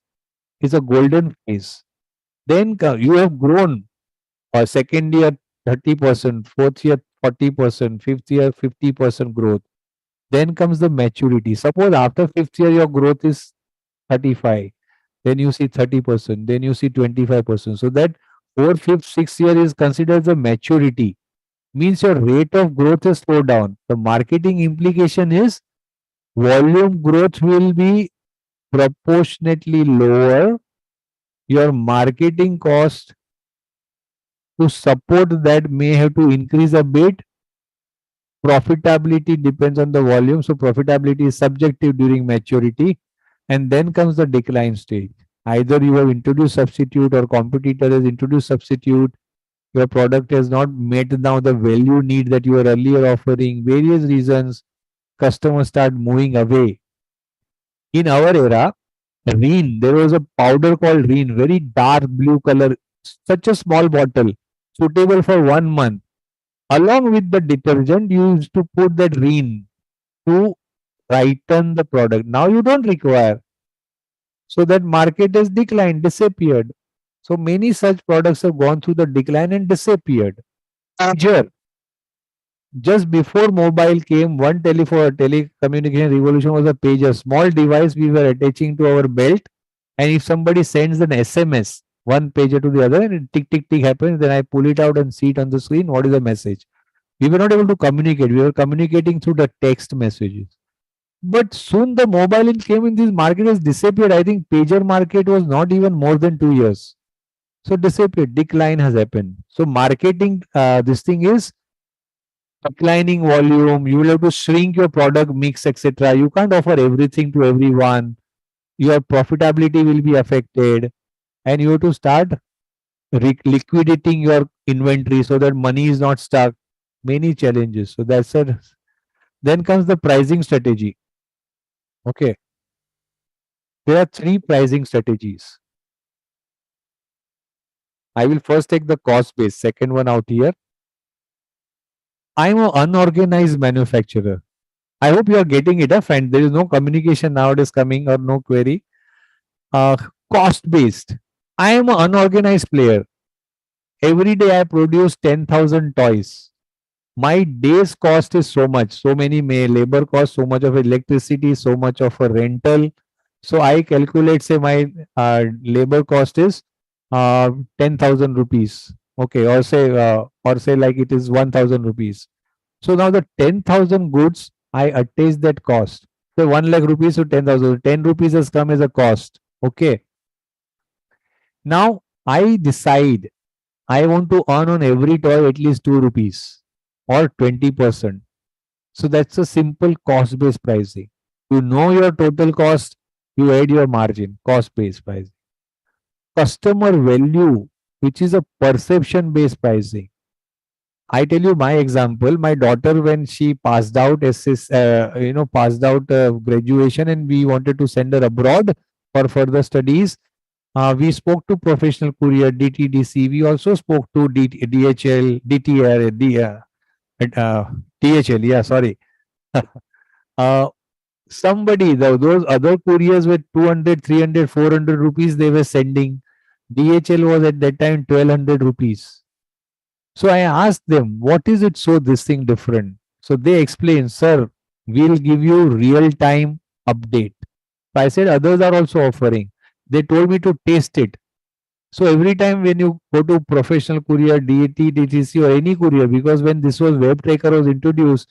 is a golden phase. Then you have grown. Second year 30%, fourth year 40%, fifth year 50% growth. Then comes the maturity. Suppose after fifth year your growth is 35, then you see 30%, then you see 25%. So that fourth, fifth, sixth year is considered the maturity. Means your rate of growth is slowed down. The marketing implication is volume growth will be proportionately lower. Your marketing cost to support that may have to increase a bit. Profitability depends on the volume. So profitability is subjective during maturity. And then comes the decline stage. Either you have introduced substitute or competitor has introduced substitute. Your product has not met now the value need that you were earlier offering. Various reasons, customers start moving away. In our era, Reen, there was a powder called Reen, very dark blue color, such a small bottle, suitable for 1 month. Along with the detergent, you used to put that Reen to brighten the product. Now you don't require. So that market has declined, disappeared. So many such products have gone through the decline and disappeared. Pager, just before mobile came, one telecommunication revolution was a pager, small device we were attaching to our belt, and if somebody sends an SMS, one pager to the other, and tick tick tick happens, then I pull it out and see it on the screen. What is the message? We were not able to communicate. We were communicating through the text messages. But soon the mobile came in, this market has disappeared. I think pager market was not even more than 2 years. So disappeared, decline has happened. So marketing, this thing is declining volume. You will have to shrink your product mix, etc. You can't offer everything to everyone. Your profitability will be affected, and you have to start liquidating your inventory so that money is not stuck. Many challenges. So that's it. Then comes the pricing strategy. Okay, there are three pricing strategies. I will first take the cost base, second one out here. I'm an unorganized manufacturer. I hope you are getting it up and there is no communication nowadays coming or no query. Uh, Cost based. I am an unorganized player. Every day I produce 10,000 toys. My day's cost is so much, so many labor cost, so much of electricity, so much of a rental. So I calculate, say my labor cost is 10,000 rupees. Okay, or say like it is 1,000 rupees. So now the 10,000 goods, I attach that cost. So 1 lakh rupees to 10,000. 10 rupees has come as a cost. Okay. Now I decide I want to earn on every toy at least 2 rupees or 20%. So that's a simple cost based pricing. You know your total cost, you add your margin, cost based pricing. Customer value, which is a perception based pricing. I tell you my example. My daughter, when she passed out passed out graduation, and we wanted to send her abroad for further studies. We spoke to professional courier DTDC. We also spoke to DHL, DTR, DHL. Yeah, sorry. uh, Somebody, those other couriers with 200, 300, 400 rupees they were sending. DHL was at that time 1200 rupees. So I asked them, what is it so this thing different? So they explained, sir, we'll give you real time update. I said, others are also offering. They told me to taste it. So every time when you go to professional courier, DAT, DTC or any courier, because when this was web tracker was introduced,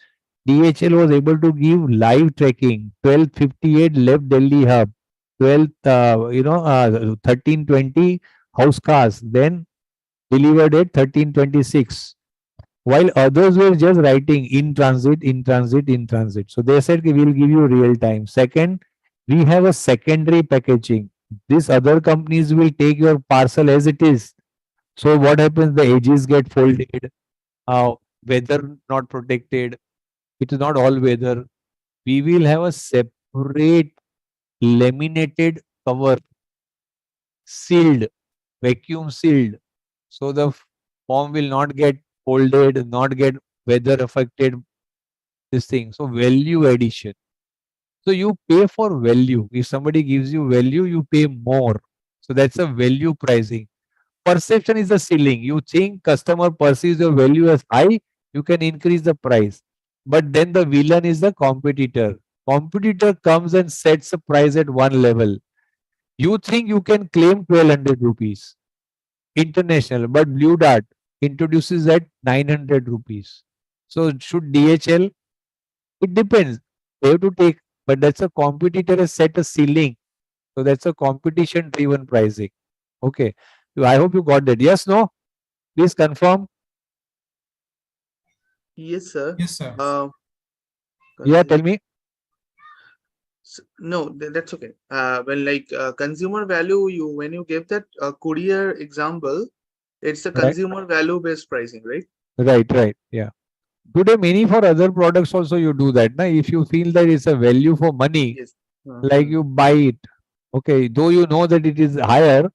DHL was able to give live tracking. 12:58 left Delhi hub, 13:20 house cars, then delivered at 13:26. While others were just writing in transit, in transit, in transit. So they said we will give you real time. Second, we have a secondary packaging. These other companies will take your parcel as it is. So what happens? The edges get folded, weather not protected. It is not all weather. We will have a separate laminated cover, sealed, vacuum sealed. So the form will not get folded, not get weather affected. This thing. So value addition. So you pay for value. If somebody gives you value, you pay more. So that's a value pricing. Perception is the ceiling. You think customer perceives your value as high, you can increase the price. But then the villain is the competitor. Competitor comes and sets a price at one level. You think you can claim 1200 rupees international, but Blue Dart introduces at 900 rupees. So should DHL? It depends. They have to take, but that's a competitor has set a ceiling. So that's a competition driven pricing. Okay. So I hope you got that. Yes, no? Please confirm. Yes, sir. Yes, sir. Yeah, tell me. No, that's okay. When consumer value, when you give that courier example, it's a Right. consumer value based pricing, right? Right. Yeah. Today, many for other products also you do that. Na? If you feel that it's a value for money, Yes. like you buy it. Okay. Though you know that it is higher,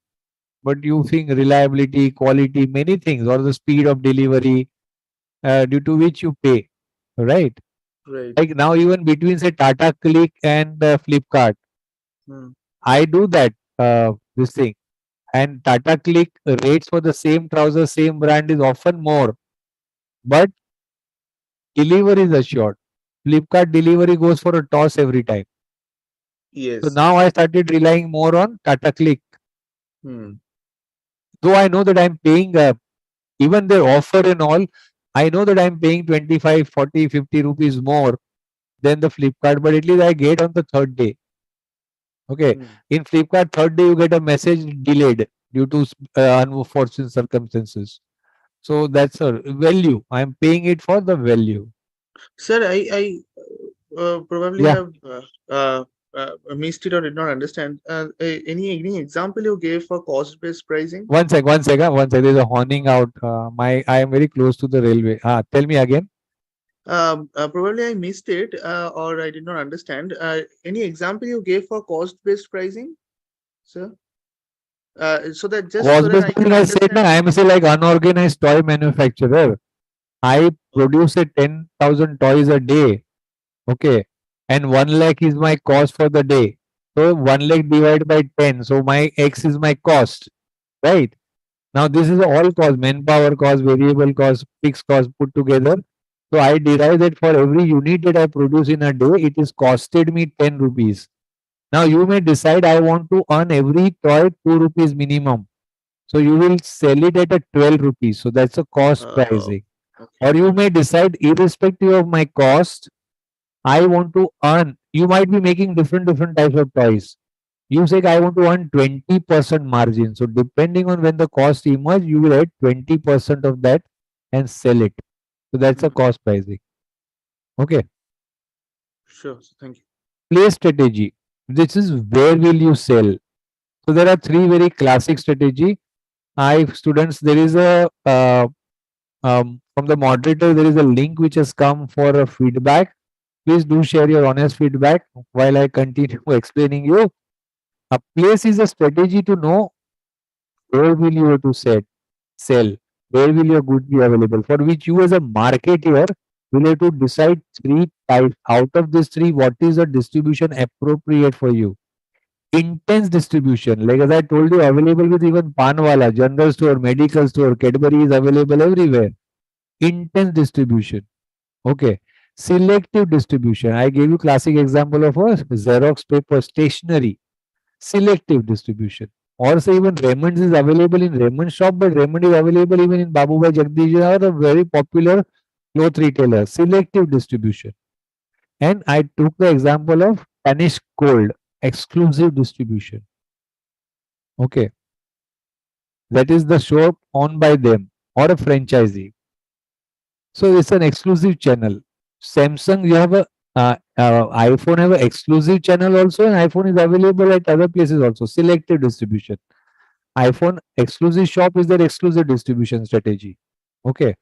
but you think reliability, quality, many things, or the speed of delivery, due to which you pay. Right. Right. Like now, even between say Tata Click and Flipkart, Hmm. I do that. This thing. And Tata Click rates for the same trouser, same brand is often more, but delivery is assured. Flipkart delivery goes for a toss every time. So Yes. now I started relying more on Tata Click. Hmm. Though I know that I'm paying even their offer and all, I know that I'm paying 25, 40, 50 rupees more than the Flipkart, but at least I get on the third day. Okay. Hmm. In Flipkart, third day you get a message delayed due to unforeseen circumstances. So that's a value. I'm paying it for the value. Sir, I probably Yeah. have missed it or did not understand. Any example you gave for cost-based pricing? One sec. There's a horning out. I am very close to the railway. Tell me again. Probably I missed it or I did not understand. Any example you gave for cost-based pricing, sir? So that just so Cost that based I can pricing, I said, na, understand. I am say like unorganized toy manufacturer. I Oh, produce a 10,000 toys a day. Okay. And 1 lakh is my cost for the day. So 1 lakh divided by 10. So my X is my cost. Right. Now this is all cost, manpower cost, variable cost, fixed cost put together. So I derive that for every unit that I produce in a day, it is costed me 10 rupees. Now you may decide I want to earn every toy 2 rupees minimum. So you will sell it at a 12 rupees. So that's a cost oh, pricing. okay, Or you may understood. decide irrespective of my cost, I want to earn. You might be making different types of toys. You say I want to earn 20% margin. So depending on when the cost emerge, you will add 20% of that and sell it. So that's a Hmm. cost pricing. Okay. Sure, thank you. Play strategy. This is where will you sell. So there are three very classic strategy. I students, there is a from the moderator, there is a link which has come for a feedback. Please do share your honest feedback while I continue explaining you. A place is a strategy to know where will you have to sell, where will your good be available, for which you as a marketer will have to decide three types. Out of these three, what is the distribution appropriate for you? Intense distribution, like as I told you, available with even Panwala, general store, medical store, Cadbury is available everywhere. Intense distribution. Okay. Selective distribution. I gave you classic example of a Xerox paper stationery. Selective distribution. Or say even Raymond's is available in Raymond shop, but Raymond is available even in Babubai Jagdish or a very popular cloth retailer. Selective distribution. And I took the example of Danish Gold, exclusive distribution. Okay. That is the shop owned by them or a franchisee. So it's an exclusive channel. Samsung, you have a iPhone have an exclusive channel also, and iPhone is available at other places also. Selective distribution. iPhone exclusive shop is their exclusive distribution strategy. Okay,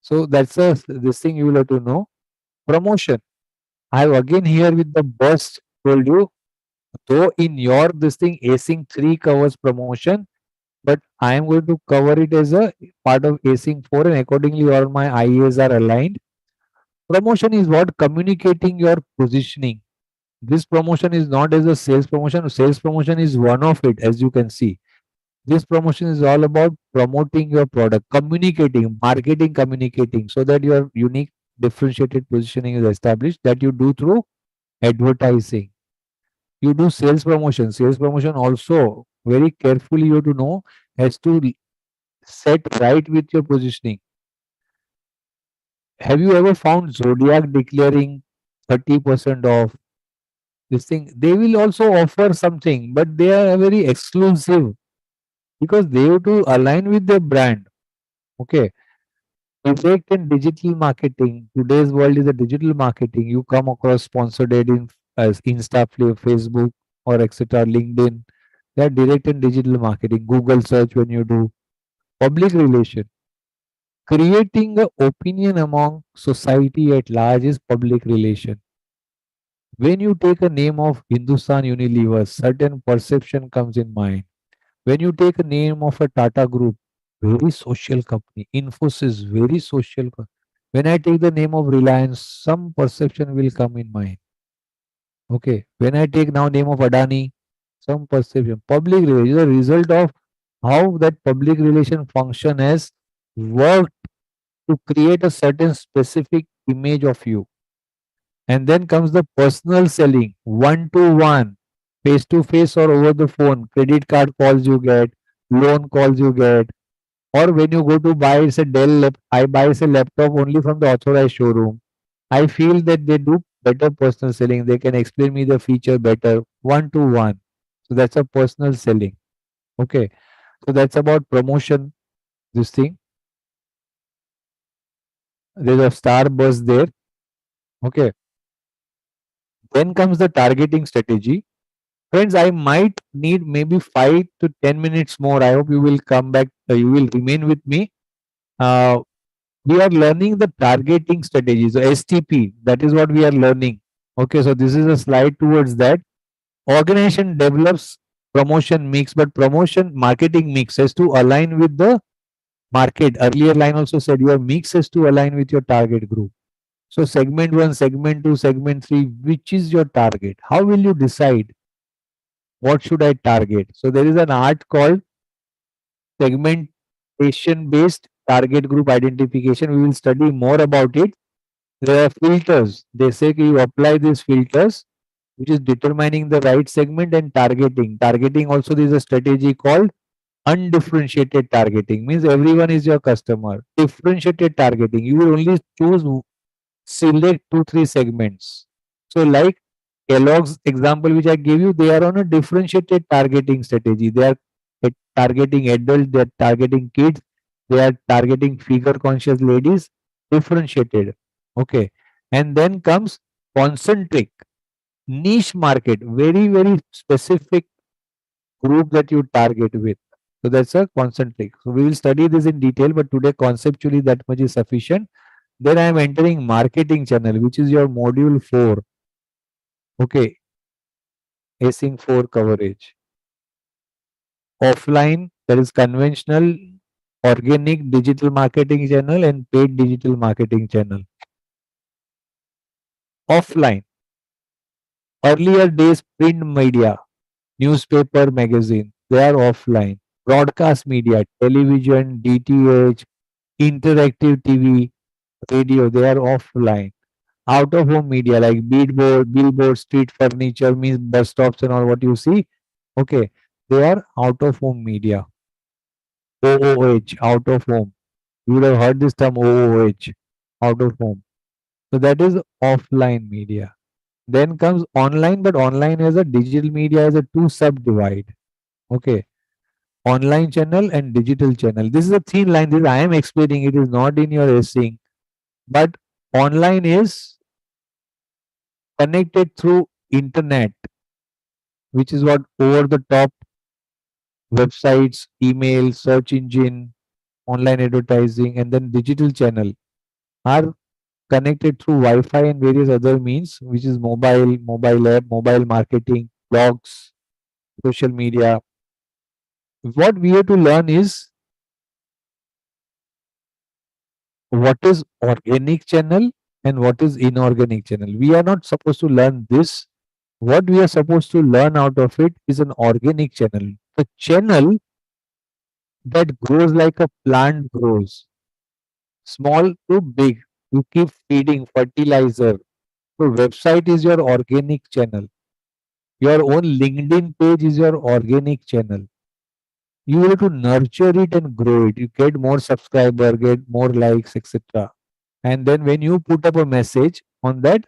so that's a this thing you will have to know. Promotion. I have again here with the burst told you, though in your this thing acing 3 covers promotion, but I am going to cover it as a part of acing 4, and accordingly all my IAs are aligned. Promotion is what communicating your positioning. This promotion is not as a sales promotion. Sales promotion is one of it, as you can see. This promotion is all about promoting your product, communicating, marketing, communicating, so that your unique differentiated positioning is established, that you do through advertising. You do sales promotion. Sales promotion also very carefully you have to know has to set right with your positioning. Have you ever found Zodiac declaring 30% off? This thing, they will also offer something, but they are very exclusive because they have to align with their brand. Okay. Direct and digital marketing. Today's world is a digital marketing. You come across sponsored ad in as Insta, Facebook, or etc. LinkedIn. They are direct and digital marketing. Google search when you do public relation. Creating a opinion among society at large is public relation. When you take a name of Hindustan Unilever, certain perception comes in mind. When you take a name of a Tata Group, very social company, Infosys, very social. When I take the name of Reliance, some perception will come in mind. Okay. When I take now name of Adani, some perception. Public relation is a result of how that public relation function has worked to create a certain specific image of you. And then comes the personal selling, one to one, face to face or over the phone, credit card calls you get, loan calls you get, Or when you go to buy it's a I buy a laptop only from the authorized showroom. I feel that they do better personal selling. They can explain me the feature better, one to one. So that's a personal selling. Okay. So that's about promotion. This thing. There's a star buzz there. Okay. Then comes the targeting strategy. Friends, I might need maybe 5 to 10 minutes more. I hope you will come back. You will remain with me. Uh, we are learning the targeting strategy. So STP, that is what we are learning. Okay, so this is a slide towards that. Organization develops promotion mix, but promotion marketing mix has to align with the market. Earlier line also said your mix has to align with your target group. So segment 1, segment 2, segment 3, which is your target? How will you decide what should I target? So there is an art called segmentation based target group identification. We will study more about it. There are filters. They say you apply these filters, which is determining the right segment and targeting. Targeting also there is a strategy called undifferentiated targeting. Means everyone is your customer. Differentiated targeting. You will only choose select 2 3 segments. So like Kellogg's example which I gave you, they are on a differentiated targeting strategy. They are targeting adults, they are targeting kids, they are targeting figure conscious ladies, differentiated. Okay. And then comes concentric, niche market, very specific group that you target with. So that's a concentric. So we will study this in detail, but today conceptually that much is sufficient. Then I am entering marketing channel, which is your module 4. Okay, async 4 coverage. Offline, there is conventional, organic digital marketing channel and paid digital marketing channel. Offline, earlier days print media, newspaper, magazine, they are offline. Broadcast media, television, DTH, interactive TV, radio, they are offline. Out of home media like billboard, street furniture, means bus stops and all what you see. Okay, they are out of home media. OOH, out of home. You would have heard this term OOH, out of home. So that is offline media. Then comes online, but online as a digital media as a two subdivide. Okay, online channel and digital channel. This is a thin line. This I am explaining. It is not in your essay, but online is connected through internet, which is what over the top websites, email, search engine, online advertising, and then digital channel are connected through Wi-Fi and various other means, which is mobile app, mobile marketing, blogs, social media. What we have to learn is what is organic channel and what is inorganic channel. We are not supposed to learn this. What we are supposed to learn out of it is an organic channel. The channel that grows like a plant grows, small to big. You keep feeding fertilizer. So website is your organic channel. Your own LinkedIn page is your organic channel. You have to nurture it and grow it. You get more subscriber, get more likes, etc. And then when you put up a message on that,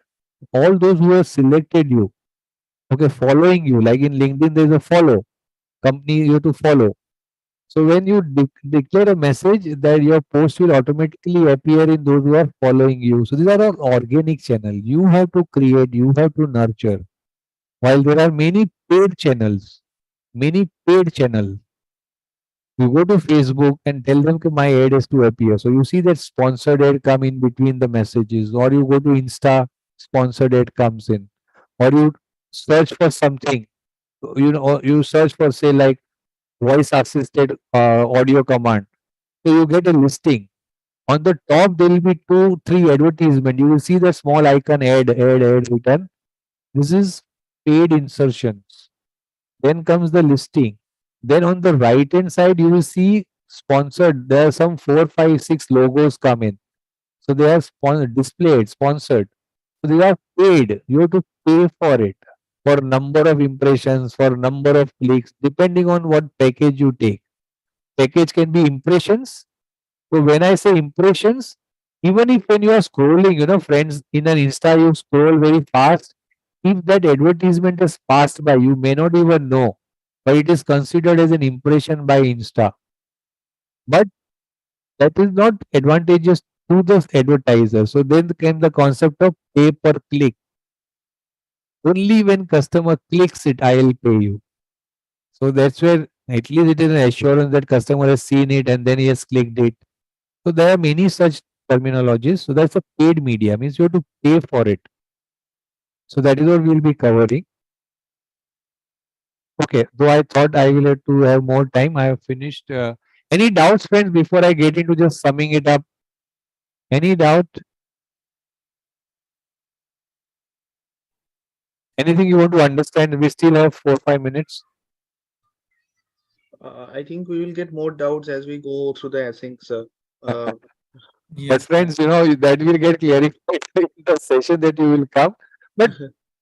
all those who have selected you, okay, following you, like in LinkedIn, there's a follow company you have to follow. So when you declare a message, that your post will automatically appear in those who are following you. So these are all organic channel. You have to create, you have to nurture. While there are many paid channels, many paid channels. You go to Facebook and tell them that my ad is to appear. So you see that sponsored ad come in between the messages, or you go to Insta, sponsored ad comes in, or you search for something. You know, or you search for say like voice assisted audio command. So you get a listing. On the top, there will be 2 3 advertisement. You will see the small icon ad written. This is paid insertions. Then comes the listing. Then on the right hand side, you will see sponsored. There are some 4 5 6 logos come in. So they are displayed, sponsored. So they are paid. You have to pay for it, for number of impressions, for number of clicks, depending on what package you take. package can be impressions. So when I say impressions, even if when you are scrolling, friends, in an Insta, you scroll very fast. If that advertisement is passed by, you may not even know, but it is considered as an impression by Insta. But that is not advantageous to the advertiser. So then came the concept of pay per click. Only when customer clicks it, I will pay you. So that's where at least it is an assurance that customer has seen it and then he has clicked it. So there are many such terminologies. So that's a paid media, means you have to pay for it. So that is what we'll be covering. Okay, though I thought I will have to have more time. I have finished. Any doubts, friends, before I get into just summing it up? Any doubt? Anything you want to understand? We still have 4-5 minutes. I think we will get more doubts as we go through the async, sir. Uh, But Yes. friends, that will get clarified in the session that you will come. But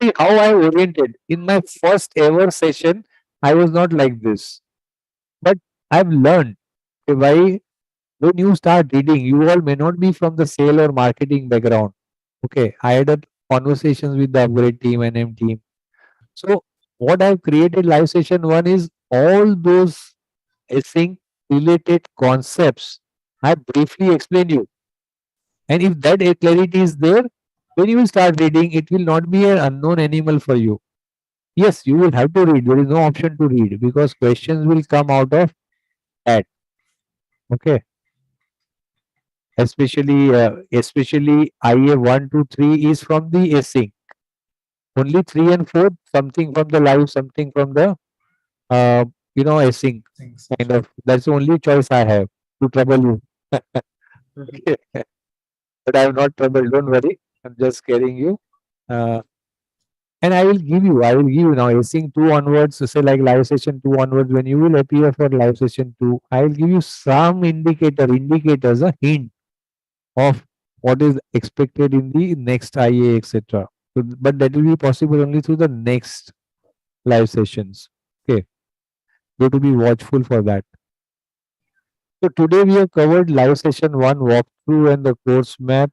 see how I oriented. In my first ever session, I was not like this. But I've learned why when you start reading, you all may not be from the sale or marketing background. Okay, I had a conversations with the upgrade team and M team. So what I've created live session one is all those async related concepts. I briefly explain you. And if that clarity is there, when you will start reading, it will not be an unknown animal for you. Yes, you will have to read. There is no option to read because questions will come out of that. Okay. Especially IA 1 to 3 is from the async. Only 3 and 4, something from the live, something from the async Thanks. kind of. That's the only choice I have to trouble you. Okay. But I am not troubled. Don't worry. I'm just scaring you. Uh, and I will give you now async 2 onwards, say like live session 2 onwards, when you will appear for live session 2, I will give you some indicators, a hint of what is expected in the next IA, etc. So, but that will be possible only through the next live sessions. Okay. You have to be watchful for that. So today we have covered live session 1 walkthrough and the course map.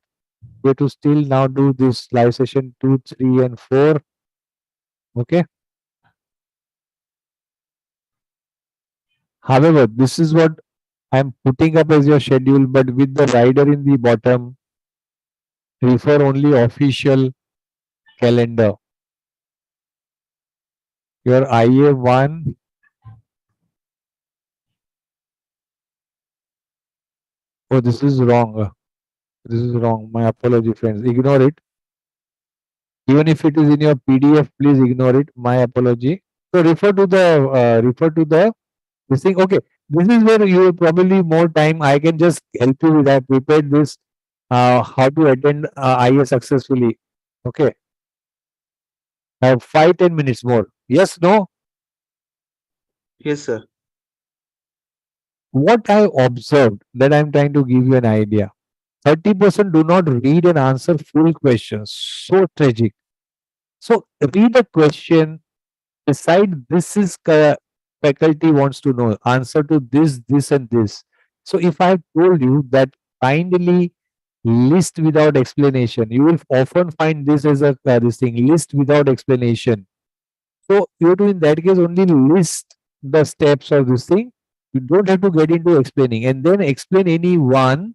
We have to still now do this live session 2, 3 and 4. Okay. However, this is what I'm putting up as your schedule, but with the rider in the bottom, refer only official calendar. Your IA1, oh, this is wrong. This is wrong. My apology, friends. Ignore it. Even if it is in your PDF, please ignore it. My apology. So refer to the this thing. Okay, this is where you will probably more time. I can just help you with. I prepared this. How to attend IA successfully. Okay, 5-10 minutes more. Yes, no. yes, sir. What I observed, that I'm trying to give you an idea. 30% do not read and answer full questions. So tragic. So read a question, decide this is faculty wants to know answer to this, this, and this. So if I told you that kindly list without explanation, you will often find this as a this thing, list without explanation. So you have to in that case only list the steps of this thing. You don't have to get into explaining and then explain any one,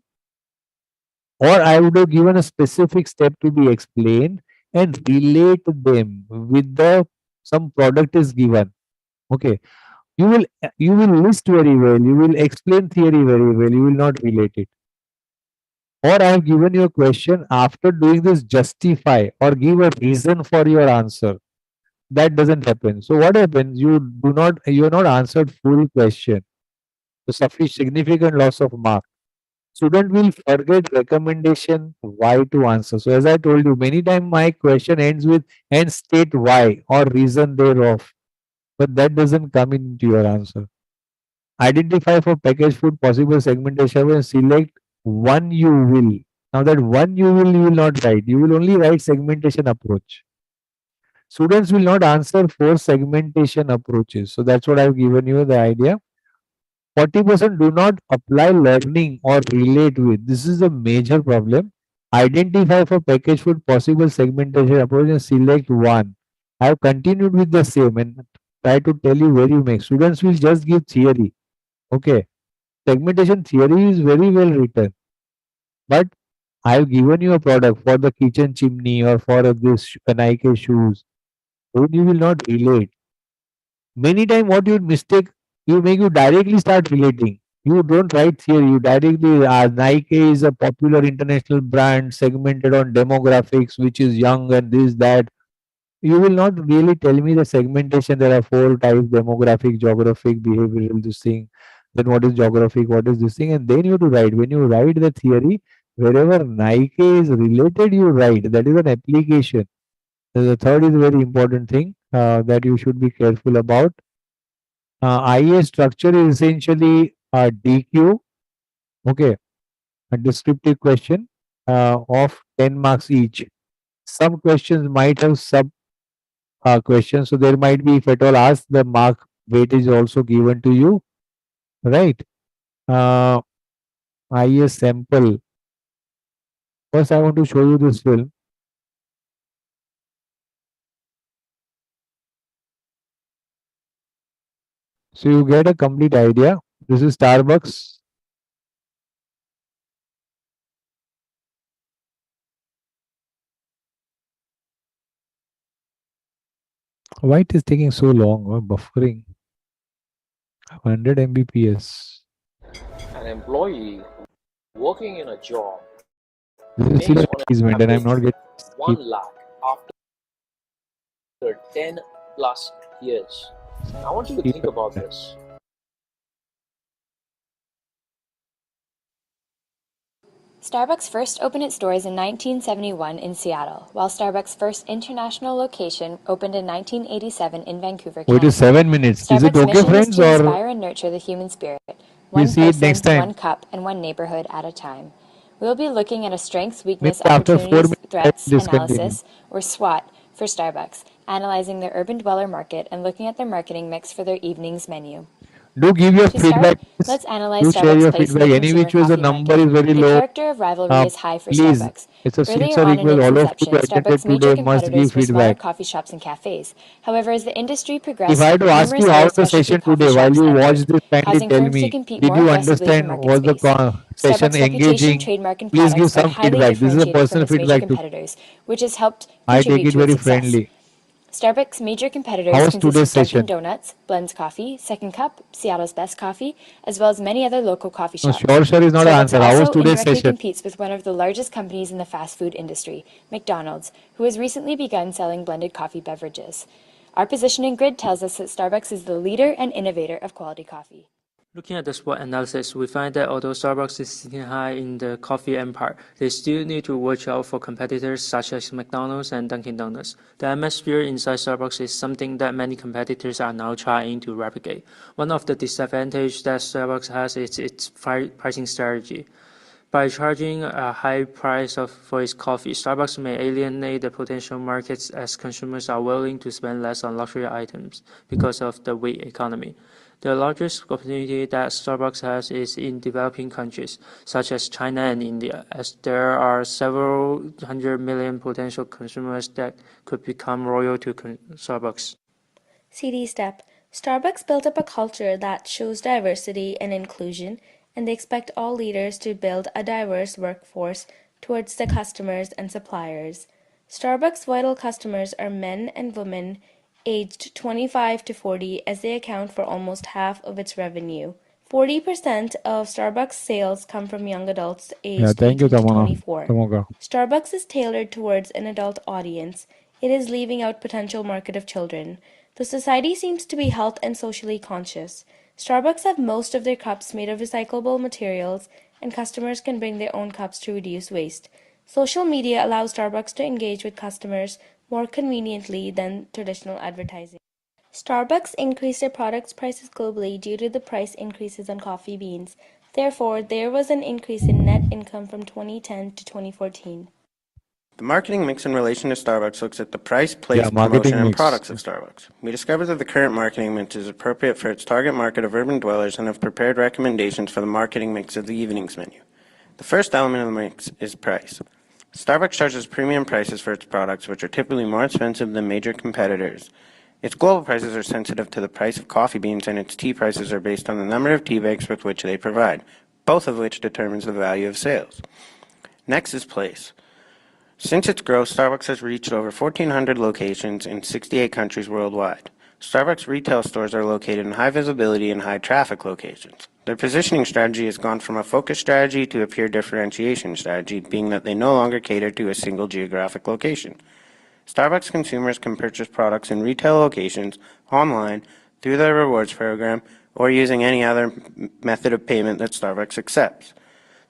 or I would have given a specific step to be explained and relate them with the some product is given. Okay, you will list very well, you will explain theory very well, you will not relate it. Or I have given you a question, after doing this justify or give a reason for your answer. That doesn't happen. So what happens? You are not answered full question. So sufficient significant loss of mark. Student will forget recommendation why to answer. So as I told you, many times my question ends with and state why or reason thereof. But that doesn't come into your answer. Identify for packaged food possible segmentation and select one you will. Now that one you will not write. You will only write segmentation approach. Students will not answer for segmentation approaches. So that's what I've given you the idea. 40% do not apply learning or relate with. This is a major problem. Identify for packaged food possible segmentation approach and select one. I have continued with the same and try to tell you where you make. Students will just give theory. Okay. Segmentation theory is very well written, but I have given you a product for the kitchen chimney or for this Nike shoes. Then you will not relate. Many times, what you mistake, you make you directly start relating. You don't write theory. You directly Nike is a popular international brand segmented on demographics, which is young and this that. You will not really tell me the segmentation. There are four types: demographic, geographic, behavioral. This thing. Then what is geographic? What is this thing? And then you have to write. When you write the theory, wherever Nike is related, you write. That is an application. The third is a very important thing that you should be careful about. IA structure is essentially a DQ, okay, a descriptive question of 10 marks each. Some questions might have sub questions, so there might be, if at all asked, the mark weightage is also given to you, right? Uh, IA sample. First, I want to show you this film. So you get a complete idea. This is Starbucks. Why it is taking so long? Buffering. 100 Mbps. An employee working in a job This is still makes an on advertisement, and I'm not average getting 1 lakh after 10 plus years. I want you to think about this. Starbucks first opened its doors in 1971 in Seattle, while Starbucks' first international location opened in 1987 in Vancouver, Wait, Canada. 7 minutes. Is it Starbucks' okay, mission is friends, to or inspire and nurture the human spirit, we one see it next person, time? one cup, and one neighborhood at a time. We will be looking at a strengths, Maybe weakness, after 4 opportunities, minutes, I threats, will discontinue. analysis, or SWOT for Starbucks, analyzing their urban dweller market and looking at their marketing mix for their evening's menu. Do give your To start, feedback. Please. let's analyze Do share Starbucks' your place in the feedback. Any consumer which way the coffee number market. is very The low. character of rivalry is high for Please, Starbucks. it's a seats Earlier are on in equal. its All of you inception, attended Starbucks' major today must give competitors were smaller feedback. coffee shops and cafes. However, as the industry If progressed, I had to ask numerous you how other the specialty session coffee today, while shops you watch entered, this, kindly causing tell firms to me, compete did more you aggressively for understand market was the space. session Starbucks' reputation, engaging? trademark, and Please give products are some highly feedback. This is a differentiated from personal its major feedback to. competitors, which has helped I take contribute it to its very success. friendly. Starbucks' major How competitors was consist today's of Dunkin' session? Donuts, Blends Coffee, Second Cup, Seattle's Best Coffee, as well as many other local coffee No, shops. sure, sure is not an Starbucks answer. How was also today's indirectly session? competes with one of the largest companies in the fast food industry, McDonald's, who has recently begun selling blended coffee beverages. Our positioning grid tells us that Starbucks is the leader and innovator of quality coffee. Looking at the SWOT analysis, we find that although Starbucks is sitting high in the coffee empire, they still need to watch out for competitors such as McDonald's and Dunkin' Donuts. The atmosphere inside Starbucks is something that many competitors are now trying to replicate. One of the disadvantages that Starbucks has is its pricing strategy. By charging a high price for its coffee, Starbucks may alienate the potential markets as consumers are willing to spend less on luxury items because of the weak economy. The largest opportunity that Starbucks has is in developing countries, such as China and India, as there are several 100 million potential consumers that could become loyal to Starbucks. CD step. Starbucks built up a culture that shows diversity and inclusion, and they expect all leaders to build a diverse workforce towards the customers and suppliers. Starbucks' vital customers are men and women aged 25 to 40 as they account for almost half of its revenue. 40% of Starbucks sales come from young adults Yeah, aged thank you, 18 to Tamana. 24. Tamoga. Starbucks is tailored towards an adult audience. It is leaving out potential market of children. The society seems to be health and socially conscious. Starbucks have most of their cups made of recyclable materials, and customers can bring their own cups to reduce waste. Social media allows Starbucks to engage with customers more conveniently than traditional advertising. Starbucks increased their products' prices globally due to the price increases on coffee beans. Therefore, there was an increase in net income from 2010 to 2014. The marketing mix in relation to Starbucks looks at the price, place, marketing promotion, and mix. products of Starbucks. We discovered that the current marketing mix is appropriate for its target market of urban dwellers and have prepared recommendations for the marketing mix of the evening's menu. The first element of the mix is price. Starbucks charges premium prices for its products, which are typically more expensive than major competitors. Its global prices are sensitive to the price of coffee beans, and its tea prices are based on the number of tea bags with which they provide, both of which determines the value of sales. Next is place. Since its growth, Starbucks has reached over 1,400 locations in 68 countries worldwide. Starbucks retail stores are located in high visibility and high traffic locations. Their positioning strategy has gone from a focus strategy to a pure differentiation strategy, being that they no longer cater to a single geographic location. Starbucks consumers can purchase products in retail locations, online, through their rewards program, or using any other method of payment that Starbucks accepts.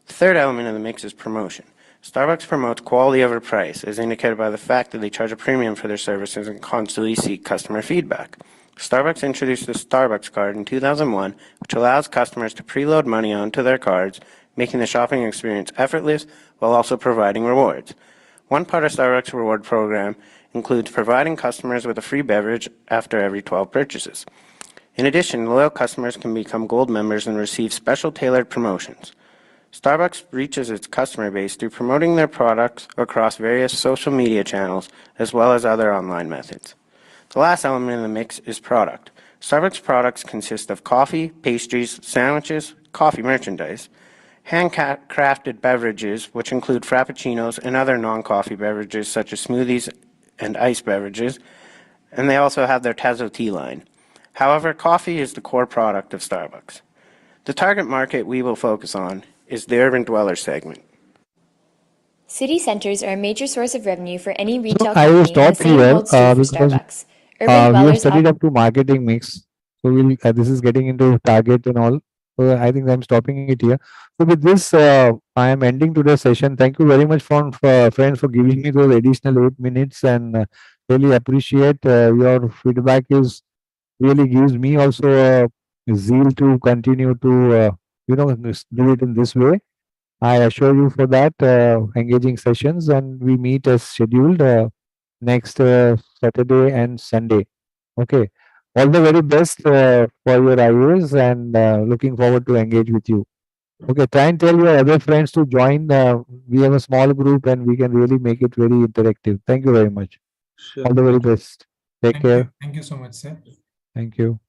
The third element of the mix is promotion. Starbucks promotes quality over price, as indicated by the fact that they charge a premium for their services and constantly seek customer feedback. Starbucks introduced the Starbucks card in 2001, which allows customers to preload money onto their cards, making the shopping experience effortless while also providing rewards. One part of Starbucks reward program includes providing customers with a free beverage after every 12 purchases. In addition, loyal customers can become gold members and receive special tailored promotions. Starbucks reaches its customer base through promoting their products across various social media channels as well as other online methods. The last element in the mix is product. Starbucks products consist of coffee, pastries, sandwiches, coffee merchandise, handcrafted beverages, which include frappuccinos and other non-coffee beverages such as smoothies and iced beverages, and they also have their Tazo tea line. However, coffee is the core product of Starbucks. The target market we will focus on is the urban dweller segment. City centers are a major source of revenue for any So retail I will company, and the stop same here holds true for because Starbucks. Urban we have dwellers studied up to marketing mix. So we'll this is getting into target and all. So I think I'm stopping it here. So with this, I am ending today's session. Thank you very much, for friends, for giving me those additional 8 minutes, and really appreciate your feedback. Is really gives me also zeal to continue to do it in this way. I assure you for that engaging sessions, and we meet as scheduled next Saturday and Sunday. Okay. All the very best for your ideas, and looking forward to engage with you. Okay. Try and tell your other friends to join. We have a small group and we can really make it very interactive. Thank you very much. Sure. All the very Thank you. best. Take care. Thank you so much, sir. Thank you.